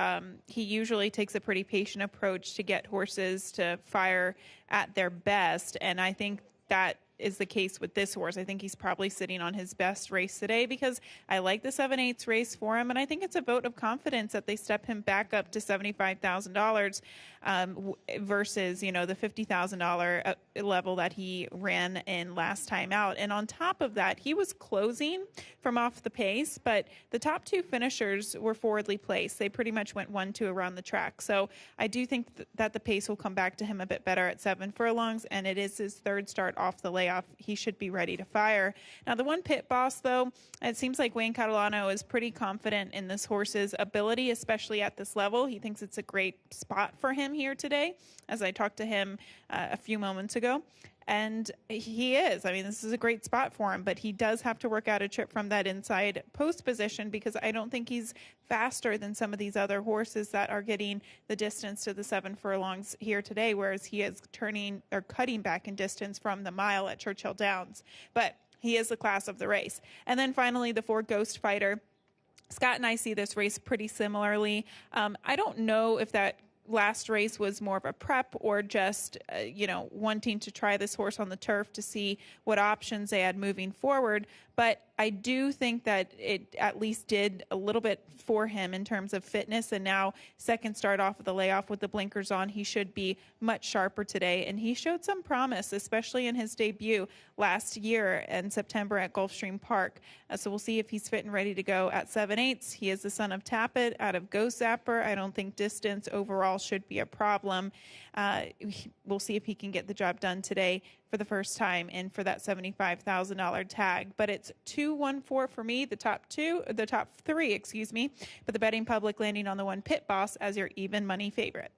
he usually takes a pretty patient approach to get horses to fire at their best, and I think that is the case with this horse. I think he's probably sitting on his best race today, because I like the 7/8 race for him, and I think it's a vote of confidence that they step him back up to $75,000 versus, you know, the $50,000 level that he ran in last time out. And on top of that, he was closing from off the pace, but the top 2 finishers were forwardly placed. They pretty much went 1-2 around the track. So I do think that the pace will come back to him a bit better at 7 furlongs, and it is his 3rd start off the layoff. He should be ready to fire. Now, the 1 Pit Boss, though, it seems like Wayne Catalano is pretty confident in this horse's ability, especially at this level. He thinks it's a great spot for him here today, as I talked to him a few moments ago. And he is. I mean, this is a great spot for him, but he does have to work out a trip from that inside post position, because I don't think he's faster than some of these other horses that are getting the distance to the 7 furlongs here today, whereas he is turning or cutting back in distance from the mile at Churchill Downs. But he is the class of the race. And then finally, the 4 Ghost Fighter. Scott and I see this race pretty similarly. I don't know if that last race was more of a prep or just, wanting to try this horse on the turf to see what options they had moving forward. But I do think that it at least did a little bit for him in terms of fitness. And now, second start off of the layoff with the blinkers on, he should be much sharper today. And he showed some promise, especially in his debut last year in September at Gulfstream Park. So we'll see if he's fit and ready to go at 7/8. He is the son of Tappet out of Ghost Zapper. I don't think distance overall should be a problem. We'll see if he can get the job done today for the first time and for that $75,000 tag. But it's 2-1-4 for me, the top 3, excuse me. But the betting public landing on the 1 Pit Boss as your even money favorite.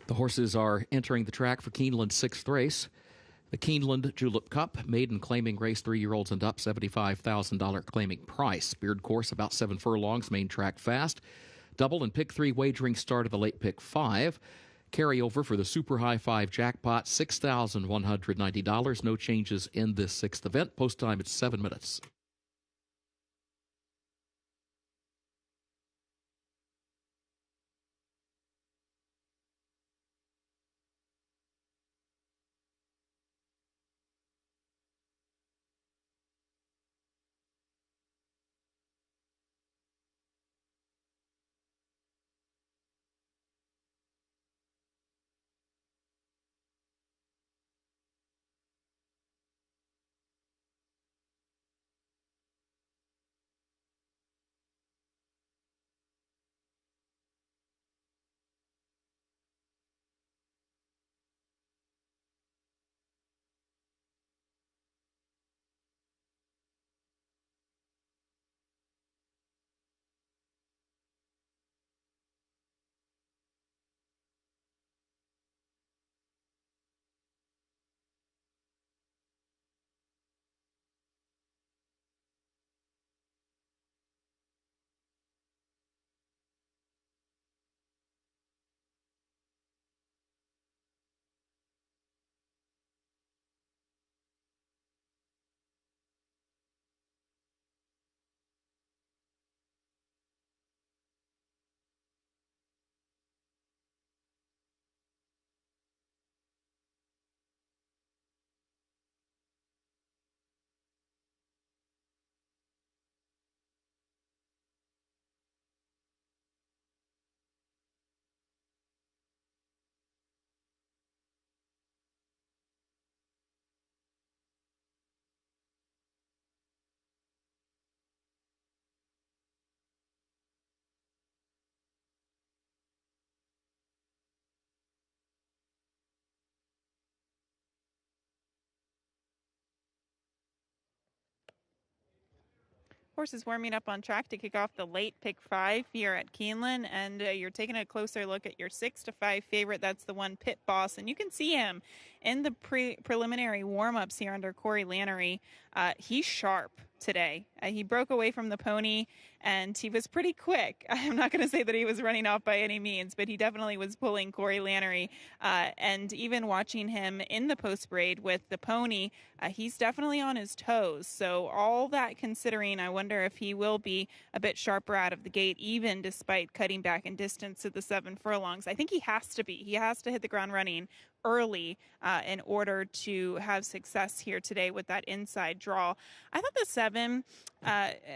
The horses are entering the track for Keeneland's 6th race. The Keeneland Julep Cup, maiden claiming race 3-year-olds and up, $75,000 claiming price. Beard course about 7 furlongs, main track fast. Double and pick 3 wagering start of the late pick 5. Carryover for the Super High 5 jackpot, $6,190. No changes in this 6th event. Post time at 7 minutes. Horses warming up on track to kick off the late pick 5 here at Keeneland, and you're taking a closer look at your 6-5 favorite. That's the one, Pit Boss, and you can see him in the preliminary warm-ups here under Corey Lannery. He's sharp today. He broke away from the pony, and he was pretty quick. I'm not going to say that he was running off by any means, but he definitely was pulling Corey Lannery. And even watching him in the post braid with the pony, he's definitely on his toes. So all that considering, I wonder if he will be a bit sharper out of the gate, even despite cutting back in distance to the 7 furlongs. I think he has to be. He has to hit the ground running early in order to have success here today with that inside draw. I thought the 7,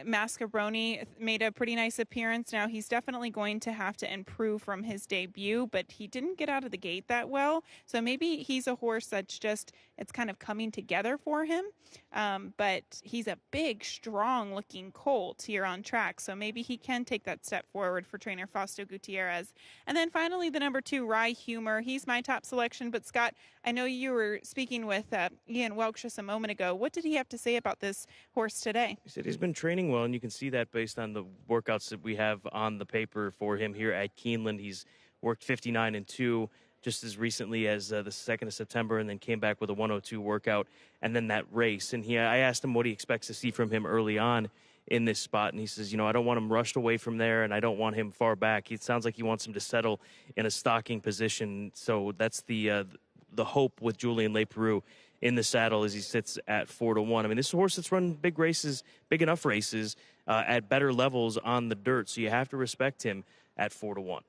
Mascaroni, made a pretty nice appearance. Now, he's definitely going to have to improve from his debut, but he didn't get out of the gate that well. So maybe he's a horse that's just, it's kind of coming together for him. But he's a big, strong-looking colt here on track. So maybe he can take that step forward for trainer Fausto Gutierrez. And then finally, the number 2, Rye Humor. He's my top selection. But Scott, I know you were speaking with Ian Welch just a moment ago. What did he have to say about this horse today? He said he's been training well, and you can see that based on the workouts that we have on the paper for him here at Keeneland. He's worked 59-2 just as recently as the 2nd of September, and then came back with a 102 workout, and then that race. And I asked him what he expects to see from him early on in this spot, and he says, I don't want him rushed away from there, and I don't want him far back. It sounds like he wants him to settle in a stalking position. So that's the hope with Julien Leparoux in the saddle as he sits at 4-1. I mean, this is a horse that's run big races, big enough races at better levels on the dirt, so you have to respect him at 4-1.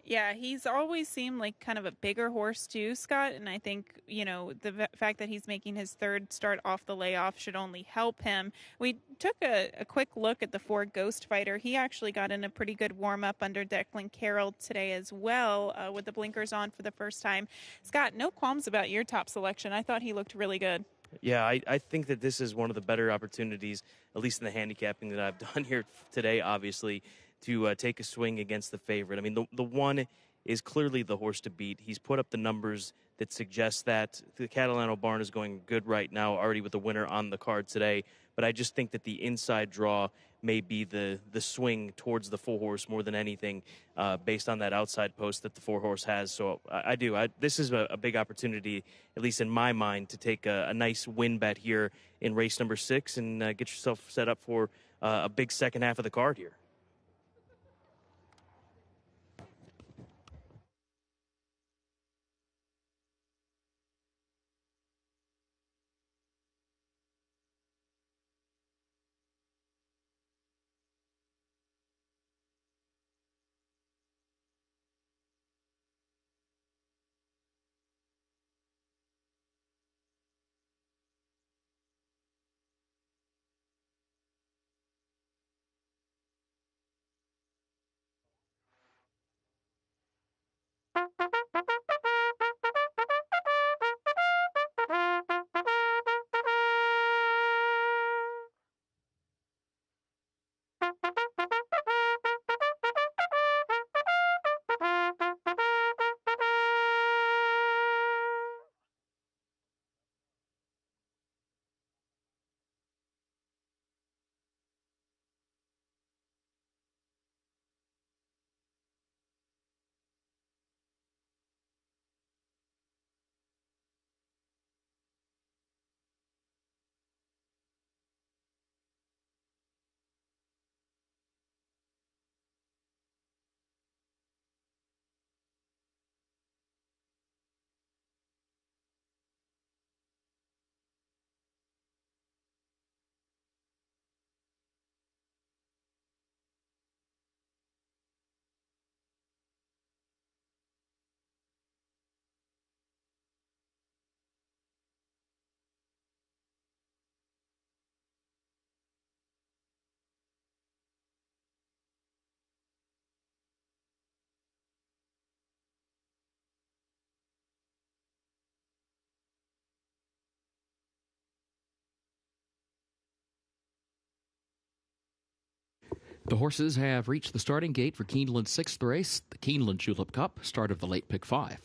Yeah, he's always seemed like kind of a bigger horse too, Scott. And I think, the fact that he's making his 3rd start off the layoff should only help him. We took a quick look at the 4 Ghost Fighter. He actually got in a pretty good warm-up under Declan Carroll today as well, with the blinkers on for the first time. Scott, no qualms about your top selection. I thought he looked really good. Yeah, I think that this is one of the better opportunities, at least in the handicapping that I've done here today, obviously, to take a swing against the favorite. I mean, the 1 is clearly the horse to beat. He's put up the numbers that suggest that. The Catalano barn is going good right now, already with the winner on the card today. But I just think that the inside draw may be the swing towards the 4-horse more than anything, based on that outside post that the 4-horse has. So I do. This is a big opportunity, at least in my mind, to take a nice win bet here in race number 6 and get yourself set up for a big second half of the card here. The horses have reached the starting gate for Keeneland's 6th race, the Keeneland Julep Cup, start of the late pick 5.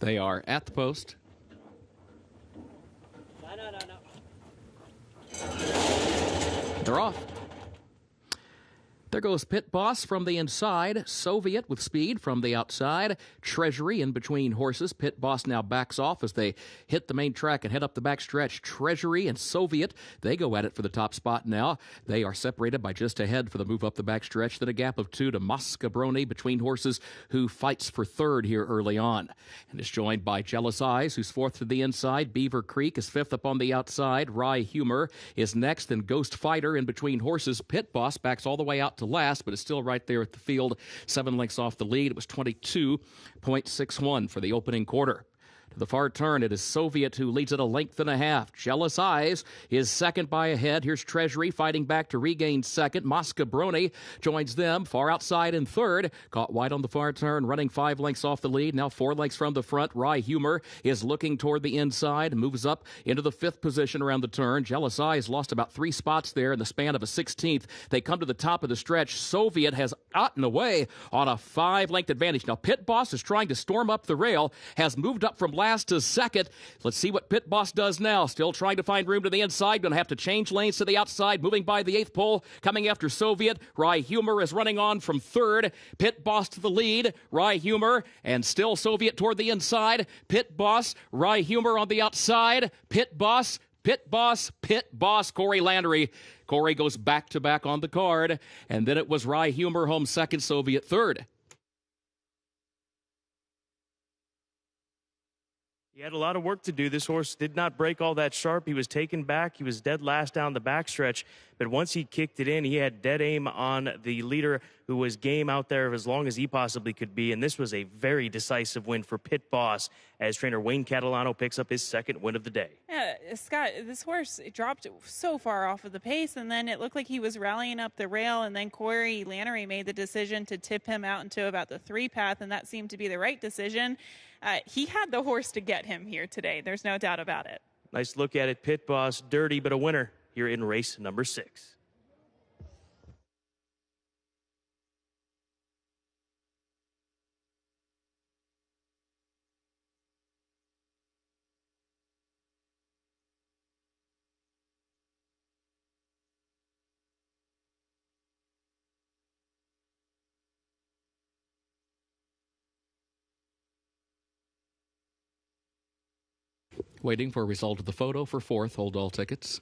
They are at the post. They're off. There goes Pit Boss from the inside. Soviet with speed from the outside. Treasury in between horses. Pit Boss now backs off as they hit the main track and head up the backstretch. Treasury and Soviet, they go at it for the top spot now. They are separated by just a head for the move up the backstretch. Then a gap of 2 to Mascabroni between horses, who fights for third here early on. And is joined by Jealous Eyes, who's fourth to the inside. Beaver Creek is fifth up on the outside. Rye Humor is next. And Ghost Fighter in between horses. Pit Boss backs all the way out to last, but is still right there at the field, 7 lengths off the lead. It was 22.61 for the opening quarter. To the far turn, it is Soviet who leads at a length and a half. Jealous Eyes is second by a head. Here's Treasury fighting back to regain second. Mascabroni joins them far outside in third. Caught wide on the far turn, running 5 lengths off the lead. Now 4 lengths from the front. Rye Humor is looking toward the inside, moves up into the 5th position around the turn. Jealous Eyes lost about 3 spots there in the span of a 16th. They come to the top of the stretch. Soviet has gotten away on a 5-length advantage. Now Pit Boss is trying to storm up the rail, has moved up from last to second. Let's see what Pit Boss does now. Still trying to find room to the inside. Going to have to change lanes to the outside. Moving by the 8th pole. Coming after Soviet. Rye Humor is running on from third. Pit Boss to the lead. Rye Humor and still Soviet toward the inside. Pit Boss. Rye Humor on the outside. Pit Boss. Pit Boss. Pit Boss. Corey Landry. Corey goes back to back on the card. And then it was Rye Humor home second. Soviet third. He had a lot of work to do. This horse did not break all that sharp. He was taken back. He was dead last down the backstretch. But once he kicked it in, he had dead aim on the leader, who was game out there as long as he possibly could be. And this was a very decisive win for Pit Boss as trainer Wayne Catalano picks up his second win of the day. Yeah, Scott, this horse dropped so far off of the pace, and then it looked like he was rallying up the rail, and then Corey Lannery made the decision to tip him out into about the 3 path, and that seemed to be the right decision. He had the horse to get him here today. There's no doubt about it. Nice look at it. Pit Boss, dirty, but a winner here in race number 6. Waiting for a result of the photo for fourth. Hold all tickets.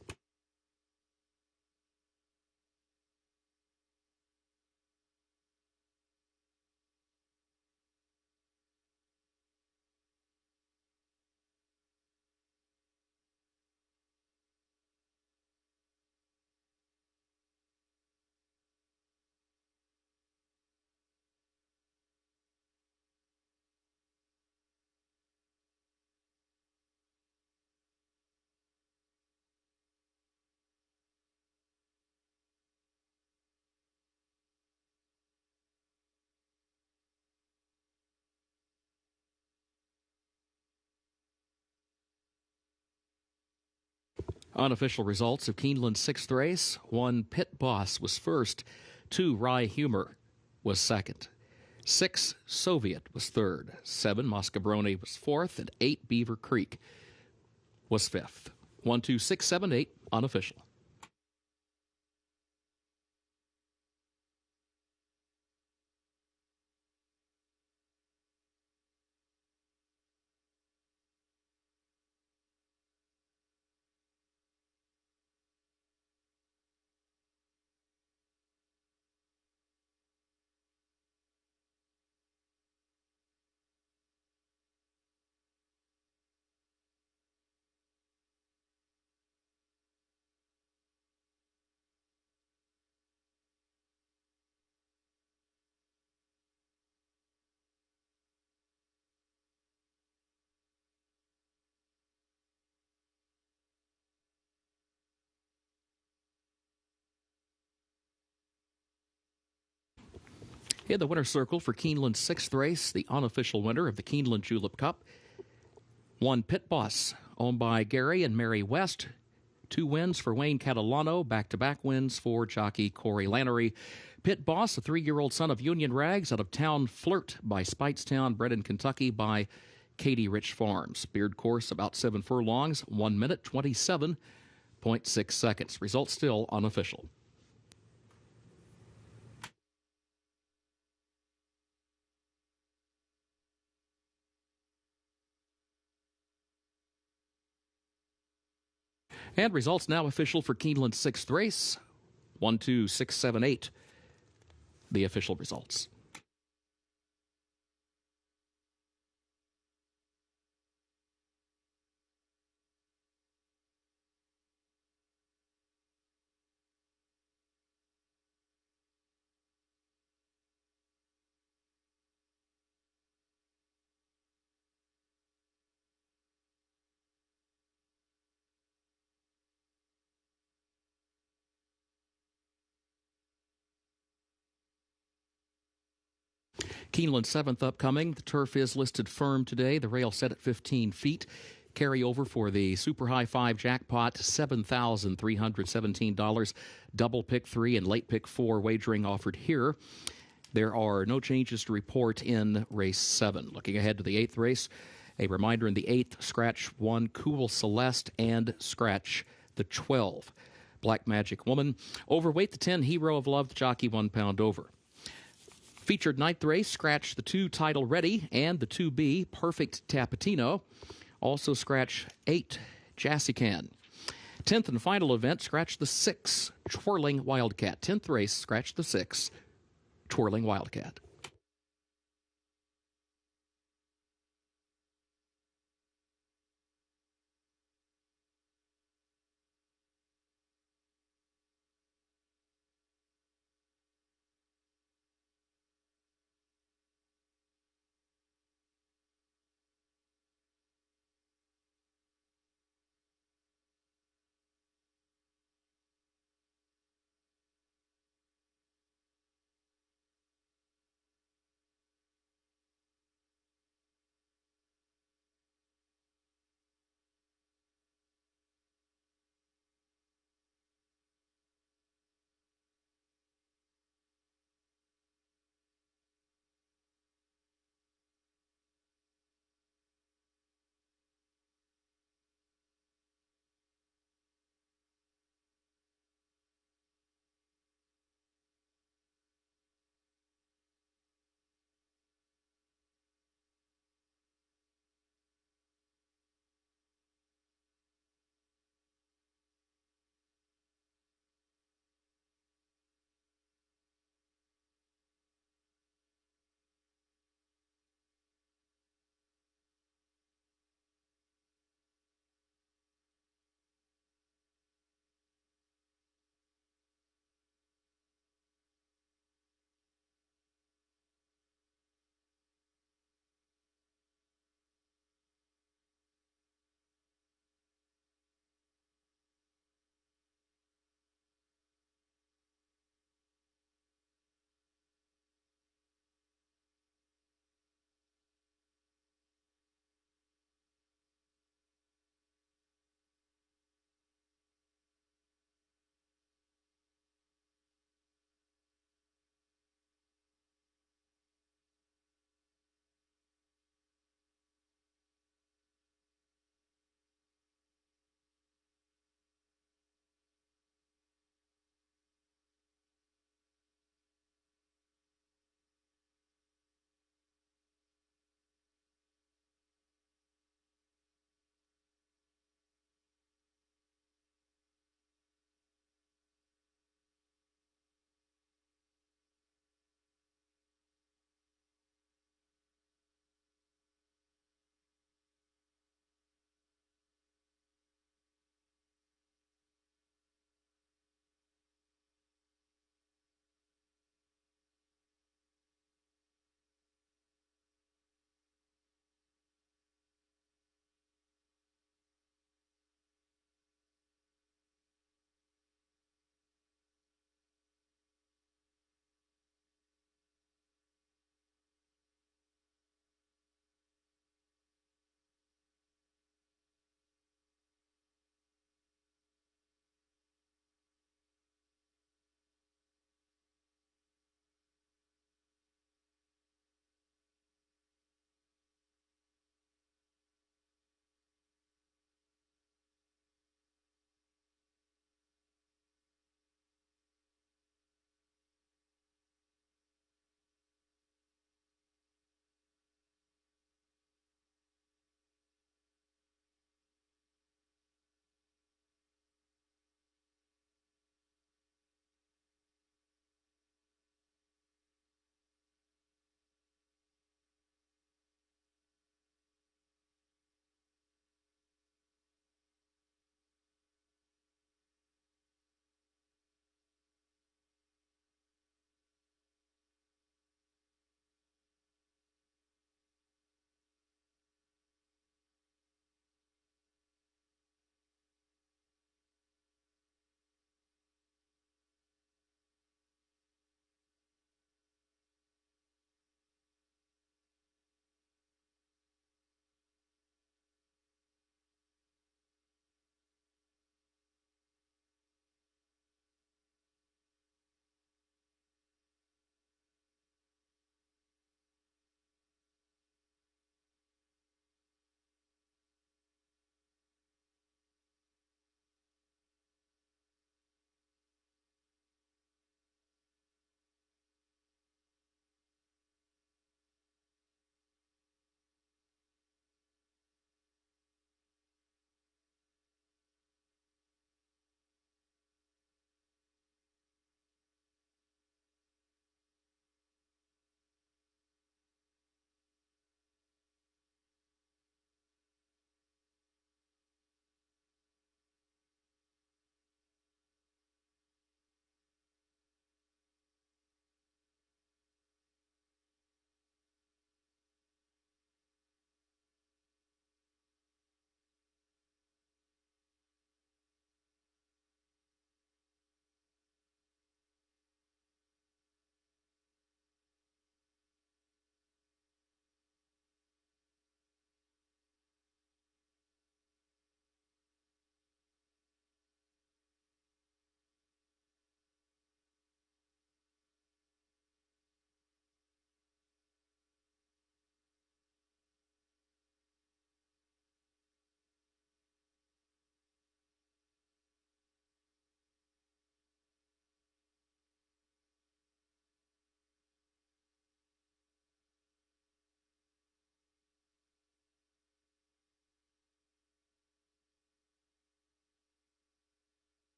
Unofficial results of Keeneland's 6th race. 1, Pit Boss was first. 2, Rye Humor was second. 6, Soviet was third. 7, Mascabroni was fourth. And 8, Beaver Creek was fifth. 1, 2, 6, 7, 8, unofficial. In the winner's circle for Keeneland's 6th race, the unofficial winner of the Keeneland Julep Cup. 1, Pit Boss, owned by Gary and Mary West. 2 wins for Wayne Catalano, back-to-back wins for jockey Corey Lannery. Pit Boss, a 3-year-old son of Union Rags, out of Town Flirt by Speightstown, bred in Kentucky by Katie Rich Farms. Beard course about 7 furlongs, 1 minute, 27.6 seconds. Results still unofficial. And results now official for Keeneland's 6th race. 1, 2, 6, 7, 8. The official results. Keeneland 7th upcoming. The turf is listed firm today. The rail set at 15 feet. Carryover for the Super High 5 jackpot, $7,317. Double pick 3 and late pick 4 wagering offered here. There are no changes to report in race 7. Looking ahead to the 8th race, a reminder in the 8th, scratch 1, Cool Celeste, and scratch the 12. Black Magic Woman. Overweight the 10, Hero of Love, the jockey 1 pound over. Featured 9th race, scratch the 2, Title Ready, and the 2B, Perfect Tapatino. Also scratch 8, Jassican. 10th and final event, scratch the 6, Twirling Wildcat. 10th race, scratch the 6, Twirling Wildcat.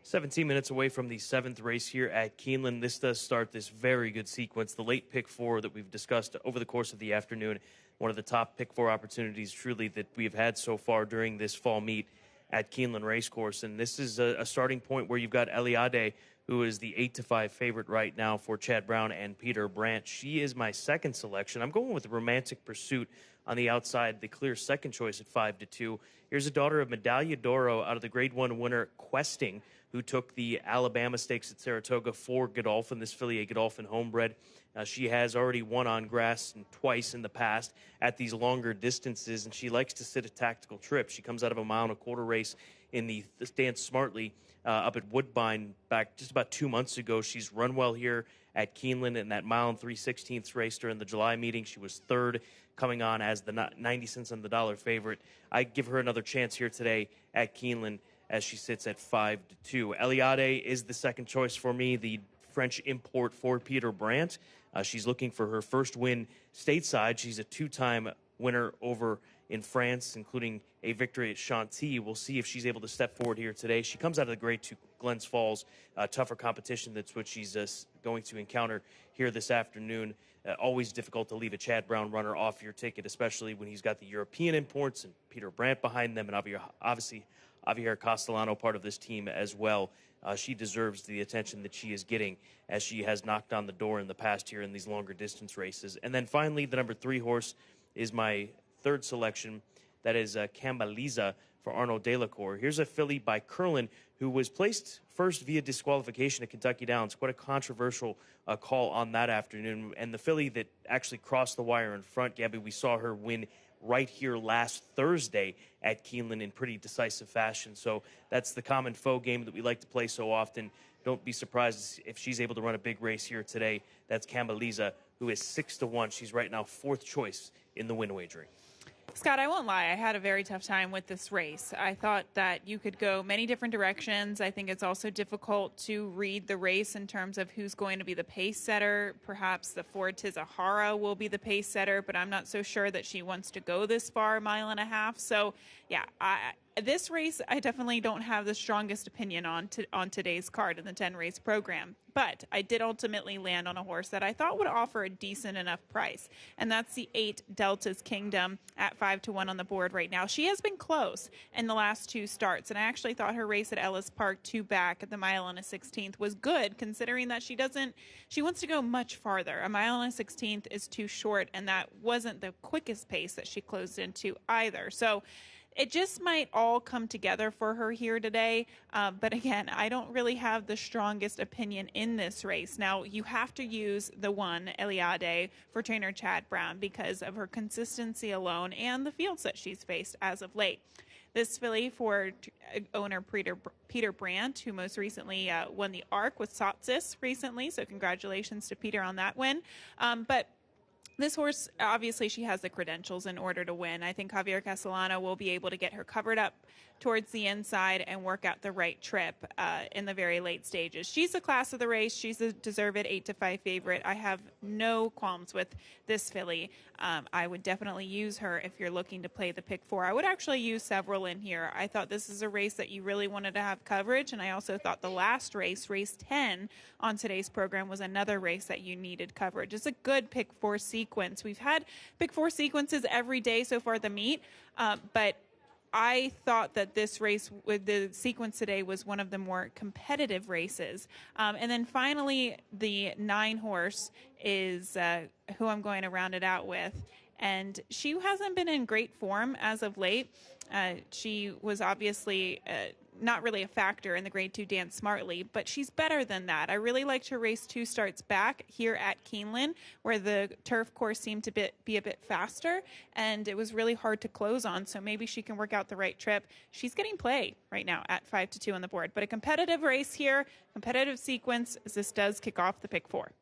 17 minutes away from the 7th race here at Keeneland. This does start this very good sequence. The late pick 4 that we've discussed over the course of the afternoon, one of the top pick 4 opportunities truly that we've had so far during this fall meet at Keeneland Racecourse. And this is a starting point where you've got Eliade, who is the 8-5 favorite right now for Chad Brown and Peter Brandt. She is my second selection. I'm going with Romantic Pursuit on the outside, the clear second choice at 5-2. Here's a daughter of Medaglia d'Oro out of the Grade 1 winner Questing, who took the Alabama Stakes at Saratoga for Godolphin, this filly, a Godolphin homebred. She has already won on grass twice in the past at these longer distances, and she likes to sit a tactical trip. She comes out of a 1.25 mile race in the Dance Smartly up at Woodbine back just about 2 months ago. She's run well here at Keeneland in that 1 3/16 race during the July meeting. She was third, coming on as the 90 cents on the dollar favorite. I give her another chance here today at Keeneland as she sits at 5-2. Eliade is the second choice for me, the French import for Peter Brandt. She's looking for her first win stateside. She's a 2-time winner over in France, including a victory at Chantilly. We'll see if she's able to step forward here today. She comes out of the Grade 2 Glens Falls, tougher competition. That's what she's going to encounter here this afternoon. Always difficult to leave a Chad Brown runner off your ticket, especially when he's got the European imports and Peter Brandt behind them, and obviously Javier Castellano part of this team as well. She deserves the attention that she is getting as she has knocked on the door in the past here in these longer distance races. And then finally, the number 3 horse is my third selection. That is Cambaliza for Arnaud Delacour. Here's a filly by Curlin who was placed first via disqualification at Kentucky Downs. Quite a controversial call on that afternoon. And the filly that actually crossed the wire in front, Gabby, we saw her win right here last Thursday at Keeneland in pretty decisive fashion. So that's the common foe game that we like to play so often. Don't be surprised if she's able to run a big race here today. That's Cambaliza, who is 6-1. She's right now 4th choice in the win wagering. Scott, I won't lie. I had a very tough time with this race. I thought that you could go many different directions. I think it's also difficult to read the race in terms of who's going to be the pace setter. Perhaps the Ford Tizahara will be the pace setter, but I'm not so sure that she wants to go this far, 1.5 miles. So, yeah, this race, I definitely don't have the strongest opinion on today's card in the 10-race program. But I did ultimately land on a horse that I thought would offer a decent enough price, and that's the 8 Delta's Kingdom at 5-1 on the board right now. She has been close in the last 2 starts, and I actually thought her race at Ellis Park 2 back at the 1.16 was good, considering that she wants to go much farther. 1.16 is too short, and that wasn't the quickest pace that she closed into either. So it just might all come together for her here today. But again, I don't really have the strongest opinion in this race. Now, you have to use the 1, Eliade, for trainer Chad Brown because of her consistency alone and the fields that she's faced as of late. This filly for owner Peter Brandt, who most recently won the ARC with Sotsis recently. So congratulations to Peter on that win. But this horse, obviously, she has the credentials in order to win. I think Javier Castellano will be able to get her covered up towards the inside and work out the right trip in the very late stages. She's the class of the race. She's a deserved 8-5 favorite. I have no qualms with this filly. I would definitely use her if you're looking to play the pick 4. I would actually use several in here. I thought this is a race that you really wanted to have coverage, and I also thought the last race, race 10 on today's program, was another race that you needed coverage. It's a good pick 4 sequence. We've had pick 4 sequences every day so far at the meet, but I thought that this race with the sequence today was one of the more competitive races. And then finally, the 9 horse is who I'm going to round it out with. And she hasn't been in great form as of late. She was obviously not really a factor in the Grade 2 Dance Smartly, but she's better than that. I really liked her race 2 starts back here at Keeneland, where the turf course seemed to be a bit faster, and it was really hard to close on, so maybe she can work out the right trip. She's getting play right now at 5-2 on the board, but a competitive race here, competitive sequence, as this does kick off the pick 4.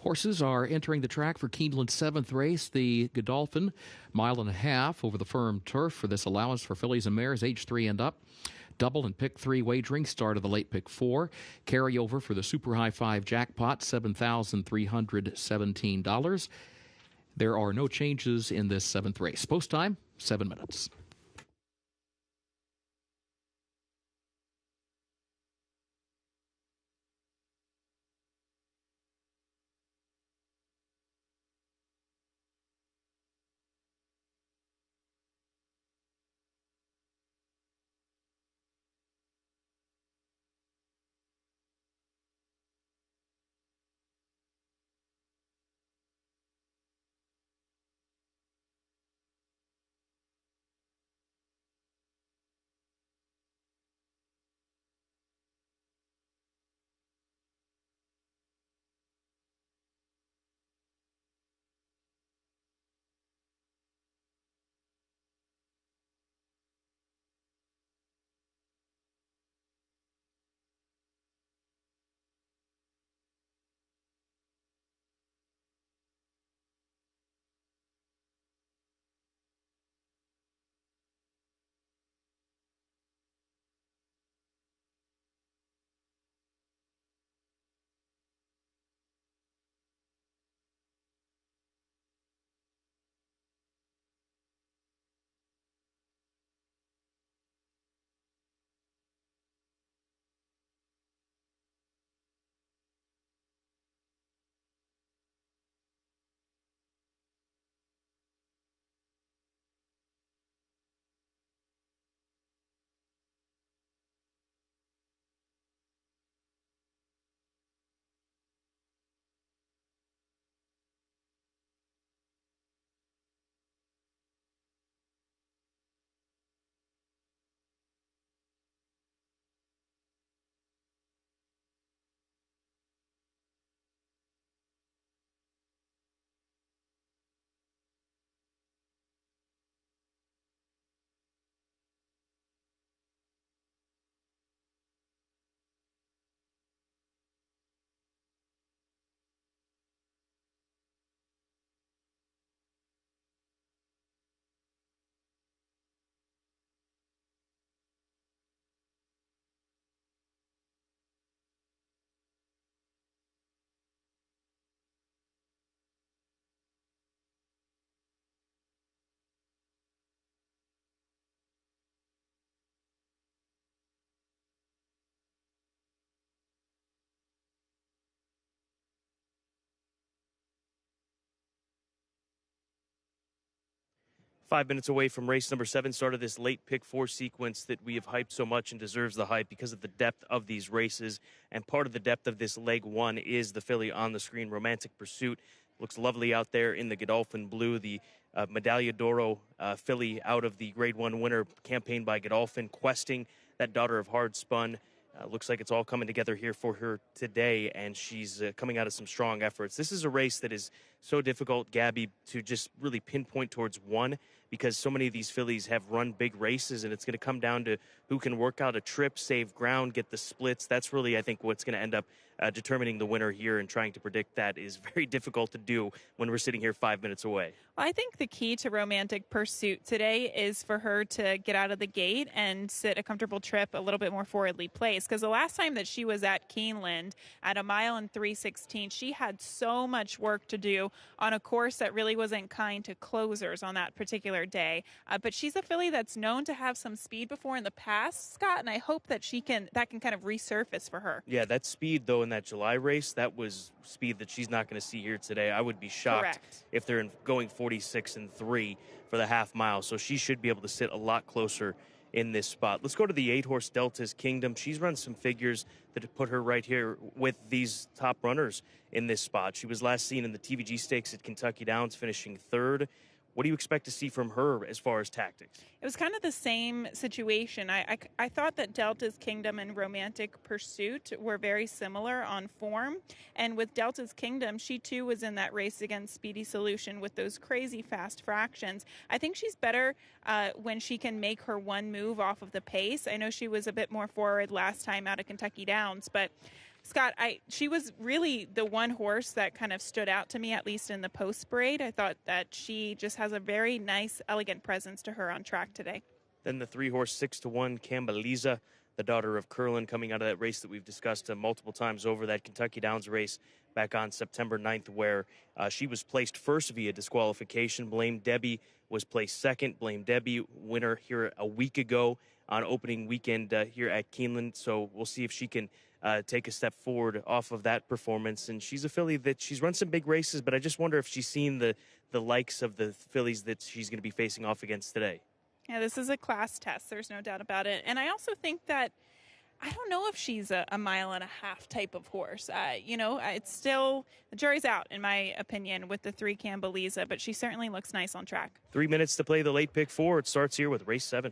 Horses are entering the track for Keeneland's 7th race, the Godolphin, 1.5 over the firm turf for this allowance for fillies and mares age 3 and up. Double and pick 3 wagering, start of the late pick 4. Carryover for the Super High 5 jackpot, $7,317. There are no changes in this 7th race. Post time, 7 minutes. Five minutes away from race number 7, start of this late pick 4 sequence that we have hyped so much and deserves the hype because of the depth of these races. And part of the depth of this leg 1 is the filly on the screen, Romantic Pursuit. Looks lovely out there in the Godolphin blue, the Medaglia d'Oro filly out of the Grade 1 winner campaign by Godolphin, questing that Daughter of Hard Spun. Looks like it's all coming together here for her today, and she's coming out of some strong efforts. This is a race that is so difficult, Gabby, to just really pinpoint towards one, because so many of these fillies have run big races, and it's going to come down to who can work out a trip, save ground, get the splits. That's really, I think, what's going to end up determining the winner here, and trying to predict that is very difficult to do when we're sitting here 5 minutes away. Well, I think the key to Romantic Pursuit today is for her to get out of the gate and sit a comfortable trip a little bit more forwardly placed, because the last time that she was at Keeneland at 1:03.16, she had so much work to do on a course that really wasn't kind to closers on that particular day. But she's a filly that's known to have some speed before in the past, Scott, and I hope that that can kind of resurface for her. Yeah, that speed, though, in that July race, that was speed that she's not going to see here today. I would be shocked if they're going 46-3 for the half mile. So she should be able to sit a lot closer in this spot. Let's go to the 8-horse Delta's Kingdom. She's run some figures that put her right here with these top runners in this spot. She was last seen in the TVG Stakes at Kentucky Downs, finishing 3rd. What do you expect to see from her as far as tactics? It was kind of the same situation. I thought that Delta's Kingdom and Romantic Pursuit were very similar on form. And with Delta's Kingdom, she too was in that race against Speedy Solution with those crazy fast fractions. I think she's better when she can make her one move off of the pace. I know she was a bit more forward last time out of Kentucky Downs, but Scott, she was really the one horse that kind of stood out to me, at least in the post parade. I thought that she just has a very nice, elegant presence to her on track today. Then the 3-horse 6-1 Cambaliza, the daughter of Curlin, coming out of that race that we've discussed multiple times over, that Kentucky Downs race back on September 9th, where she was placed first via disqualification. Blame Debbie was placed second. Blame Debbie, winner here a week ago on opening weekend here at Keeneland. So we'll see if she can take a step forward off of that performance. And she's a filly that she's run some big races, but I just wonder if she's seen the likes of the fillies that she's going to be facing off against today. Yeah, this is a class test. There's no doubt about it. And I also think that I don't know if she's a 1.5 mile type of horse. It's still, the jury's out, in my opinion, with the 3 Cambaliza, but she certainly looks nice on track. 3 minutes to play the late pick 4. It starts here with race 7.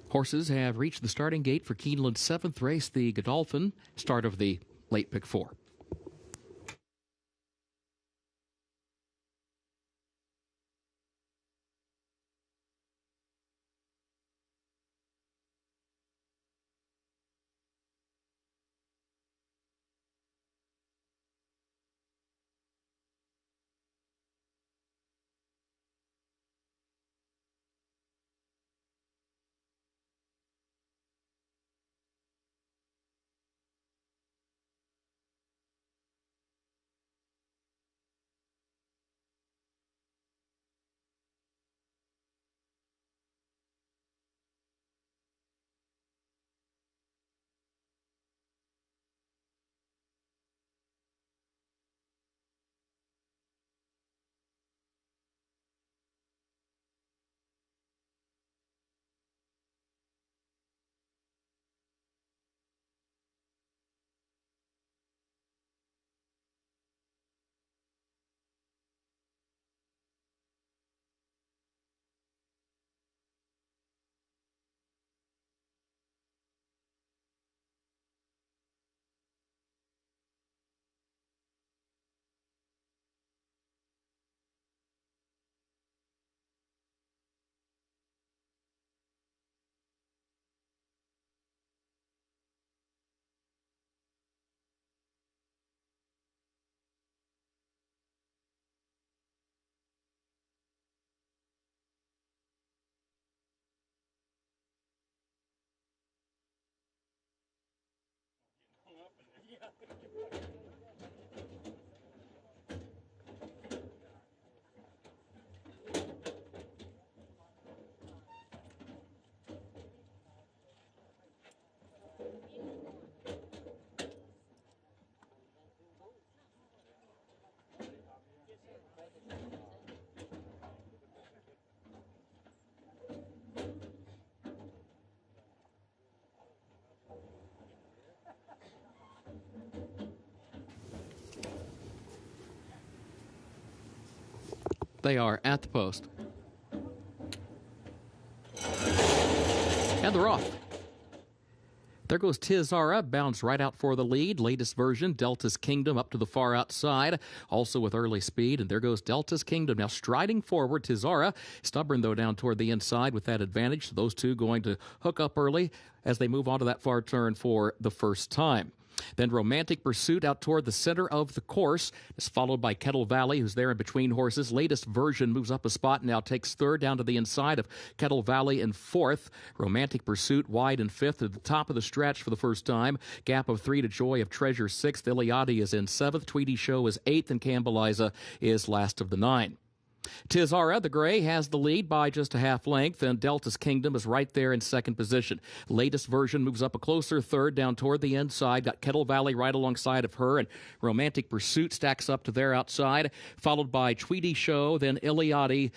Horses have reached the starting gate for Keeneland's 7th race, the Godolphin, start of the late pick 4. They are at the post. And they're off. There goes Tizara, bounds right out for the lead. Latest version, Delta's Kingdom up to the far outside, also with early speed. And there goes Delta's Kingdom. Now striding forward, Tizara, stubborn though down toward the inside with that advantage. So those two going to hook up early as they move on to that far turn for the first time. Then Romantic Pursuit out toward the center of the course is followed by Kettle Valley, who's there in between horses. Latest version moves up a spot and now takes third down to the inside of Kettle Valley in fourth. Romantic Pursuit wide in fifth at the top of the stretch for the first time. Gap of 3 to Joy of Treasure sixth. Iliadi is in seventh. Tweedy Show is eighth, and Cambaliza is last of the 9. Tizara, the gray, has the lead by just a half length, and Delta's Kingdom is right there in second position. Latest version moves up a closer third down toward the inside. Got Kettle Valley right alongside of her, and Romantic Pursuit stacks up to their outside, followed by Tweedy Show, then Iliadi,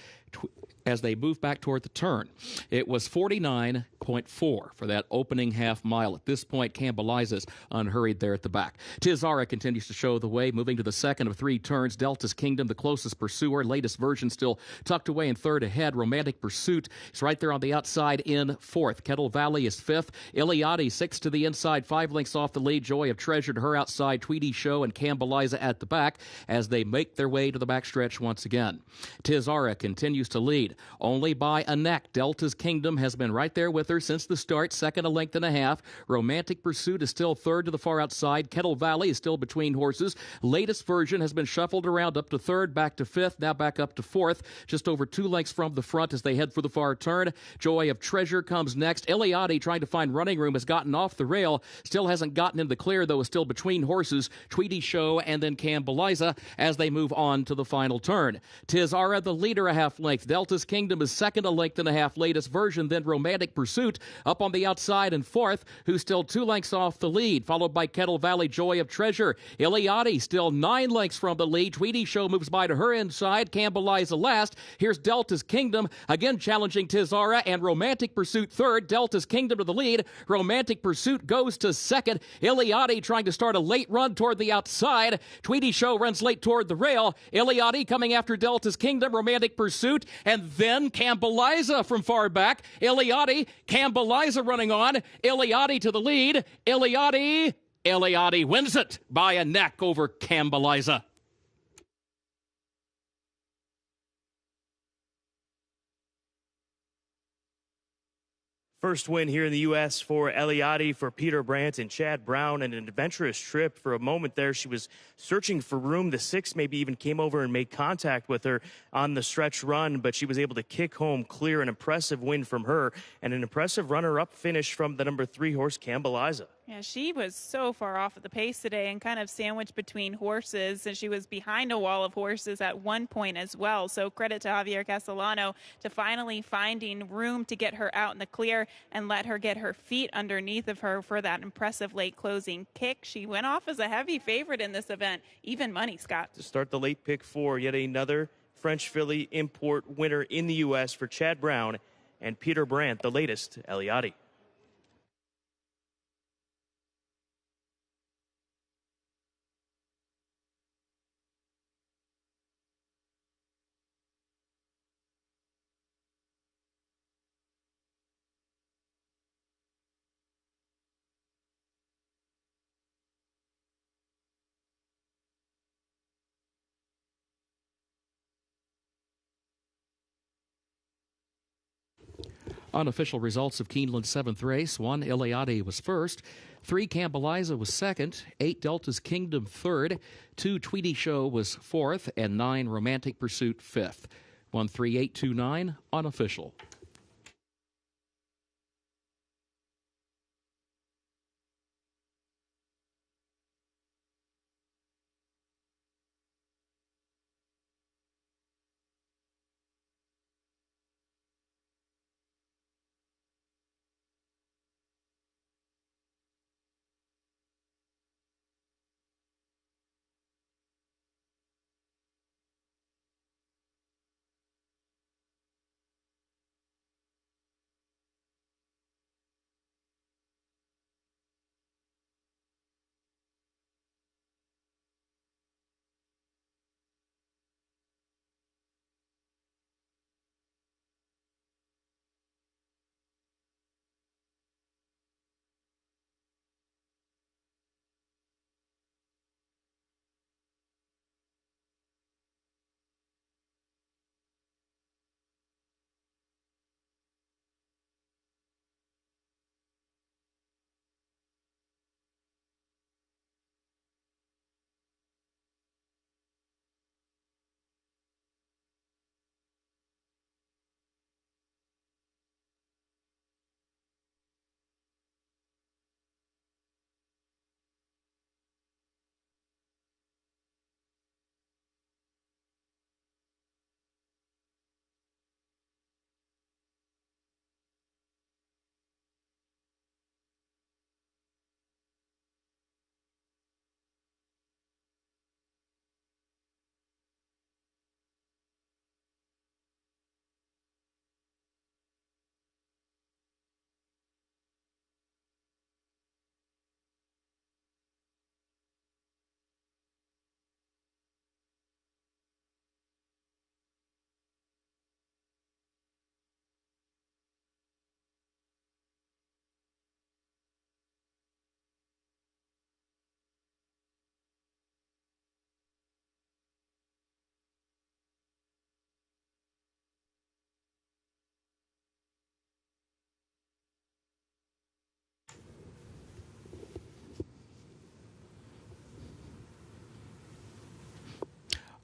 as they move back toward the turn. It was 49.4 for that opening half mile. At this point, Campbell-Liza's unhurried there at the back. Tizara continues to show the way, moving to the second of three turns. Delta's Kingdom, the closest pursuer. Latest version still tucked away in third ahead. Romantic Pursuit is right there on the outside in fourth. Kettle Valley is fifth. Iliadi sixth to the inside, 5 lengths off the lead. Joy of Treasure to her outside. Tweety Show and Campbell-Liza at the back as they make their way to the backstretch once again. Tizara continues to lead only by a neck. Delta's Kingdom has been right there with her since the start, second a length and a half. Romantic Pursuit is still third to the far outside. Kettle Valley is still between horses. Latest Version has been shuffled around up to third, back to fifth, now back up to fourth, just over 2 lengths from the front as they head for the far turn. Joy of Treasure comes next. Iliadi, trying to find running room, has gotten off the rail, still hasn't gotten in the clear, though is still between horses. Tweety Show and then Campbell-Liza as they move on to the final turn. Tizara, the leader, a half length. Delta's Kingdom is second, a length and a half. Latest Version, then Romantic Pursuit up on the outside in fourth, who's still 2 lengths off the lead, followed by Kettle Valley, Joy of Treasure. Iliadi still 9 lengths from the lead. Tweety Show moves by to her inside. Campbell-Liza last. Here's Delta's Kingdom, again challenging Tizara, and Romantic Pursuit third. Delta's Kingdom to the lead. Romantic Pursuit goes to second. Iliadi trying to start a late run toward the outside. Tweety Show runs late toward the rail. Iliadi coming after Delta's Kingdom, Romantic Pursuit, and then Campbell-Liza from far back. Iliadi, Campbell-Liza running on. Iliadi to the lead. Iliadi wins it by a neck over Campbell-Liza. First win here in the U.S. for Iliadi, for Peter Brandt and Chad Brown, and an adventurous trip. For a moment there, she was searching for room. The 6 maybe even came over and made contact with her on the stretch run, but she was able to kick home clear. An impressive win from her, and an impressive runner-up finish from the number 3 horse, Campbell-Liza. Yeah, she was so far off at the pace today and kind of sandwiched between horses, and she was behind a wall of horses at one point as well. So credit to Javier Castellano to finally finding room to get her out in the clear and let her get her feet underneath of her for that impressive late closing kick. She went off as a heavy favorite in this event, even money, Scott. To start the late pick 4, yet another French filly import winner in the U.S. for Chad Brown and Peter Brandt, the latest Iliadi. Unofficial results of Keeneland's 7th race. 1, Iliadi was first. 3, Campbell-Liza was second. 8, Delta's Kingdom third. 2, Tweety Show was fourth. And 9, Romantic Pursuit fifth. 13829, unofficial.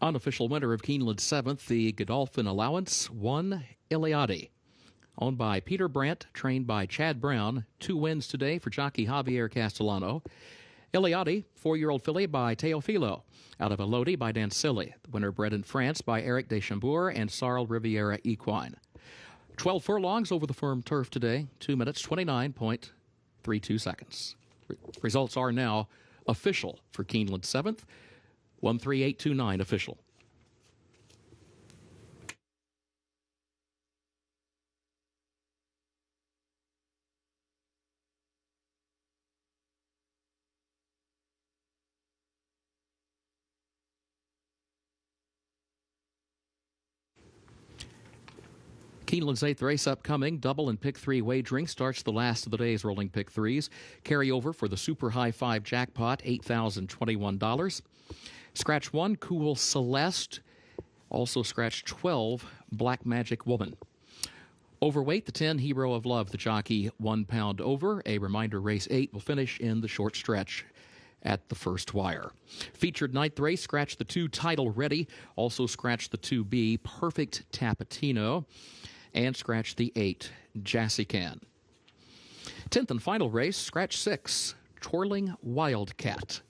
Unofficial winner of Keeneland's 7th, the Godolphin Allowance, 1 Iliadi. Owned by Peter Brandt, trained by Chad Brown. 2 wins today for jockey Javier Castellano. Iliadi, 4-year-old filly by Teofilo. Out of Elodie by Dancilli. The winner bred in France by Eric Deschambour and Sarl Riviera Equine. 12 furlongs over the firm turf today. 2 minutes, 29.32 seconds. Results are now official for Keeneland's 7th. 13829 official. Keeneland's 8th race upcoming. Double and pick 3 wagering starts the last of the day's rolling pick 3s. Carryover for the Super High 5 jackpot, $8,021. Scratch 1, Cool Celeste. Also scratch 12, Black Magic Woman. Overweight, the 10, Hero of Love, the jockey, 1 pound over. A reminder, race 8 will finish in the short stretch at the first wire. Featured 9th race, scratch the 2, Title Ready. Also scratch the 2B, Perfect Tapatino. And scratch the 8, Jassican. 10th and final race, scratch 6, Twirling Wildcat.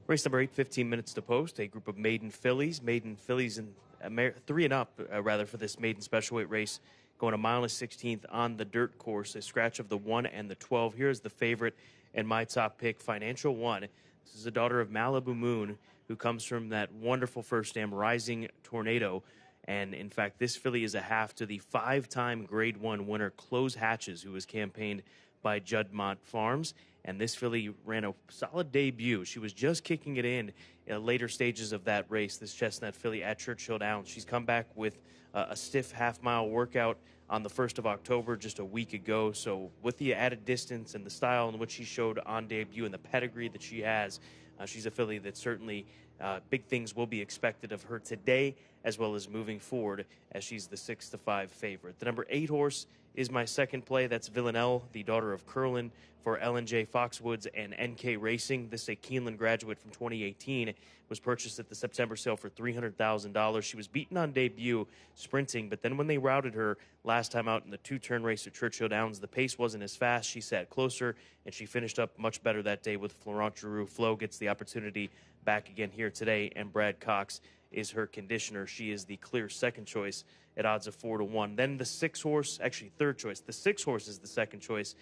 Race number 8, 15 minutes to post. A group of maiden fillies in 3 and up, rather, for this maiden special weight race. Going a mile and 16th on the dirt course. A scratch of the 1 and the 12. Here's the favorite and my top pick, Financial One. This is a daughter of Malibu Moon, who comes from that wonderful first dam, Rising Tornado. And, in fact, this filly is a half to the 5-time Grade 1 winner, Close Hatches, who was campaigned by Juddmont Farms. And this filly ran a solid debut. She was just kicking it in later stages of that race, this chestnut filly at Churchill Downs. She's come back with a stiff half-mile workout on the 1st of October, just a week ago. So with the added distance and the style in which she showed on debut and the pedigree that she has, she's a filly that certainly big things will be expected of her today, as well as moving forward, as she's the 6-5 favorite. The number 8 horse is my second play. That's Villanelle, the daughter of Curlin, for L&J Foxwoods and NK Racing. This is a Keeneland graduate from 2018. Was purchased at the September sale for $300,000. She was beaten on debut sprinting, but then when they routed her last time out in the 2-turn race at Churchill Downs, the pace wasn't as fast. She sat closer, and she finished up much better that day with Florent Giroux. Flo gets the opportunity back again here today, and Brad Cox is her conditioner. She is the clear second choice at odds of 4-1. Then the 6 horse, actually third choice. The 6 horse is the second choice.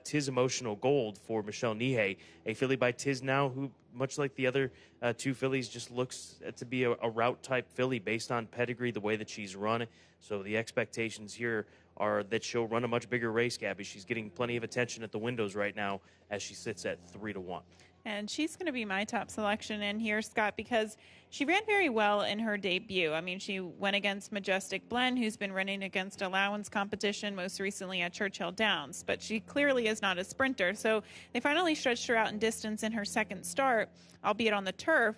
Tiz Emotional Gold for Michelle Nihei, a filly by Tiz now, who, much like the other 2 fillies, just looks to be a route-type filly based on pedigree, the way that she's run. So the expectations here are that she'll run a much bigger race, Gabby. She's getting plenty of attention at the windows right now as she sits at 3-1. And she's going to be my top selection in here, Scott, because she ran very well in her debut. I mean, she went against Majestic Blend, who's been running against allowance competition, most recently at Churchill Downs. But she clearly is not a sprinter. So they finally stretched her out in distance in her second start, albeit on the turf.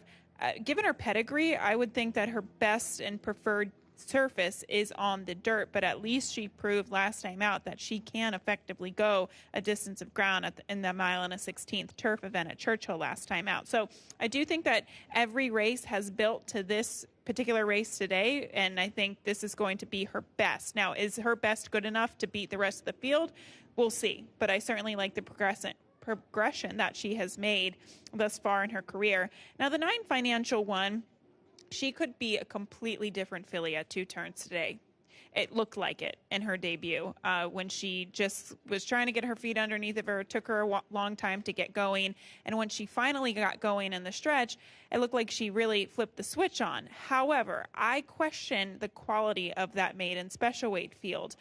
Given her pedigree, I would think that her best and preferred surface is on the dirt, but at least she proved last time out that she can effectively go a distance of ground in the mile and a 16th turf event at Churchill last time out. So I do think that every race has built to this particular race today, and I think this is going to be her best. Now, is her best good enough to beat the rest of the field? We'll see, but I certainly like the progression that she has made thus far in her career. Now, the 9 Financial One, she could be a completely different filly at 2 turns today. It looked like it in her debut when she just was trying to get her feet underneath of her. It took her a long time to get going. And when she finally got going in the stretch, it looked like she really flipped the switch on. However, I question the quality of that maiden special weight field.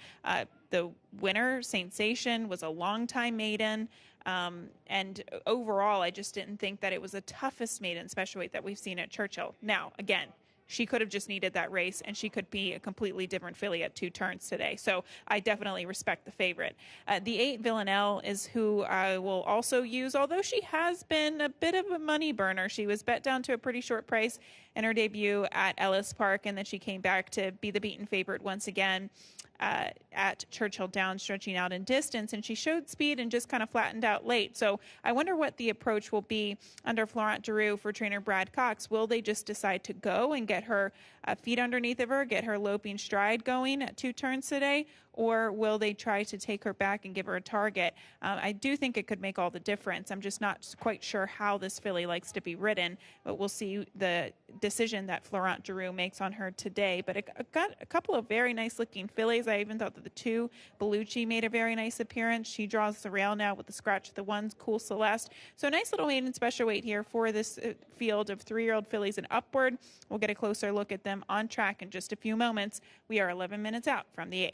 The winner, Sensation, was a long-time maiden. And overall, I just didn't think that it was the toughest maiden special weight that we've seen at Churchill. Now, again, she could have just needed that race, and she could be a completely different filly at 2 turns today. So I definitely respect the favorite. The 8 Villanelle is who I will also use, although she has been a bit of a money burner. She was bet down to a pretty short price in her debut at Ellis Park, and then she came back to be the beaten favorite once again at Churchill Downs, stretching out in distance, and she showed speed and just kind of flattened out late. So I wonder what the approach will be under Florent Giroux for trainer Brad Cox. Will they just decide to go and get her feet underneath of her, get her loping stride going at 2 turns today, or will they try to take her back and give her a target? I do think it could make all the difference. I'm just not quite sure how this filly likes to be ridden, but we'll see the decision that Florent Giroux makes on her today. But it got a couple of very nice-looking fillies. I even thought that the 2, Bellucci, made a very nice appearance. She draws the rail now with the scratch of the 1, Cool Celeste. So a nice little maiden special weight here for this field of 3-year-old fillies and upward. We'll get a closer look at them on track in just a few moments. We are 11 minutes out from the 8th.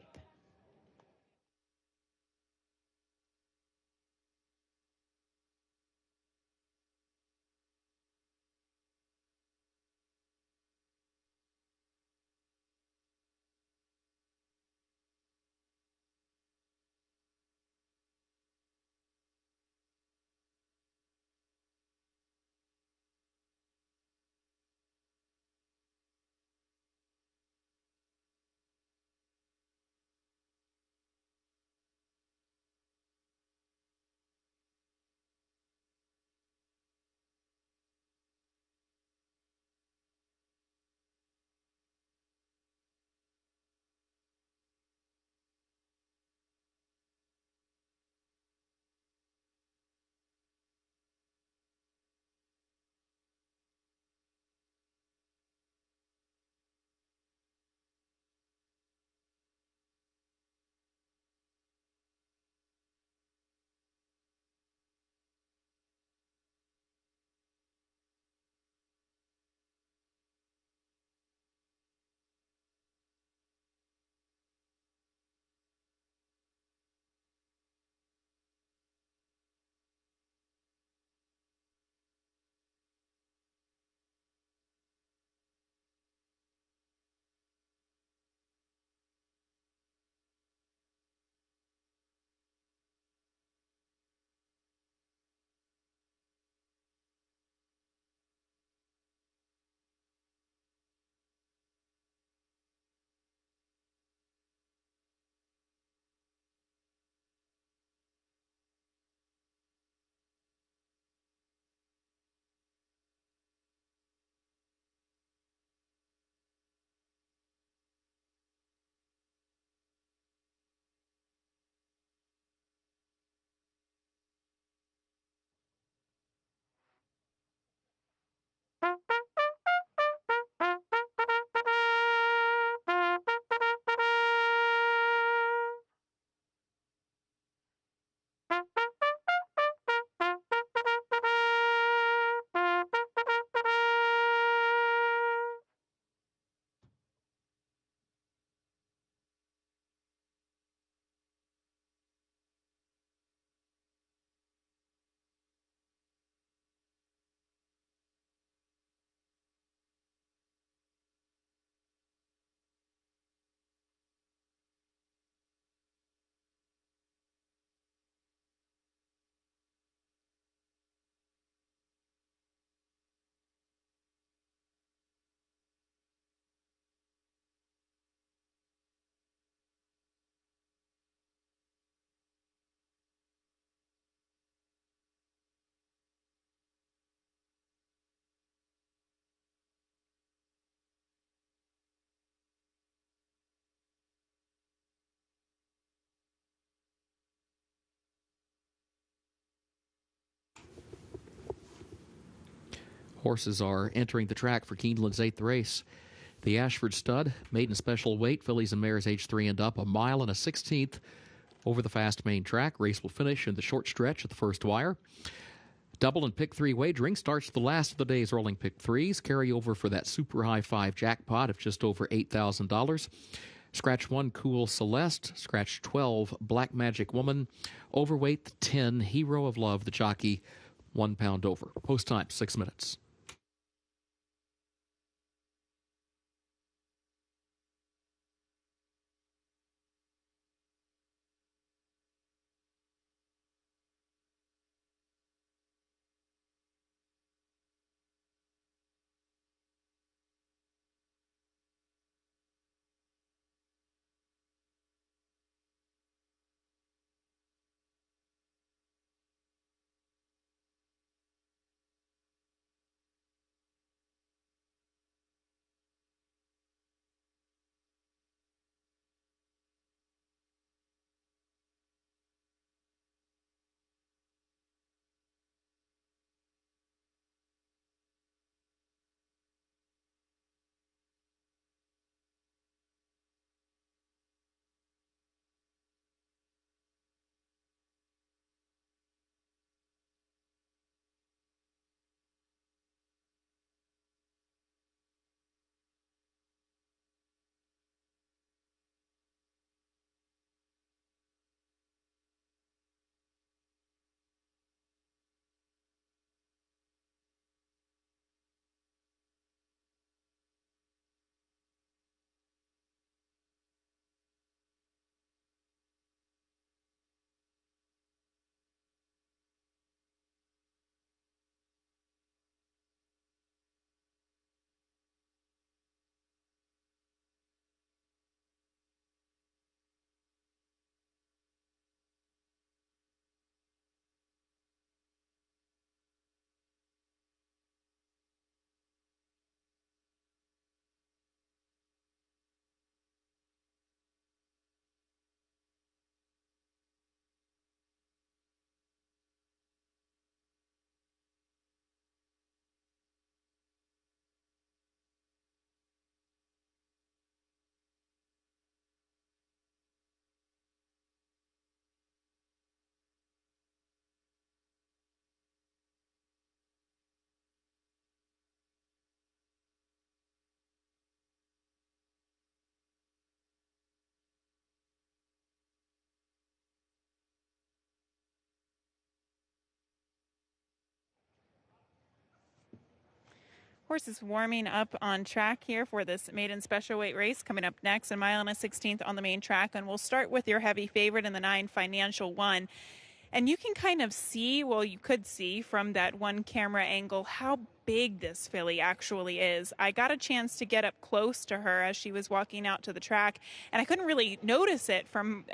Horses are entering the track for Keeneland's 8th race. The Ashford Stud, maiden special weight, fillies and mares age 3 and up, 1 mile and a 16th over the fast main track. Race will finish in the short stretch at the first wire. Double and pick 3 wagering starts the last of the day's rolling pick 3s. Carry over for that super high 5 jackpot of just over $8,000. Scratch 1, Cool Celeste. Scratch 12, Black Magic Woman. Overweight, 10, Hero of Love, the jockey, 1 pound over. Post time, 6 minutes. Horses warming up on track here for this maiden special weight race coming up next, 1 mile and a 16th on the main track. And we'll start with your heavy favorite in the 9, Financial One. And you can kind of see, well, you could see from that one camera angle how big this filly actually is. I got a chance to get up close to her as she was walking out to the track, and I couldn't really notice it from,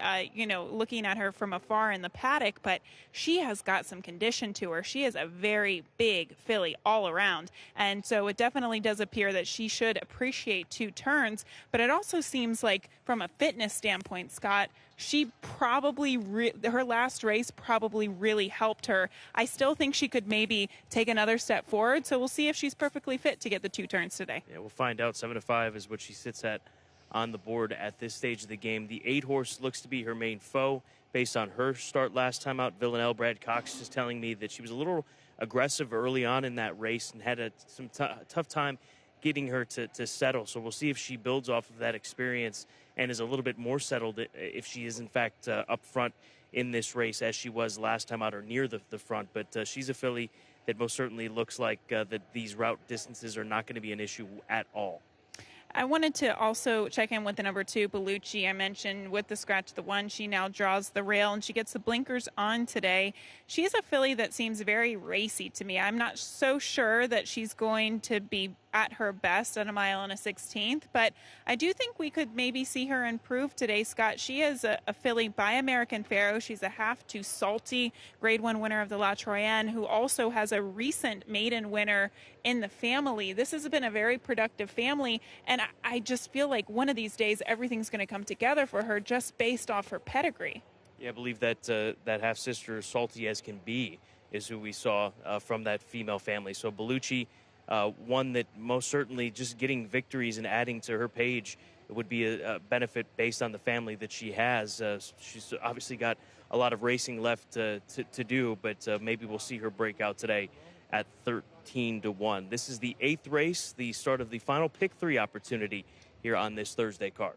looking at her from afar in the paddock, but she has got some condition to her. She is a very big filly all around, and so it definitely does appear that she should appreciate 2 turns, but it also seems like from a fitness standpoint, Scott, she probably, her last race probably really helped her. I still think she could maybe take another step forward, so we'll see if she's perfectly fit to get the 2 turns today. Yeah, we'll find out. 7-5 is what she sits at on the board at this stage of the game. The 8 horse looks to be her main foe based on her start last time out. Villanelle, Brad Cox is telling me that she was a little aggressive early on in that race and had some tough time getting her to settle. So we'll see if she builds off of that experience and is a little bit more settled if she is, in fact, up front in this race as she was last time out or near the front. But she's a filly that most certainly looks like that these route distances are not going to be an issue at all. I wanted to also check in with the number 2, Bellucci. I mentioned with the scratch the 1, she now draws the rail and she gets the blinkers on today. She's a filly that seems very racy to me. I'm not so sure that she's going to be at her best at 1 mile and a 16th, but I do think we could maybe see her improve today, Scott. She is a filly by American Pharoah. She's a half to Salty, Grade 1 winner of the La Troyenne, who also has a recent maiden winner in the family. This has been a very productive family, and I just feel like one of these days everything's going to come together for her just based off her pedigree. Yeah, I believe that that half-sister, Salty as Can Be, is who we saw from that female family. So Bellucci one that most certainly just getting victories and adding to her page would be a benefit based on the family that she has. She's obviously got a lot of racing left to do, but maybe we'll see her break out today at 13-1. This is the 8th race, the start of the final pick 3 opportunity here on this Thursday card.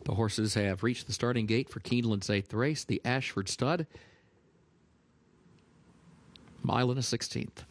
The horses have reached the starting gate for Keeneland's 8th race, the Ashford Stud. Mile and a 16th.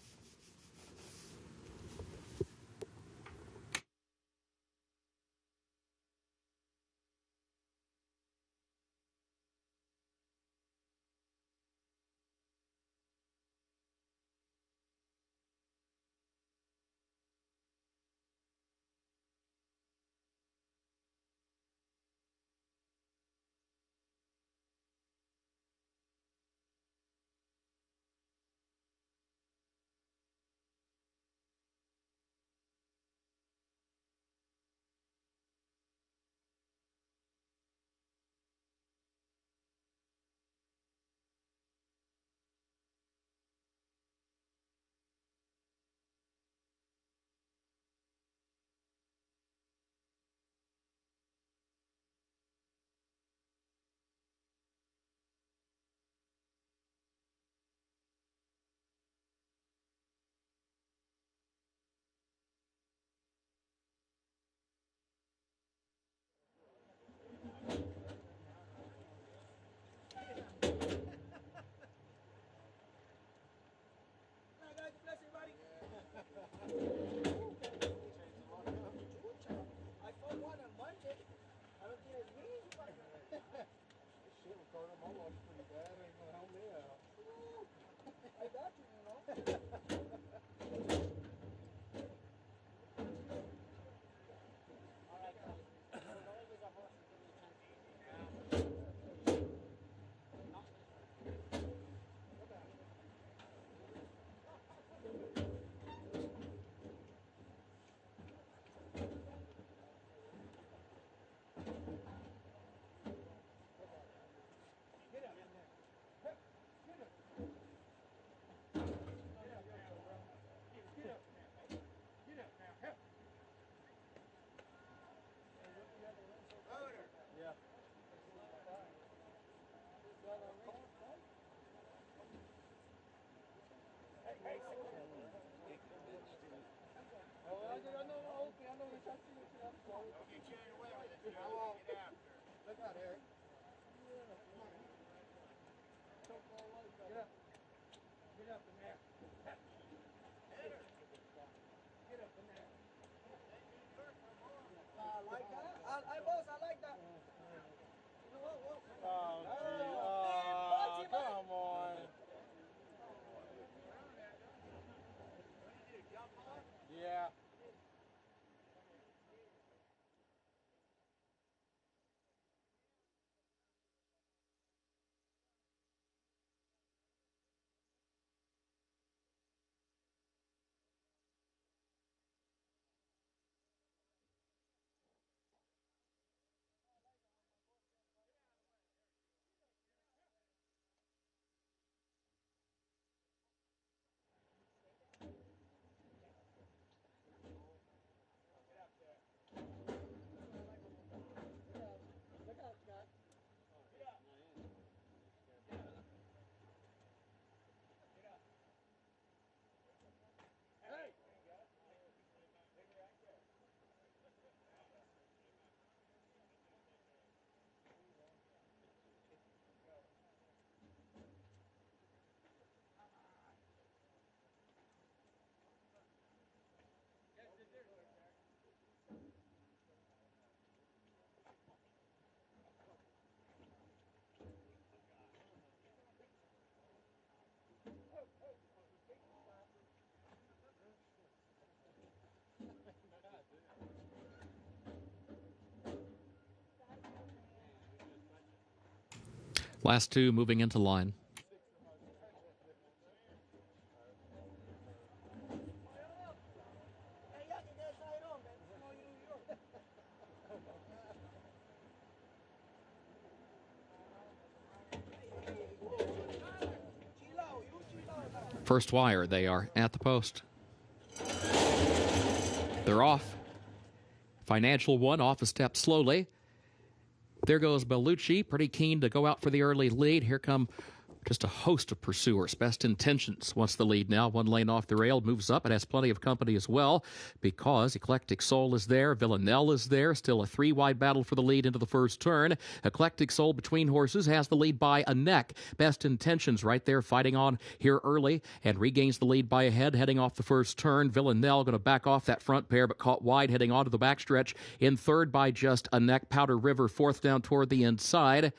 Last two moving into line. First wire, they are at the post. They're off. Financial One off a step slowly. There goes Bellucci, pretty keen to go out for the early lead. Here come just a host of pursuers. Best Intentions wants the lead now. One lane off the rail, moves up. It has plenty of company as well because Eclectic Soul is there. Villanelle is there. Still a three-wide battle for the lead into the first turn. Eclectic Soul between horses has the lead by a neck. Best Intentions right there fighting on here early and regains the lead by a head heading off the first turn. Villanelle going to back off that front pair but caught wide heading onto the backstretch in third by just a neck. Powder River fourth down toward the inside.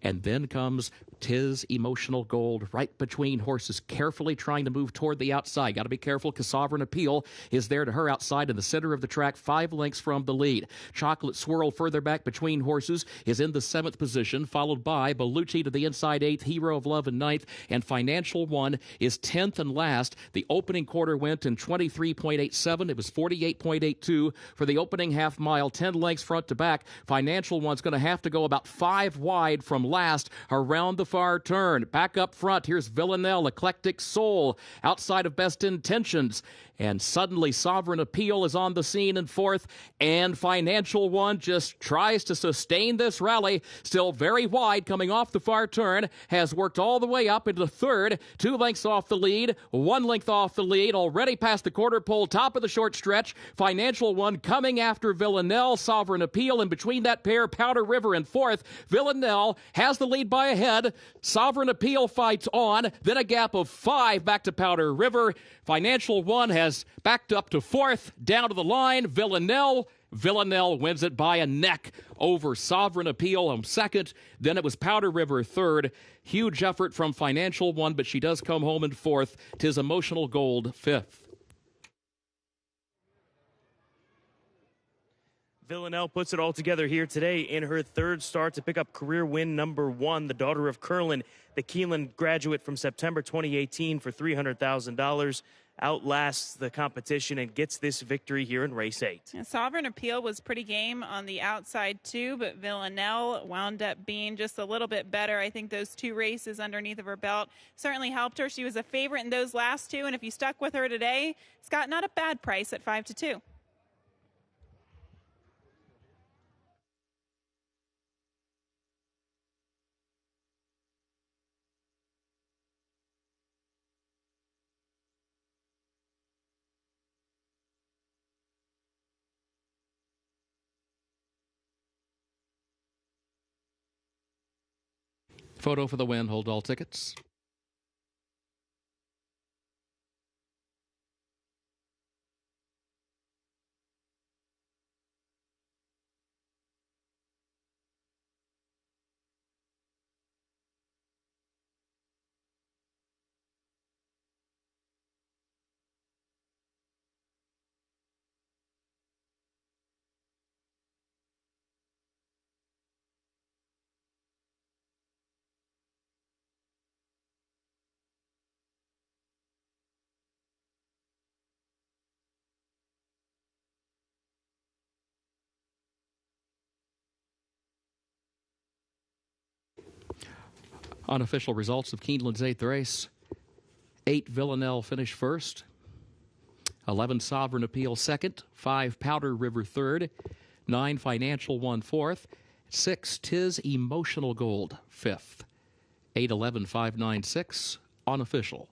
And then comes Tis Emotional Gold right between horses, carefully trying to move toward the outside. Got to be careful because Sovereign Appeal is there to her outside in the center of the track, 5 lengths from the lead. Chocolate Swirl further back between horses is in the 7th position, followed by Bellucci to the inside 8th, Hero of Love in 9th, and Financial One is 10th and last. The opening quarter went in 23.87. It was 48.82 for the opening half mile, 10 lengths front to back. Financial One's going to have to go about 5 wide from last around the far turn. Back up front, here's Villanelle, Eclectic Soul, outside of Best Intentions. And suddenly Sovereign Appeal is on the scene in fourth, and Financial One just tries to sustain this rally. Still very wide coming off the far turn, has worked all the way up into third, 2 lengths off the lead, 1 length off the lead, already past the quarter pole, top of the short stretch. Financial One coming after Villanelle, Sovereign Appeal, and between that pair, Powder River in fourth. Villanelle has the lead by a head. Sovereign Appeal fights on, then a gap of 5 back to Powder River. Financial One has backed up to fourth, down to the line. Villanelle wins it by a neck over Sovereign Appeal on second. Then it was Powder River third. Huge effort from Financial One, but she does come home in fourth. 'Tis Emotional Gold fifth. Villanelle puts it all together here today in her third start to pick up career win number 1, the daughter of Keeneland, the Keeneland graduate from September 2018 for $300,000. Outlasts the competition and gets this victory here in race 8. And Sovereign Appeal was pretty game on the outside too, but Villanelle wound up being just a little bit better. I think those 2 races underneath of her belt certainly helped her. She was a favorite in those last 2, and if you stuck with her today, Scott, not a bad price at 5-2. Photo for the win. Hold all tickets. Unofficial results of Keeneland's 8th race. 8 Villanelle finished first. 11 Sovereign Appeal second. 5 Powder River third. 9 Financial One fourth. 6 Tis Emotional Gold fifth. 8-11-5-9-6 unofficial.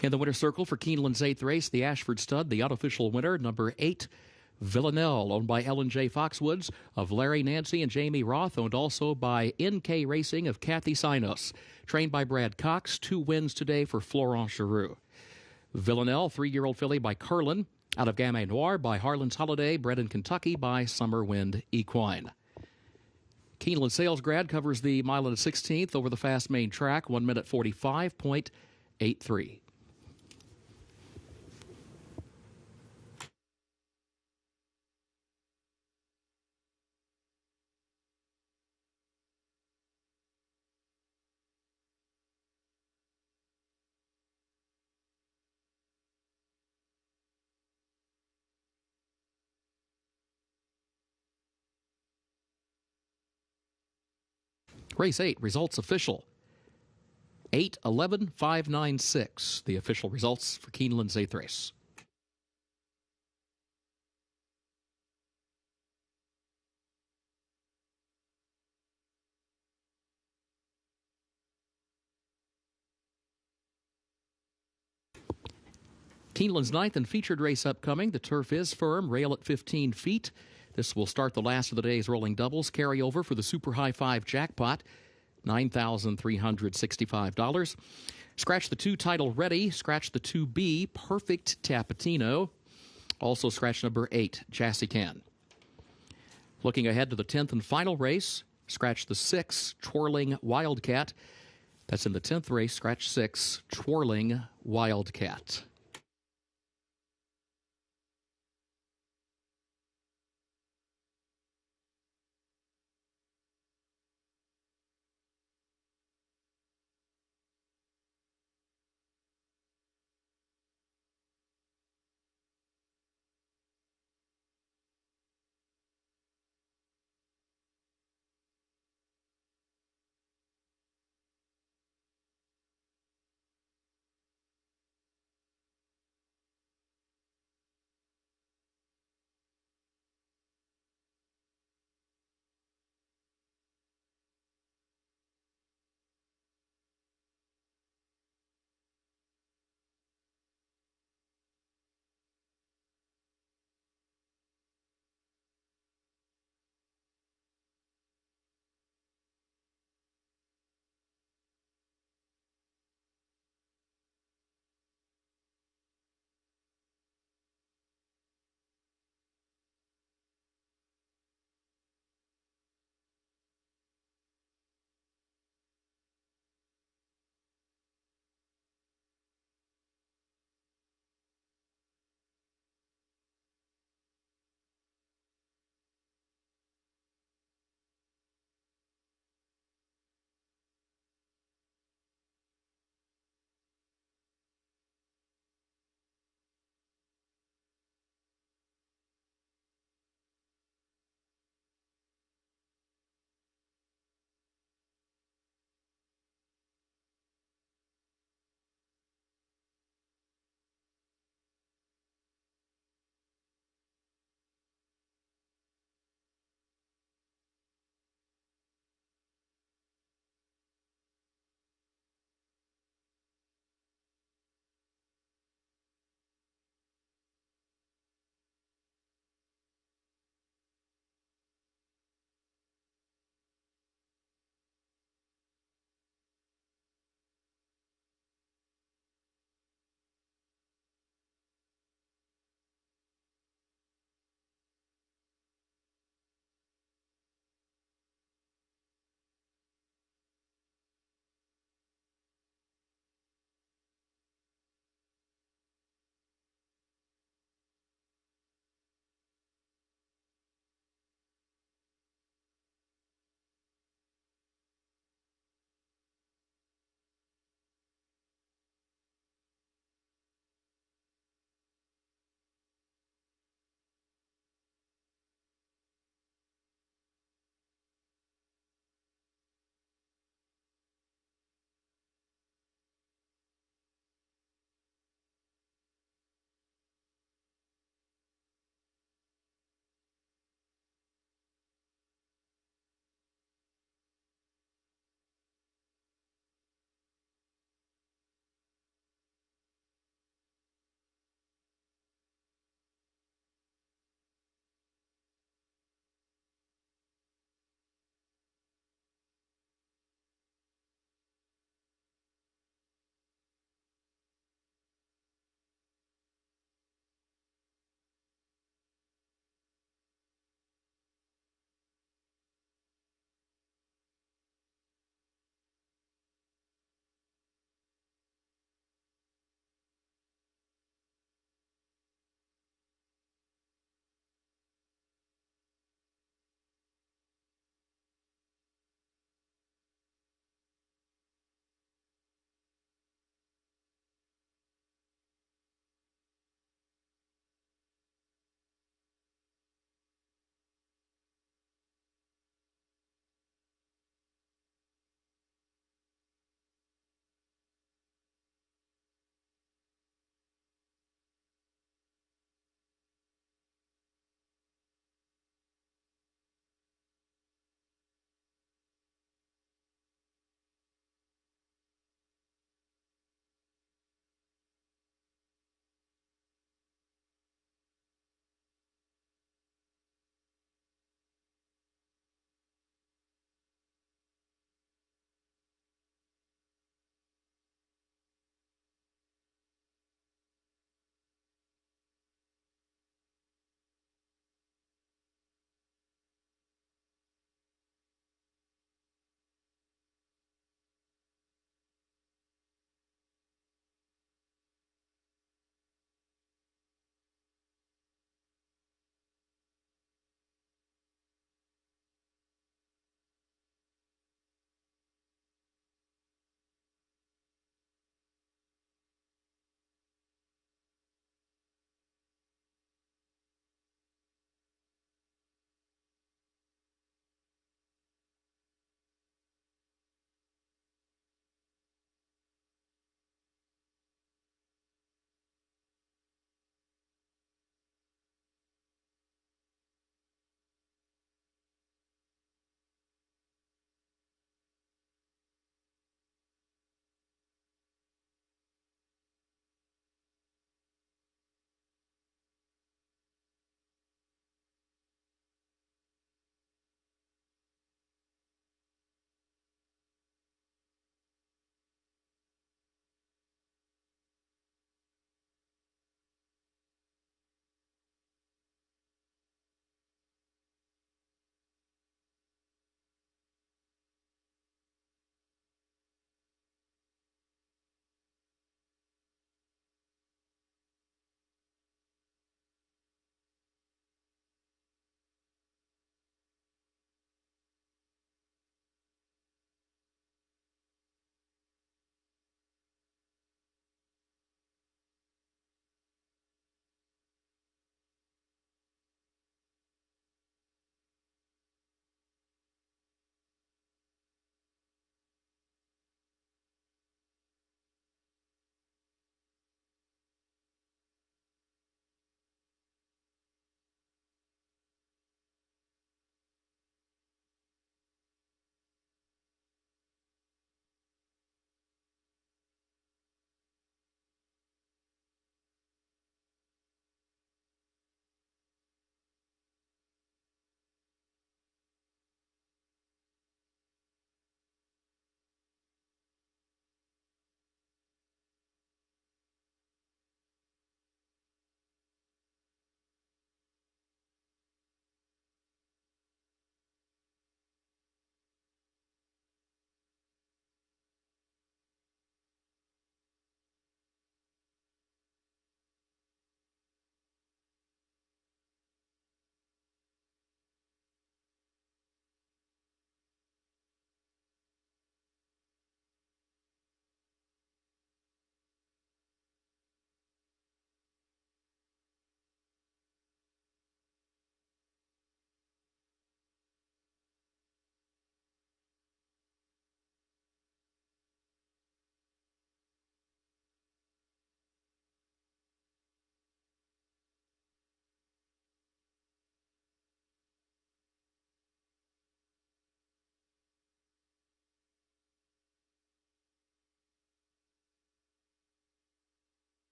In the winner's circle for Keeneland's 8th race, the Ashford Stud, the unofficial winner, number 8, Villanelle, owned by Ellen J. Foxwoods of Larry, Nancy, and Jamie Roth, owned also by NK Racing of Kathy Sinos. Trained by Brad Cox, 2 wins today for Florent Giroux. Villanelle, 3-year-old filly by Curlin, out of Gamay Noir by Harlan's Holiday, bred in Kentucky by Summer Wind Equine. Keeneland Sales Grad covers the mile and a 16th over the fast main track, 1 minute 45.83. Race 8, results official. 8-11-5-9-6, the official results for Keeneland's 8th race. Keeneland's 9th and featured race upcoming. The turf is firm, rail at 15 feet. This will start the last of the day's rolling doubles. Carryover for the Super High 5 jackpot, $9,365. Scratch the 2 title ready. Scratch the 2B, Perfect Tapatino. Also scratch number 8, Jassican. Looking ahead to the 10th and final race, scratch the 6, Twirling Wildcat. That's in the 10th race, scratch 6, Twirling Wildcat.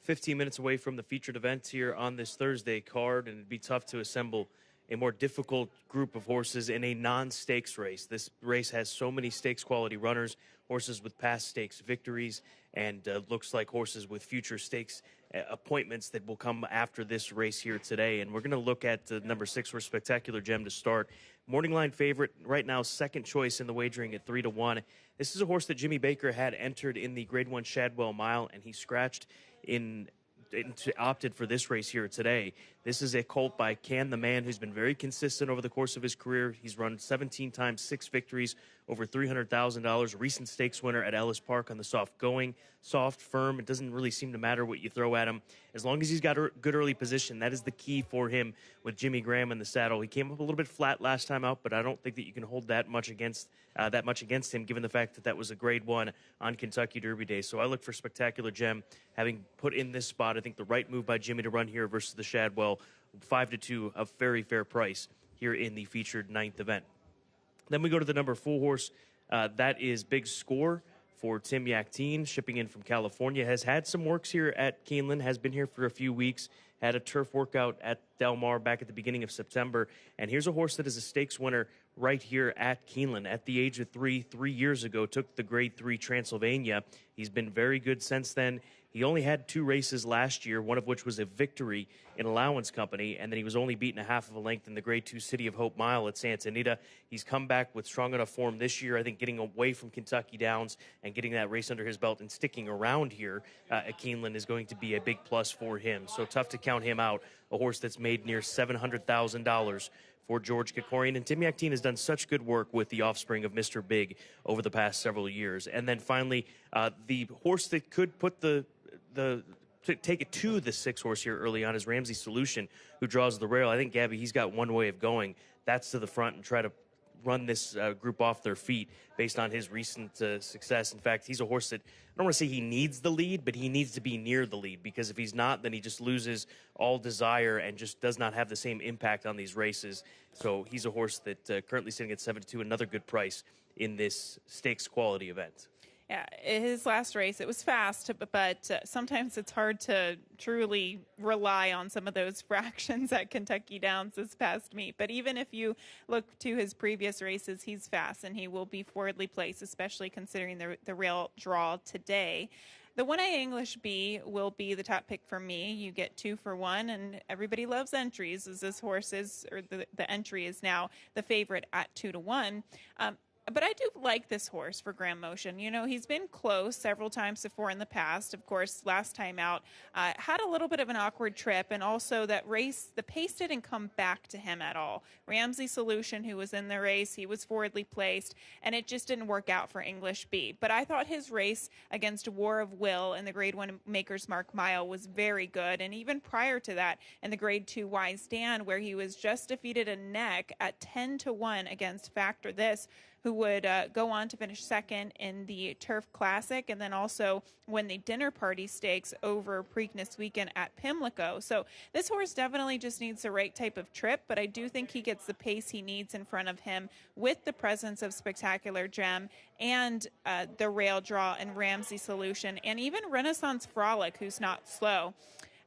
15 minutes away from the featured event here on this Thursday card, and it'd be tough to assemble a more difficult group of horses in a non-stakes race. This race has so many stakes quality runners, horses with past stakes victories, and looks like horses with future stakes appointments that will come after this race here today. And we're going to look at number 6 for Spectacular Gem to start. Morning line favorite right now, second choice in the wagering at 3-1. This is a horse that Jimmy Baker had entered in the Grade 1 Shadwell Mile, and he scratched opted for this race here today. This is a colt by Can the Man, who's been very consistent over the course of his career. He's run 17 times, 6 victories, over $300,000. Recent stakes winner at Ellis Park on the soft going. Soft, firm. It doesn't really seem to matter what you throw at him. As long as he's got a good early position, that is the key for him with Jimmy Graham in the saddle. He came up a little bit flat last time out, but I don't think that you can hold that much against him, given the fact that that was a Grade 1 on Kentucky Derby Day. So I look for Spectacular Gem, having put in this spot. I think the right move by Jimmy to run here versus the Shadwell, 5-2, a very fair price here in the featured 9th event. Then we go to the number 4 horse. That is Big Score for Tim Yakteen, shipping in from California. Has had some works here at Keeneland, has been here for a few weeks, had a turf workout at Del Mar back at the beginning of September. And here's a horse that is a stakes winner right here at Keeneland. At the age of 3 years ago, took the Grade 3 Transylvania. He's been very good since then. He only had 2 races last year, one of which was a victory in Allowance Company, and then he was only beaten a half of a length in the Grade 2 City of Hope Mile at Santa Anita. He's come back with strong enough form this year. I think getting away from Kentucky Downs and getting that race under his belt and sticking around here at Keeneland is going to be a big plus for him. So tough to count him out, a horse that's made near $700,000 for George Kikorian. And Tim Yakteen has done such good work with the offspring of Mr. Big over the past several years. And then finally, the horse that could put take it to the 6 horse here early on is Ramsey Solution, who draws the rail. I think, Gabby, he's got one way of going. That's to the front and try to run this group off their feet based on his recent success. In fact, he's a horse that, I don't want to say he needs the lead, but he needs to be near the lead, because if he's not, then he just loses all desire and just does not have the same impact on these races. So he's a horse that currently sitting at 7-2, another good price in this stakes quality event. Yeah, his last race, it was fast, but sometimes it's hard to truly rely on some of those fractions at Kentucky Downs this past meet. But even if you look to his previous races, he's fast, and he will be forwardly placed, especially considering the rail draw today. The 1A English B will be the top pick for me. You get 2 for 1, and everybody loves entries, as this horse is, or the entry is now the favorite at 2-1. But I do like this horse for Grand Motion. You know, he's been close several times before in the past. Of course, last time out, had a little bit of an awkward trip, and also that race, the pace didn't come back to him at all. Ramsey Solution, who was in the race, he was forwardly placed, and it just didn't work out for English B. But I thought his race against War of Will in the Grade 1 Maker's Mark Mile was very good, and even prior to that, in the Grade 2 Wise Dan, where he was just defeated a neck at 10-1 against Factor This, who would go on to finish second in the Turf Classic, and then also win the Dinner Party Stakes over Preakness Weekend at Pimlico. So this horse definitely just needs the right type of trip, but I do think he gets the pace he needs in front of him with the presence of Spectacular Gem and the rail draw and Ramsey Solution, and even Renaissance Frolic, who's not slow.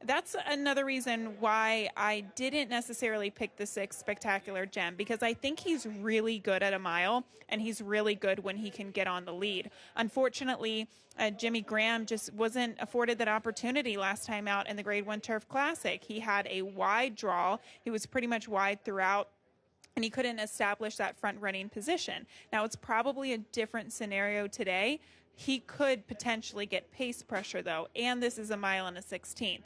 That's another reason why I didn't necessarily pick the 6 Spectacular Gem, because I think he's really good at a mile, and he's really good when he can get on the lead. Unfortunately, Jimmy Graham just wasn't afforded that opportunity last time out in the Grade 1 Turf Classic. He had a wide draw. He was pretty much wide throughout, and he couldn't establish that front-running position. Now, it's probably a different scenario today. He could potentially get pace pressure, though, and this is a mile and a 16th.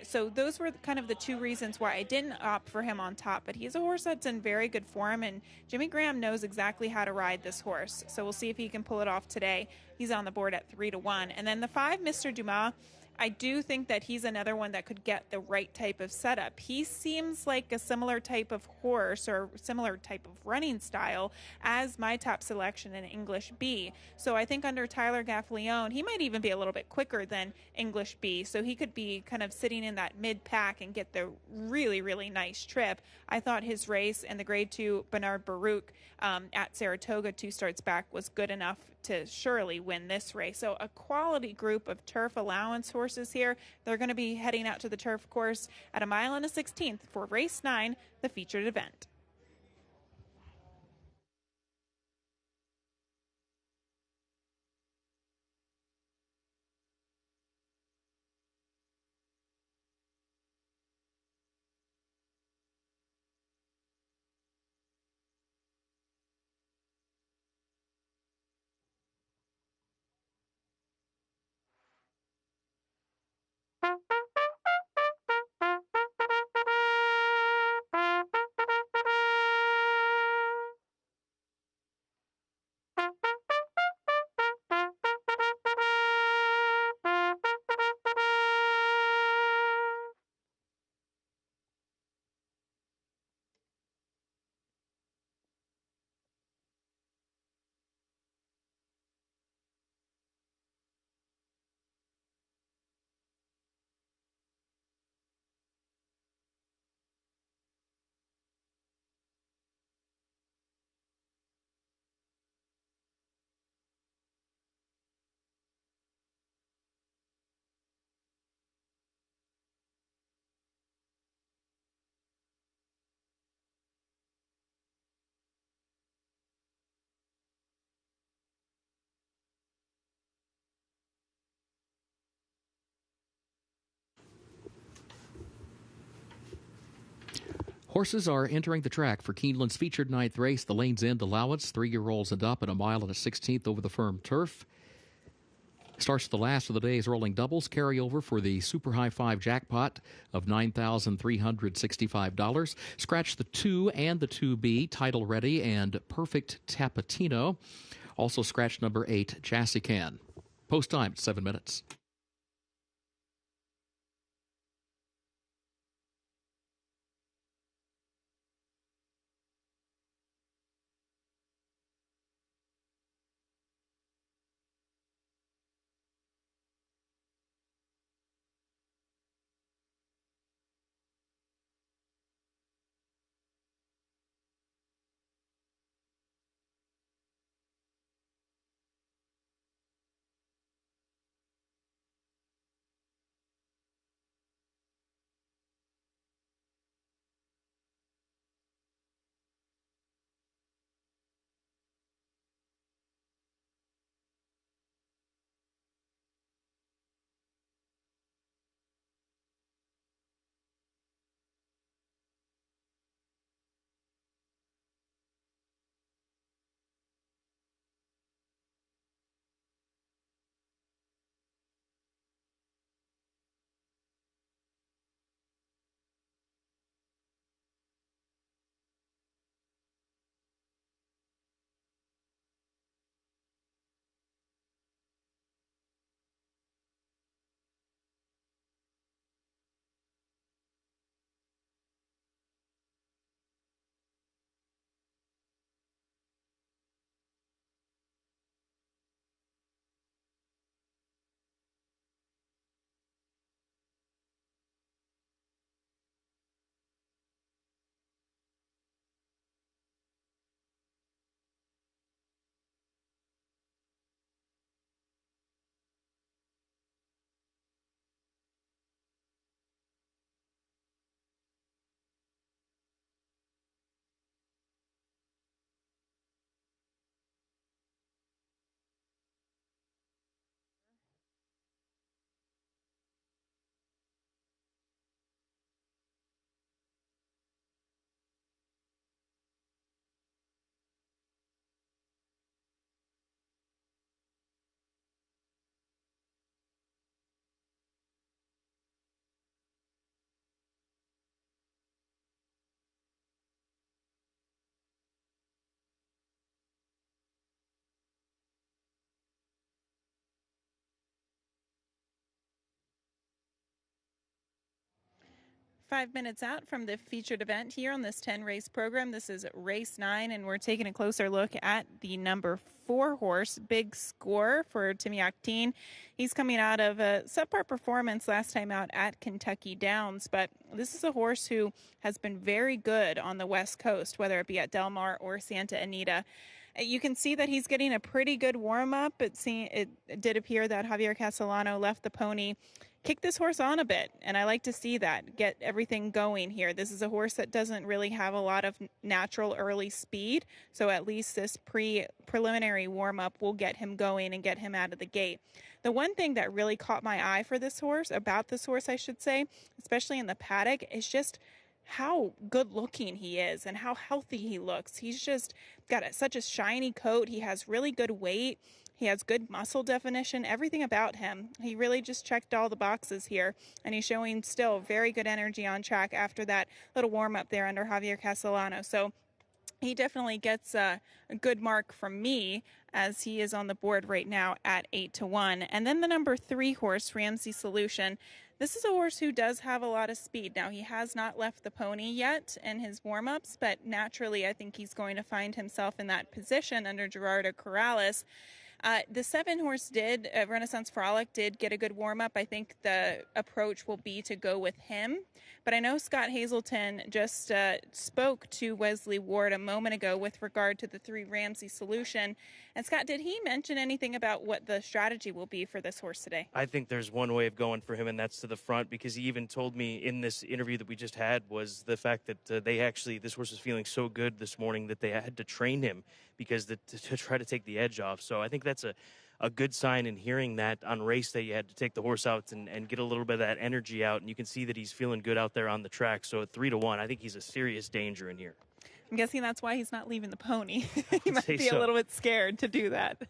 So those were kind of the 2 reasons why I didn't opt for him on top. But he's a horse that's in very good form, and Jimmy Graham knows exactly how to ride this horse. So we'll see if he can pull it off today. He's on the board at 3-1. And then the 5, Mr. Dumas, I do think that he's another one that could get the right type of setup. He seems like a similar type of horse or similar type of running style as my top selection in English B. So I think under Tyler Gaffalione, he might even be a little bit quicker than English B. So he could be kind of sitting in that mid-pack and get the really, really nice trip. I thought his race in the Grade 2 Bernard Baruch at Saratoga 2 starts back was good enough to surely win this race. So a quality group of turf allowance horses here. They're going to be heading out to the turf course at 1 1/16 for race 9, the featured event. Horses are entering the track for Keeneland's featured 9th race, the Lane's End Allowance, 3-year-olds and up at 1 1/16 over the firm turf. Starts the last of the day's rolling doubles, carryover for the Super High 5 jackpot of $9,365. Scratch the 2 and the 2B, Title Ready and Perfect Tapatino. Also scratch number 8, Chassis Can. Post time, 7 minutes. Five minutes out from the featured event here on this 10-race program. This is race 9, and we're taking a closer look at the number 4 horse, Big Score, for Timmy Octane. He's coming out of a subpar performance last time out at Kentucky Downs, but this is a horse who has been very good on the West Coast, whether it be at Del Mar or Santa Anita. You can see that he's getting a pretty good warm-up. It did appear that Javier Castellano left the pony, kick this horse on a bit, and I like to see that, get everything going here. This is a horse that doesn't really have a lot of natural early speed, so at least this preliminary warm-up will get him going and get him out of the gate. The one thing that really caught my eye for this horse, about this horse I should say, especially in the paddock, is just how good looking he is and how healthy he looks. He's just got such a shiny coat. He has really good weight. He has good muscle definition, everything about him. He really just checked all the boxes here, and he's showing still very good energy on track after that little warm-up there under Javier Castellano. So he definitely gets a good mark from me, as he is on the board right now at 8-1. And then the number 3 horse, Ramsey Solution. This is a horse who does have a lot of speed. Now, he has not left the pony yet in his warm-ups, but naturally I think he's going to find himself in that position under Gerardo Corrales. The 7 horse Renaissance Frolic did get a good warm-up. I think the approach will be to go with him. But I know Scott Hazelton just spoke to Wesley Ward a moment ago with regard to the 3 Ramsey Solution. And Scott, did he mention anything about what the strategy will be for this horse today? I think there's one way of going for him, and that's to the front, because he even told me in this interview that we just had was the fact that this horse was feeling so good this morning that they had to train him because to try to take the edge off. So I think that's a good sign in hearing that on race day you had to take the horse out and get a little bit of that energy out, and you can see that he's feeling good out there on the track. So at 3-1, I think he's a serious danger in here. I'm guessing that's why he's not leaving the pony. He might be so. A little bit scared to do that.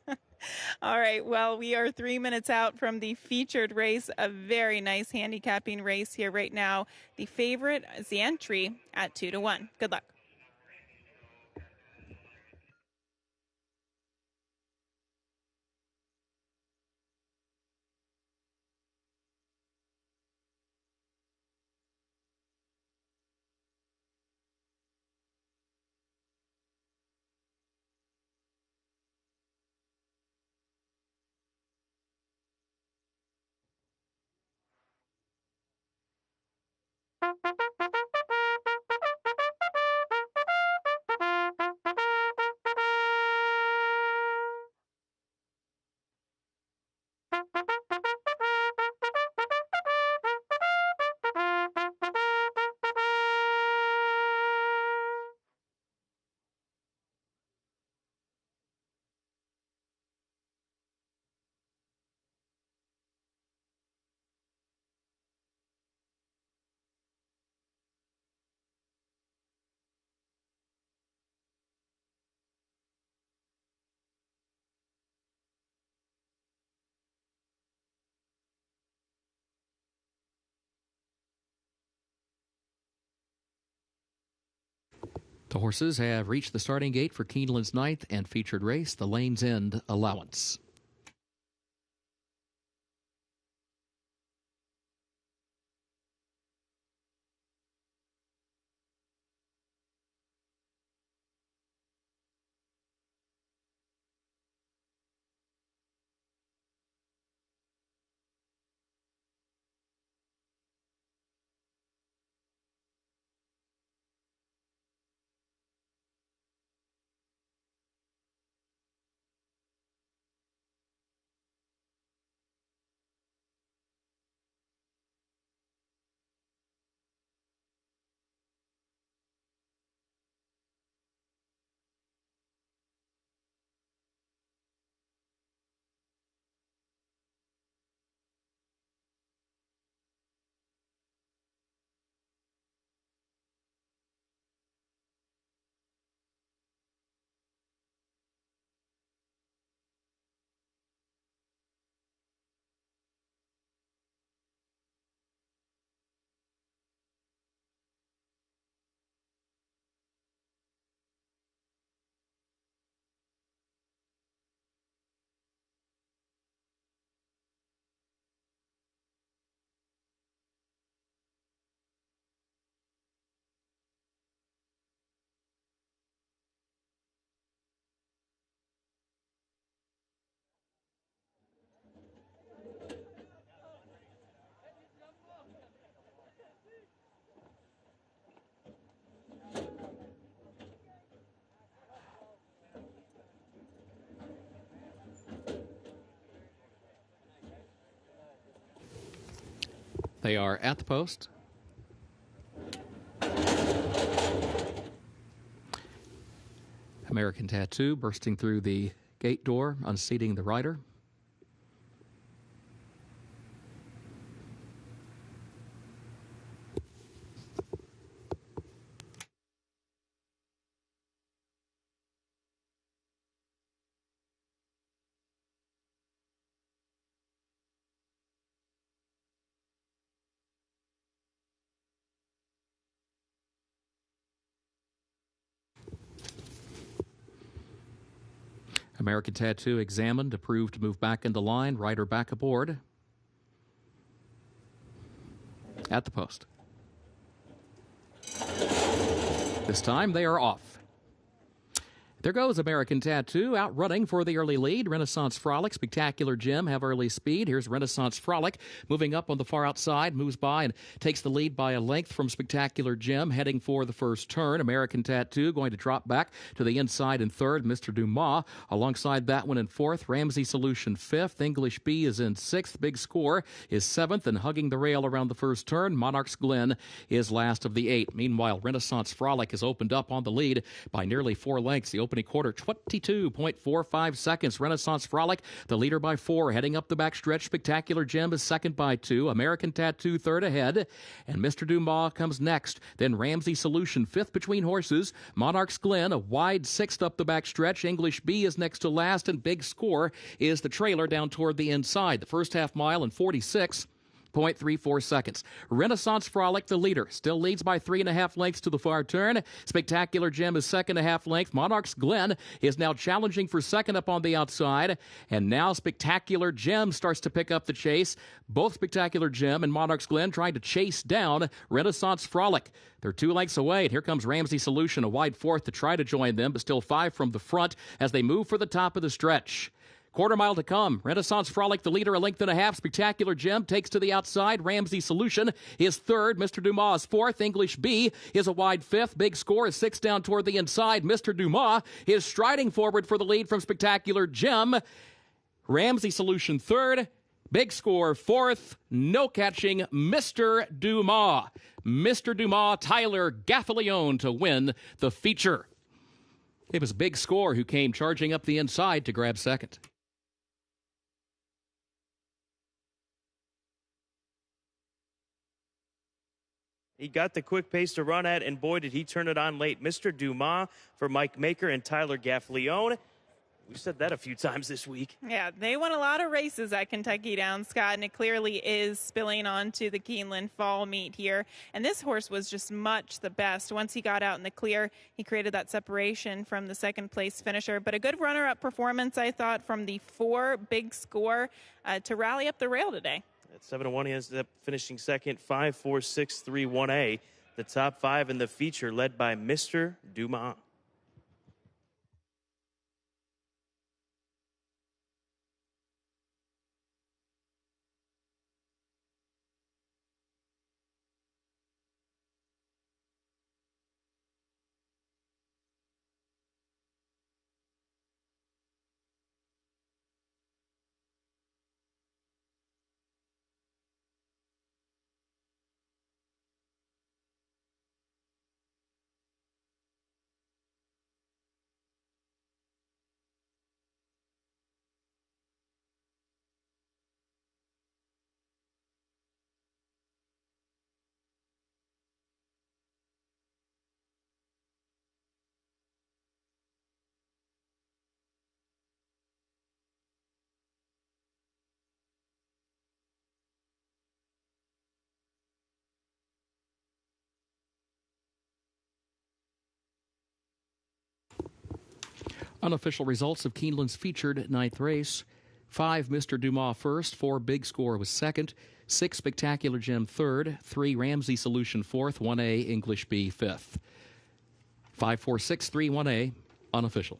All right, well, we are 3 minutes out from the featured race, a very nice handicapping race here right now. The favorite is the entry at 2-1. Good luck. The horses have reached the starting gate for Keeneland's 9th and featured race, the Lane's End Allowance. They are at the post. American Tattoo bursting through the gate door, unseating the rider. American Tattoo examined, approved to move back into line, rider back aboard. At the post. This time they are off. There goes American Tattoo, out running for the early lead. Renaissance Frolic, Spectacular Gem have early speed. Here's Renaissance Frolic moving up on the far outside, moves by and takes the lead by a length from Spectacular Gem, heading for the first turn. American Tattoo going to drop back to the inside in third. Mr. Dumas alongside that one in fourth. Ramsey Solution fifth. English B is in sixth. Big Score is seventh and hugging the rail around the first turn. Monarch's Glen is last of the eight. Meanwhile, Renaissance Frolic has opened up on the lead by nearly 4 lengths. The opening quarter, 22.45 seconds. Renaissance Frolic, the leader by 4, heading up the backstretch. Spectacular Gem is second by 2. American Tattoo third ahead, and Mr. Dumas comes next. Then Ramsey Solution fifth between horses. Monarch's Glen a wide sixth up the backstretch. English B is next to last, and Big Score is the trailer down toward the inside. The first half mile in 46.34 seconds. Renaissance Frolic, the leader, still leads by 3.5 lengths to the far turn. Spectacular Gem is second, a half length. Monarch's Glen is now challenging for second up on the outside. And now Spectacular Gem starts to pick up the chase. Both Spectacular Gem and Monarch's Glen trying to chase down Renaissance Frolic. They're 2 lengths away. And here comes Ramsey Solution, a wide fourth to try to join them, but still 5 from the front as they move for the top of the stretch. Quarter mile to come. Renaissance Frolic, the leader, a length and a half. Spectacular Gem takes to the outside. Ramsey Solution is third. Mr. Dumas is fourth. English B is a wide fifth. Big Score is 6 down toward the inside. Mr. Dumas is striding forward for the lead from Spectacular Gem. Ramsey Solution third. Big Score fourth. No catching Mr. Dumas. Mr. Dumas, Tyler Gaffalione to win the feature. It was Big Score who came charging up the inside to grab second. He got the quick pace to run at, and boy, did he turn it on late. Mr. Dumas for Mike Maker and Tyler Gaffalione. We've said that a few times this week. Yeah, they won a lot of races at Kentucky Downs, Scott, and it clearly is spilling onto the Keeneland fall meet here. And this horse was just much the best. Once he got out in the clear, he created that separation from the second place finisher. But a good runner-up performance, I thought, from the 4 Big Score to rally up the rail today. At 7-1, he ends up finishing second, 5-4-6-3-1A. The top 5 in the feature led by Mr. Dumas. Unofficial results of Keeneland's featured ninth race. 5, Mr. Dumas first. 4, Big Score was second. 6, Spectacular Gem third. 3, Ramsey Solution fourth. 1A, English B fifth. 5-4-6-3-1A, unofficial.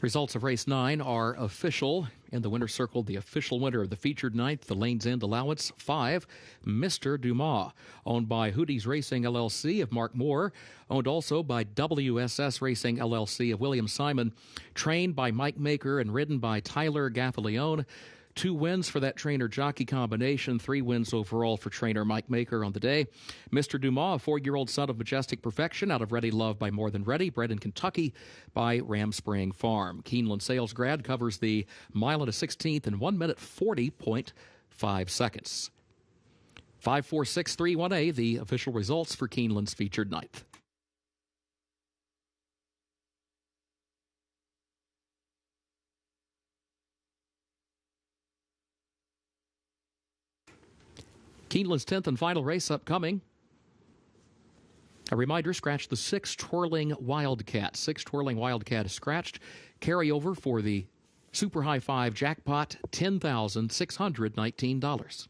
Results of race 9 are official. In the winner's circle, the official winner of the featured ninth, the Lane's End Allowance 5, Mr. Dumas, owned by Hootie's Racing LLC of Mark Moore, owned also by WSS Racing LLC of William Simon, trained by Mike Maker and ridden by Tyler Gaffalione. 2 wins for that trainer-jockey combination, 3 wins overall for trainer Mike Maker on the day. Mr. Dumas, a 4-year-old son of Majestic Perfection out of Ready Love by More Than Ready, bred in Kentucky by Ram Spring Farm. Keeneland sales grad covers the mile and a 16th in 1 minute 40.5 seconds. 5-4-6-3-1A, the official results for Keeneland's featured ninth. Keeneland's 10th and final race upcoming. A reminder, scratch the 6 Twirling Wildcat. 6 Twirling Wildcat is scratched. Carryover for the Super High 5 jackpot, $10,619.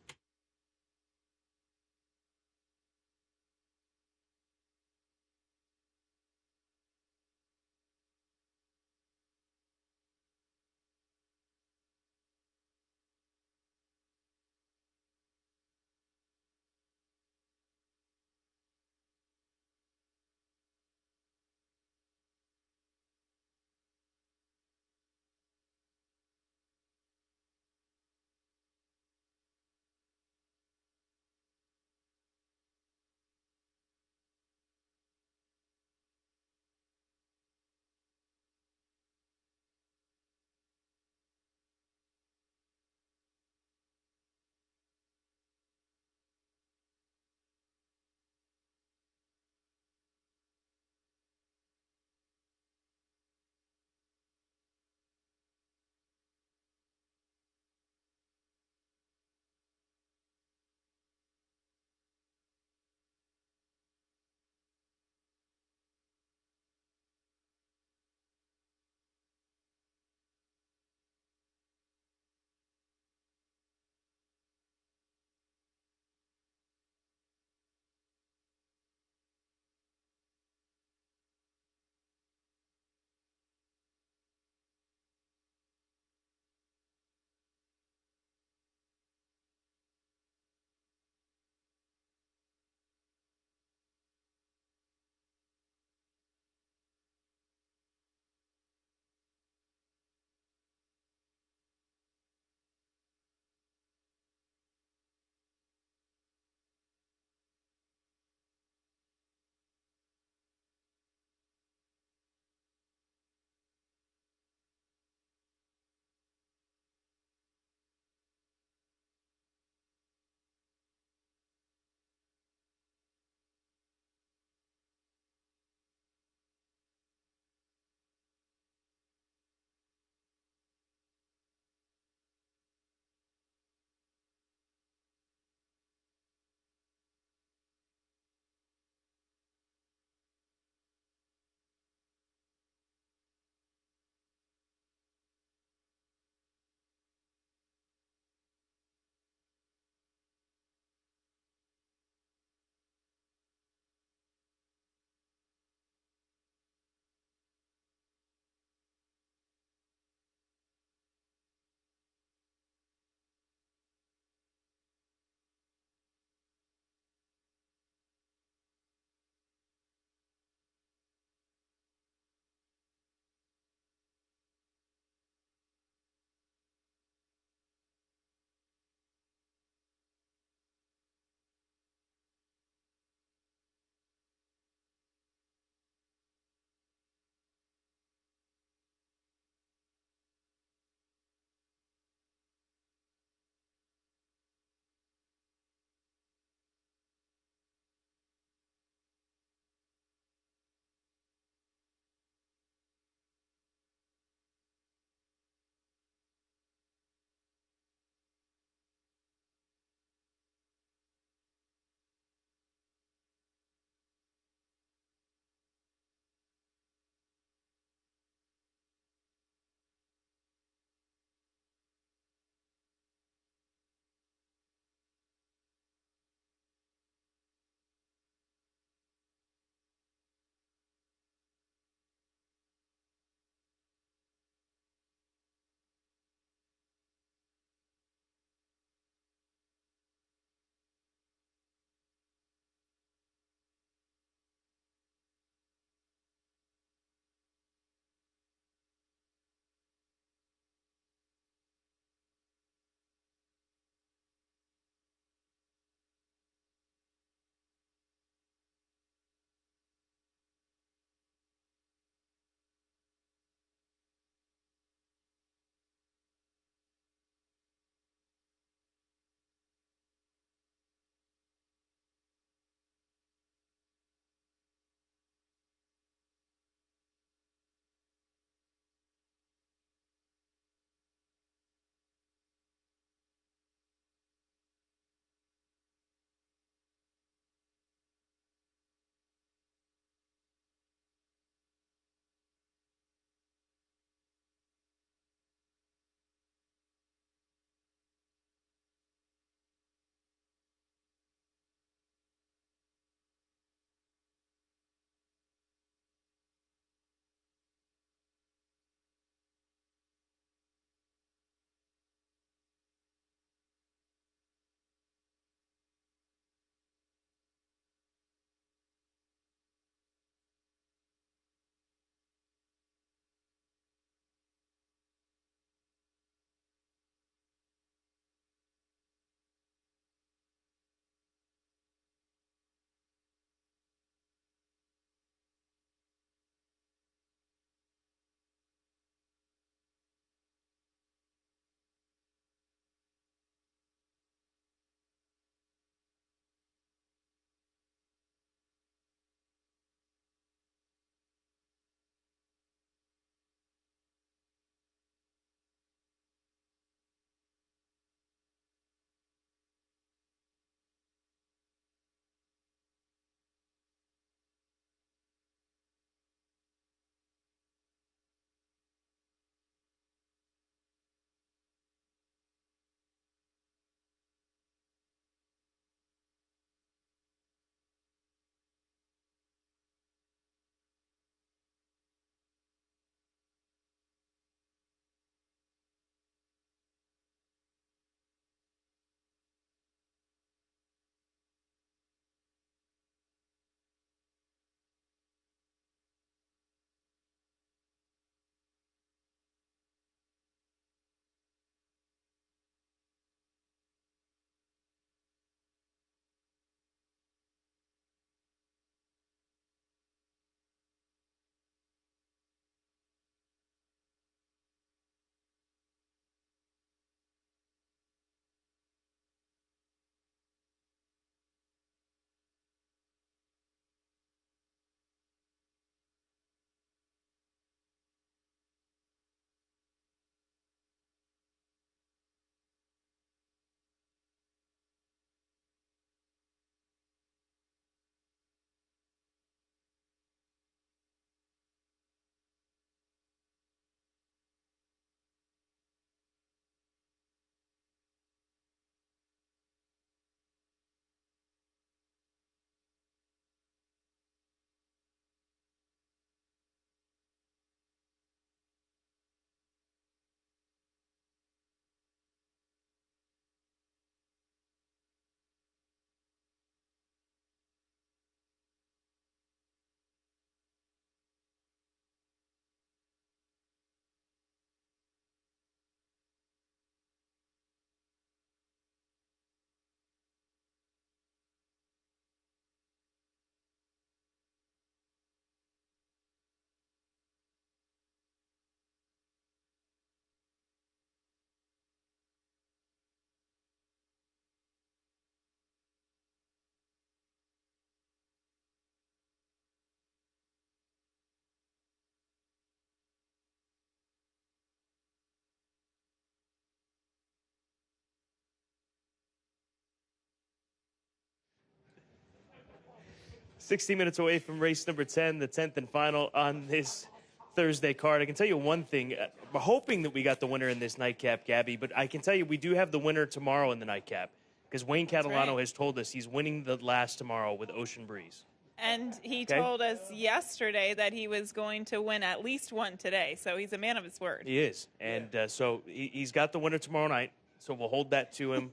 60 minutes away from race number 10, the 10th and final on this Thursday card. I can tell you one thing. We're hoping that we got the winner in this nightcap, Gabby, but I can tell you we do have the winner tomorrow in the nightcap because Wayne Catalano right. has told us he's winning the last tomorrow with Ocean Breeze. And he told us yesterday that he was going to win at least one today, so he's a man of his word. He is. And so he's got the winner tomorrow night, so we'll hold that to him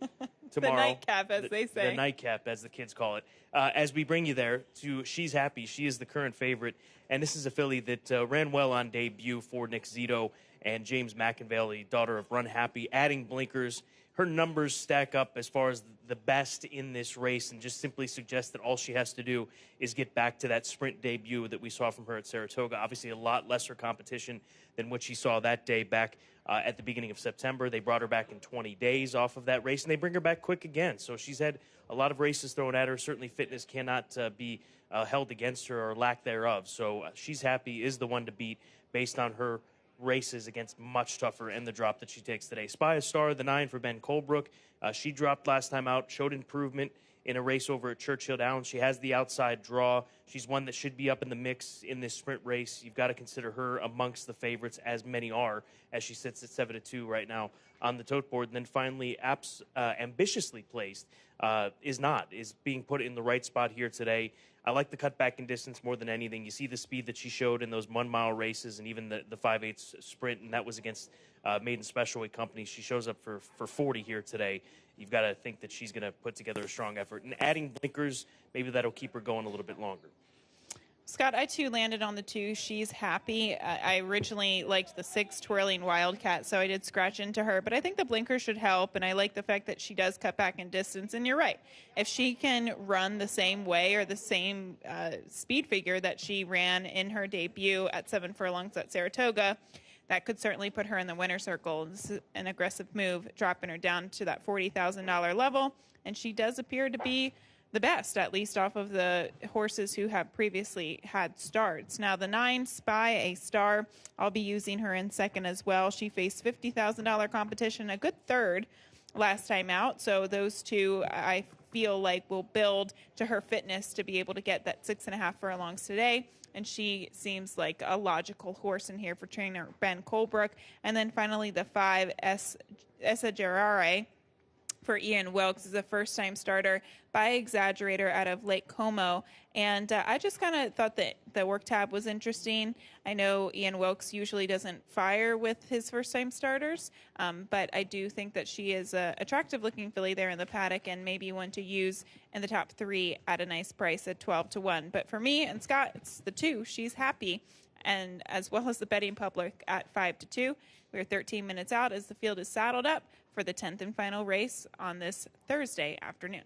tomorrow. The nightcap, as they say. The nightcap, as the kids call it. As we bring you there to She's Happy. She is the current favorite, and this is a filly that ran well on debut for Nick Zito and James McInvale, daughter of Run Happy, adding blinkers. Her numbers stack up as far as the best in this race and just simply suggest that all she has to do is get back to that sprint debut that we saw from her at Saratoga. Obviously, a lot lesser competition than what she saw that day back at the beginning of September. They brought her back in 20 days off of that race, and they bring her back quick again. So she's had a lot of races thrown at her. Certainly fitness cannot be held against her or lack thereof. So She's Happy is the one to beat based on her races against much tougher and the drop that she takes today. Spy a Star, the 9 for Ben Colebrook. She dropped last time out, showed improvement in a race over at Churchill Downs. She has the outside draw. She's one that should be up in the mix in this sprint race. You've got to consider her amongst the favorites, as many are, as she sits at 7-2 right now on the tote board. And then finally, Ambitiously Placed is being put in the right spot here today. I like the cutback in distance more than anything. You see the speed that she showed in those 1 mile races and even the 5/8 sprint, and that was against Maiden Special Weight Company. She shows up for 40 here today. You've got to think that she's going to put together a strong effort. And adding blinkers, maybe that'll keep her going a little bit longer. Scott, I too landed on the 2. She's Happy. I originally liked the 6 Twirling Wildcat, so I did scratch into her. But I think the blinker should help, and I like the fact that she does cut back in distance. And you're right. If she can run the same way or the same speed figure that she ran in her debut at 7 furlongs at Saratoga, that could certainly put her in the winner's circle. This is an aggressive move, dropping her down to that $40,000 level. And she does appear to be the best, at least off of the horses who have previously had starts. Now, the 9, Spy a Star, I'll be using her in second as well. She faced $50,000 competition, a good third last time out. So those two, I feel like, will build to her fitness to be able to get that 6.5 furlongs today. And she seems like a logical horse in here for trainer Ben Colebrook. And then finally, the 5, Essa Gerare, for Ian Wilkes, is a first-time starter by Exaggerator out of Lake Como. And I just kind of thought that the work tab was interesting. I know Ian Wilkes usually doesn't fire with his first-time starters, but I do think that she is an attractive-looking filly there in the paddock and maybe one to use in the top 3 at a nice price at 12-1. But for me and Scott, it's the 2. She's Happy, and as well as the betting public at 5-2. We're 13 minutes out as the field is saddled up for the 10th and final race on this Thursday afternoon.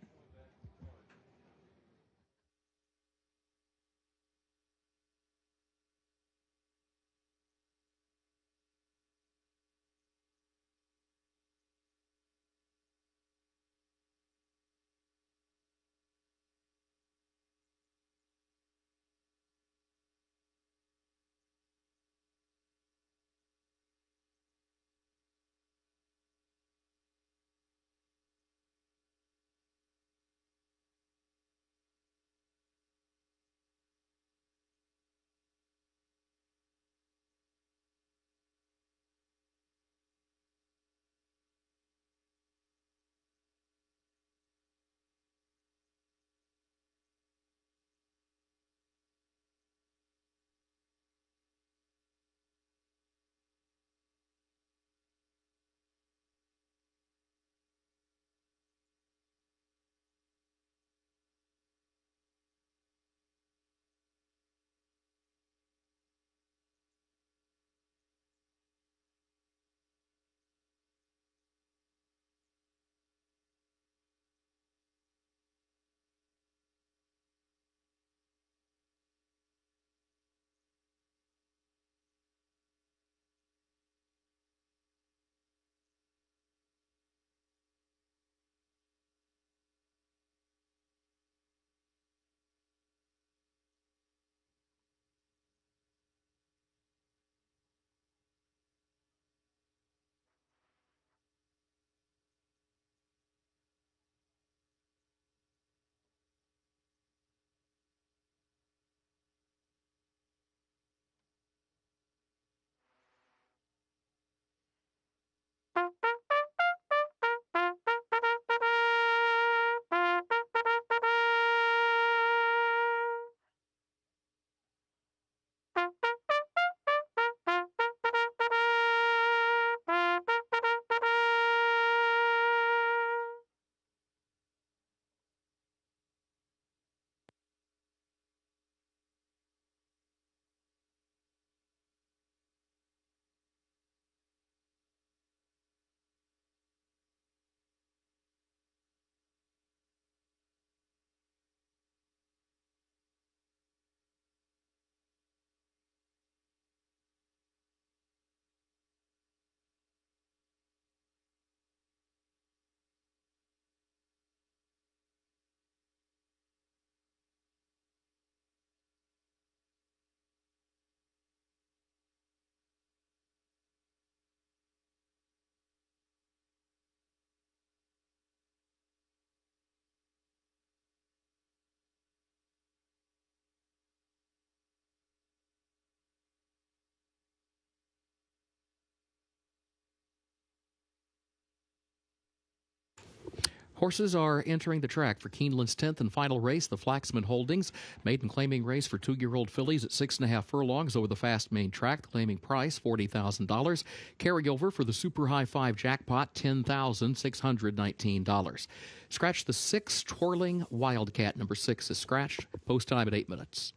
Horses are entering the track for Keeneland's 10th and final race, the Flaxman Holdings. Maiden claiming race for 2-year-old fillies at 6.5 furlongs over the fast main track. The claiming price, $40,000. Carryover for the Super High 5 jackpot, $10,619. Scratch the 6 Twirling Wildcat. Number 6 is scratched. Post time at 8 minutes.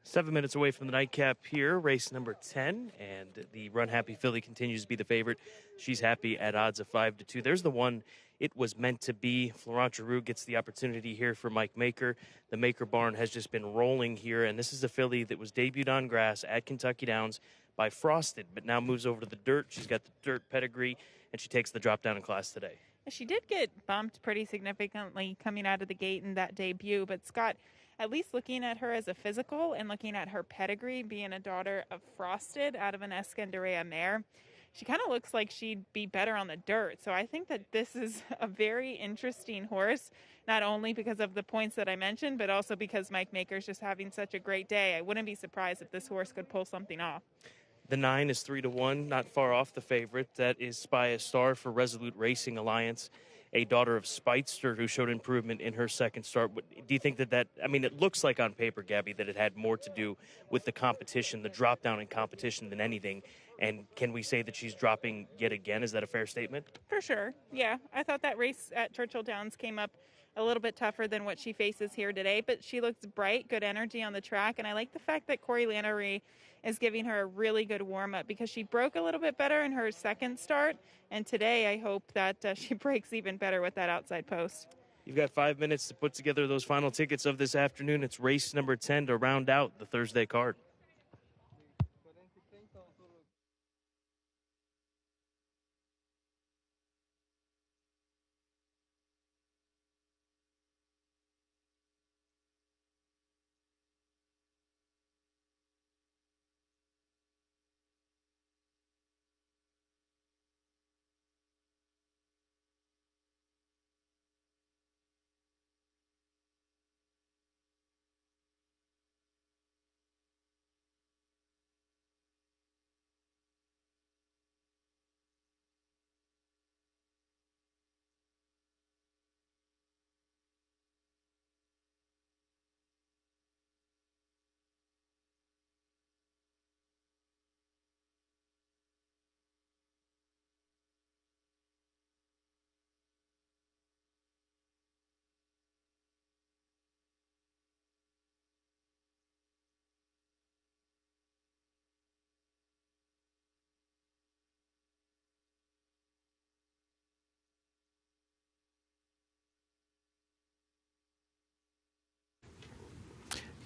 Seven minutes away from the nightcap here, race number 10, and the Run Happy filly continues to be the favorite. She's happy at odds of 5-2. There's the one it was meant to be. Florent Giroux gets the opportunity here for Mike Maker. The Maker barn has just been rolling here, and this is a filly that was debuted on grass at Kentucky Downs by Frosted, but now moves over to the dirt. She's got the dirt pedigree, and she takes the drop down in class today. She did get bumped pretty significantly coming out of the gate in that debut, but Scott, at least looking at her as a physical and looking at her pedigree, being a daughter of Frosted out of an Escandarea mare, she kind of looks like she'd be better on the dirt. So I think that this is a very interesting horse, not only because of the points that I mentioned, but also because Mike Maker's just having such a great day. I wouldn't be surprised if this horse could pull something off. The 9 is 3-1, not far off the favorite. That is Spy a Star for Resolute Racing Alliance, a daughter of Speitster who showed improvement in her second start. Do you think that, I mean, it looks like on paper, Gabby, that it had more to do with the competition, the drop down in competition than anything. And can we say that she's dropping yet again? Is that a fair statement? For sure, yeah. I thought that race at Churchill Downs came up a little bit tougher than what she faces here today, but she looks bright, good energy on the track, and I like the fact that Corey Lannery is giving her a really good warm-up because she broke a little bit better in her second start, and today I hope that she breaks even better with that outside post. You've got 5 minutes to put together those final tickets of this afternoon. It's race number 10 to round out the Thursday card.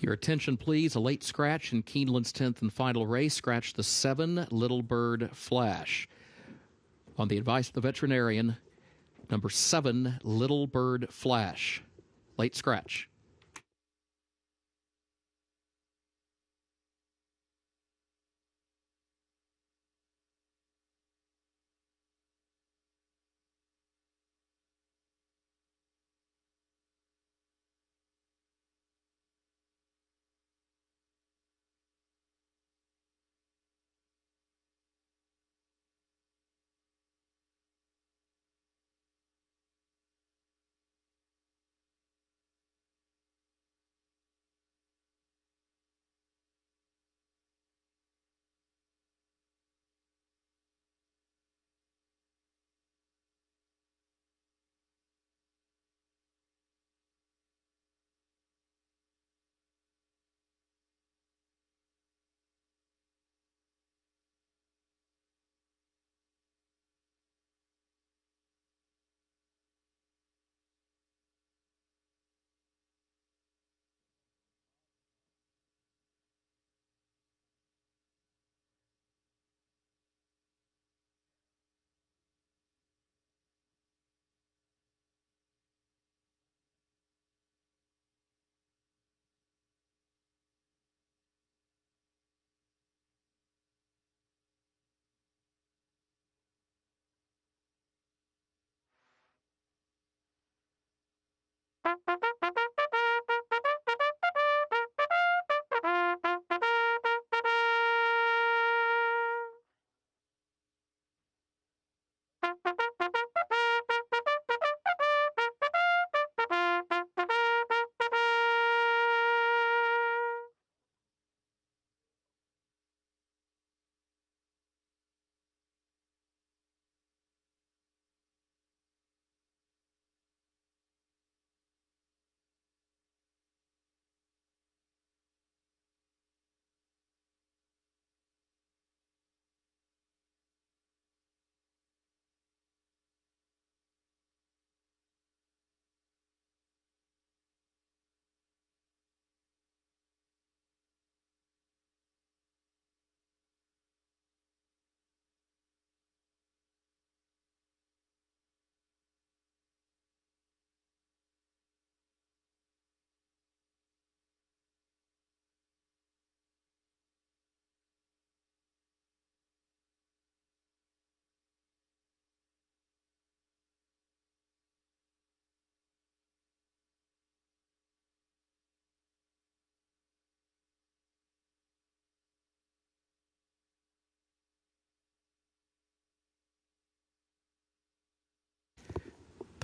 Your attention, please. A late scratch in Keeneland's 10th and final race. Scratch the 7 Little Bird Flash. On the advice of the veterinarian, number 7 Little Bird Flash. Late scratch.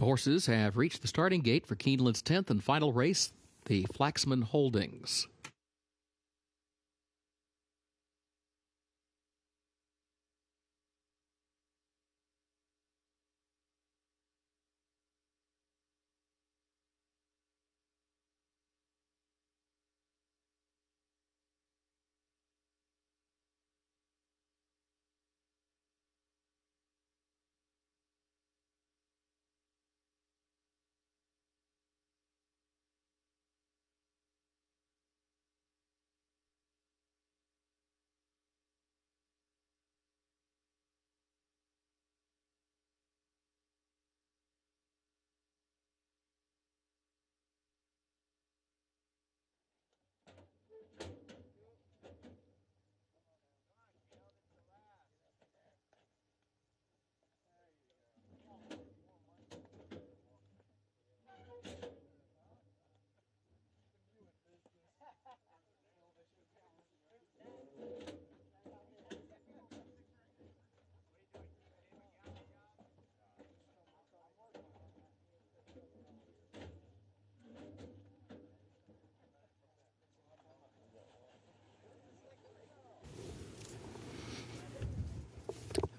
The horses have reached the starting gate for Keeneland's 10th and final race, the Flaxman Holdings.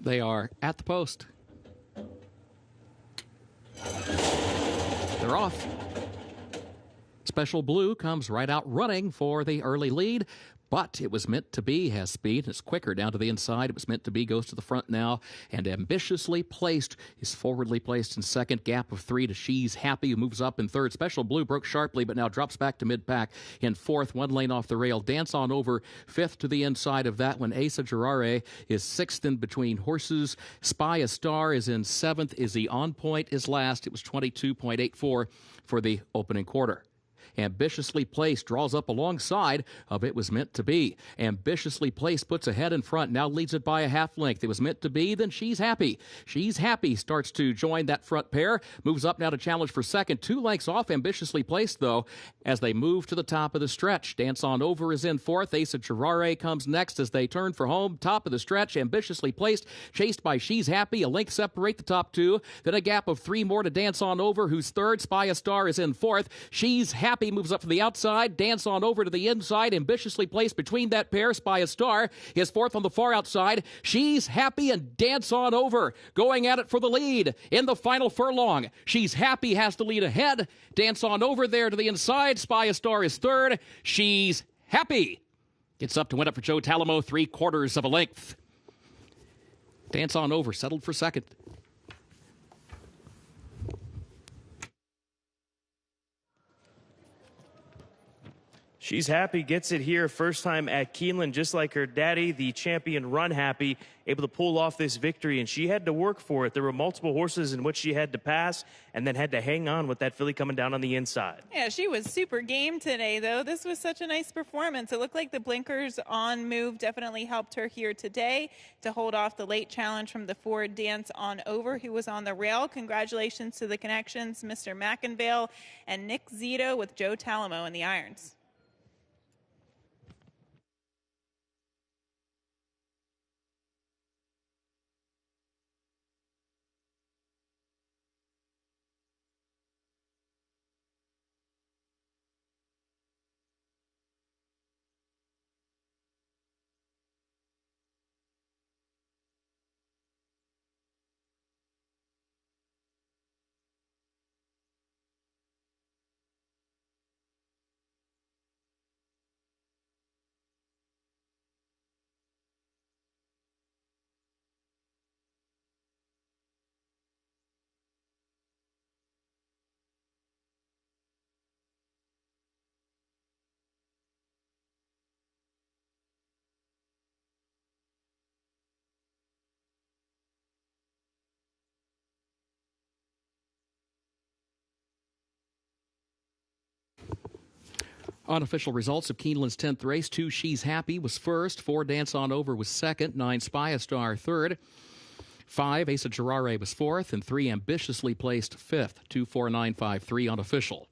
They are at the post. They're off. Special Blue comes right out running for the early lead. but it was meant to be, has speed. It's quicker down to the inside. It was meant to be, goes to the front now, and ambitiously placed is forwardly placed in second. Gap of 3 to She's Happy, who moves up in third. Special Blue broke sharply, but now drops back to mid-pack in fourth. 1 lane off the rail. Dance On Over, fifth to the inside of that one. Asa Gerare is sixth in between horses. Spy a Star is in seventh. Izzy On Point is last. It was 22.84 for the opening quarter. Ambitiously Placed draws up alongside of It Was Meant to Be. Ambitiously Placed puts ahead in front, now leads it by a half length. It Was Meant to Be, then She's Happy. She's Happy starts to join that front pair, moves up now to challenge for second. 2 lengths off Ambitiously Placed, though, as they move to the top of the stretch. Dance On Over is in fourth. Asa Gerare comes next as they turn for home. Top of the stretch, Ambitiously Placed, chased by She's Happy. A length separate the top two. Then a gap of 3 more to Dance On Over, who's third. Spy a Star is in fourth. She's Happy moves up to the outside. Dance On Over to the inside. Ambitiously Placed between that pair. Spy a Star is fourth on the far outside. She's Happy and Dance On Over going at it for the lead in the final furlong. She's Happy has the lead ahead. Dance On Over there to the inside. Spy a Star is third. She's Happy gets up to win it for Joe Talamo, 3/4 of a length. Dance On Over settled for second. She's Happy gets it here, first time at Keeneland, just like her daddy, the champion Run Happy, able to pull off this victory, and she had to work for it. There were multiple horses in which she had to pass and then had to hang on with that filly coming down on the inside. Yeah, she was super game today, though. This was such a nice performance. It looked like the blinkers on move definitely helped her here today to hold off the late challenge from the Ford Dance On Over, who was on the rail. Congratulations to the connections, Mr. McInvale and Nick Zito with Joe Talamo in the irons. Unofficial results of Keeneland's 10th race. 2 She's Happy was first. 4 Dance On Over was second. 9 Spy a Star third. 5 Asa Gerare was fourth. And 3 Ambitiously Placed fifth. 2, 4, 9, 5, 3 unofficial.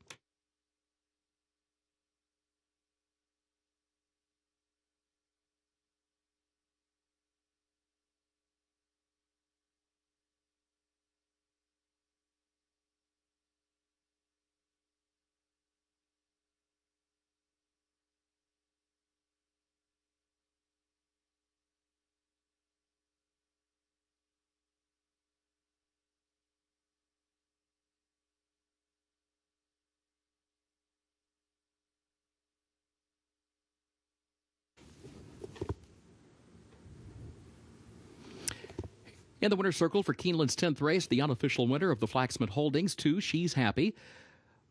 In the winner's circle for Keeneland's 10th race, the unofficial winner of the Flaxman Holdings, 2 She's Happy,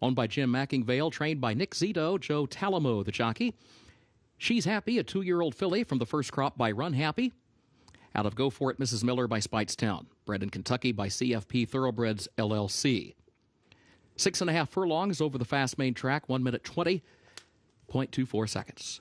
owned by Jim Mackingvale, trained by Nick Zito, Joe Talamo, the jockey. She's Happy, a 2-year-old filly from the first crop by Run Happy. Out of Go For It, Mrs. Miller by Speightstown. Bred in Kentucky by CFP Thoroughbreds, LLC. 6.5 furlongs over the fast main track, 1 minute 20.24 seconds.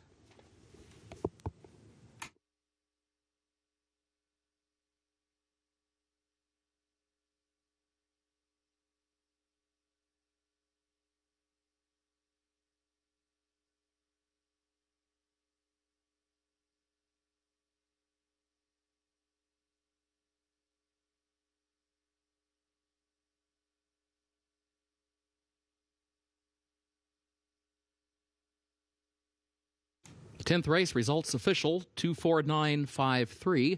The 10th race results official, 24953.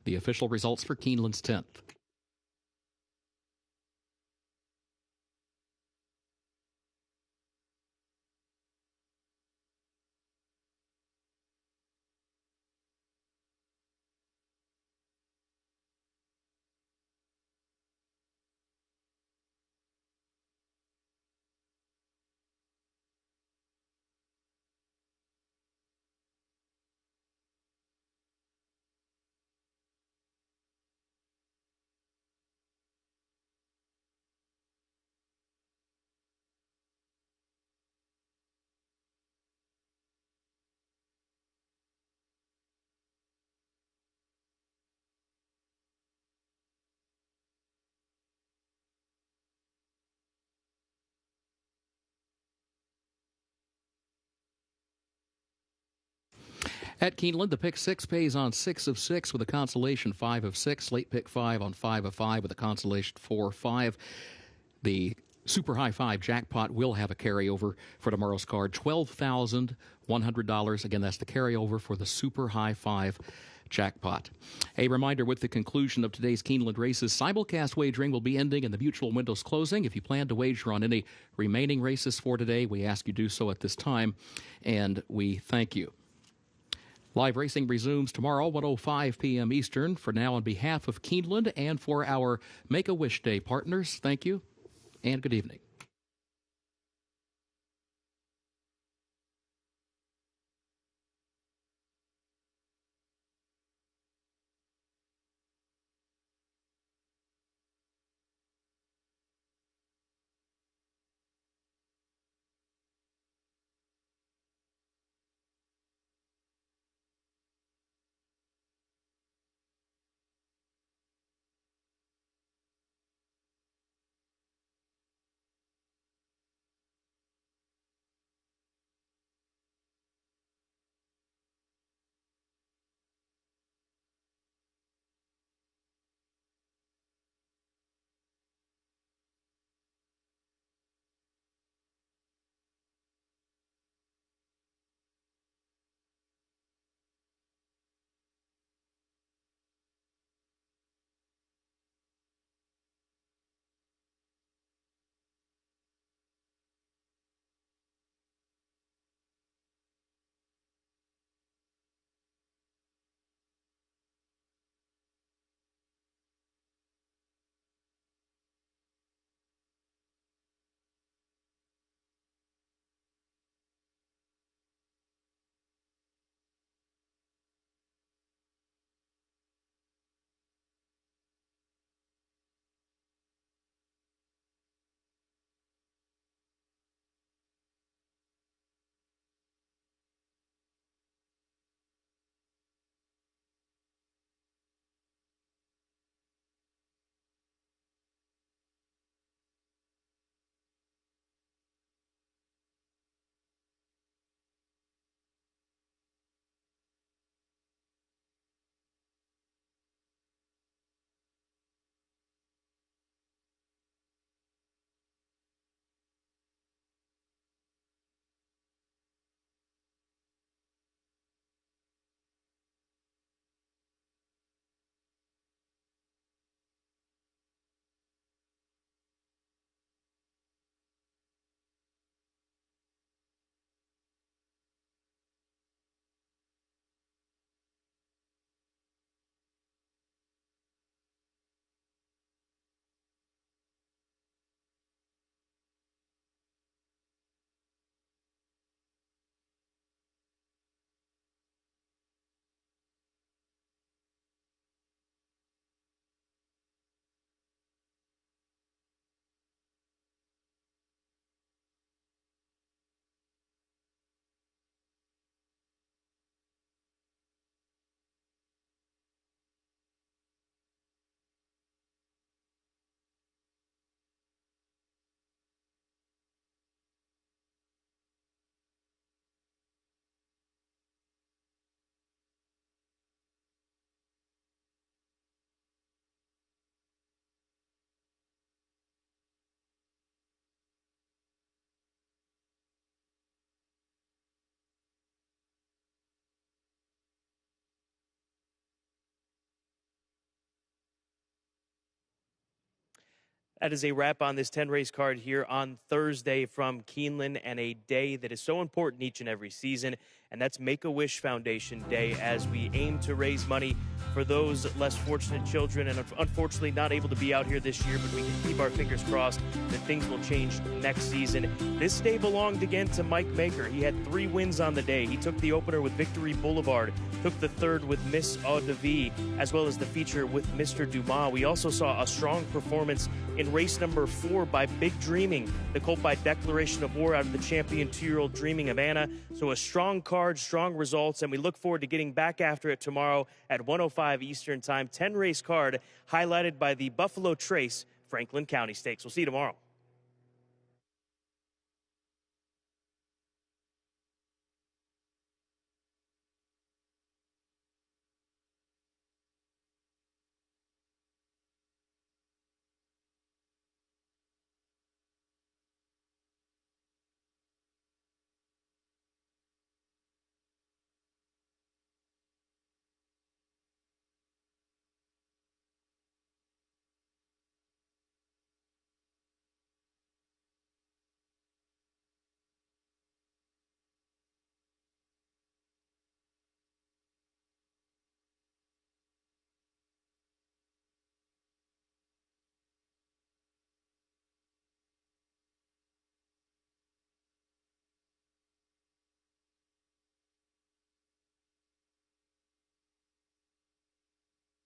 The official results for Keeneland's 10th. At Keeneland, the pick 6 pays on 6 of 6 with a consolation 5 of 6. Late pick 5 on 5 of 5 with a consolation 4-5. The Super High 5 jackpot will have a carryover for tomorrow's card, $12,100. Again, that's the carryover for the Super High 5 jackpot. A reminder, with the conclusion of today's Keeneland races, simulcast wagering will be ending and the mutual windows closing. If you plan to wager on any remaining races for today, we ask you do so at this time, and we thank you. Live racing resumes tomorrow, 1:05 p.m. Eastern. For now, on behalf of Keeneland and for our Make-A-Wish Day partners, thank you and good evening. That is a wrap on this 10-race card here on Thursday from Keeneland, and a day that is so important each and every season, and that's Make-A-Wish Foundation Day, as we aim to raise money for those less fortunate children and unfortunately not able to be out here this year, but we can keep our fingers crossed that things will change next season. This day belonged again to Mike Maker. He had 3 wins on the day. He took the opener with Victory Boulevard, took the third with Miss Eau de Vie, as well as the feature with Mr. Dumas. We also saw a strong performance in race number 4 by Big Dreaming, the colt by declaration of war out of the champion 2-year-old Dreaming of Anna. So a strong card, strong results, and we look forward to getting back after it tomorrow at 1:05 Eastern Time. 10-race card highlighted by the Buffalo Trace Franklin County Stakes. We'll see you tomorrow.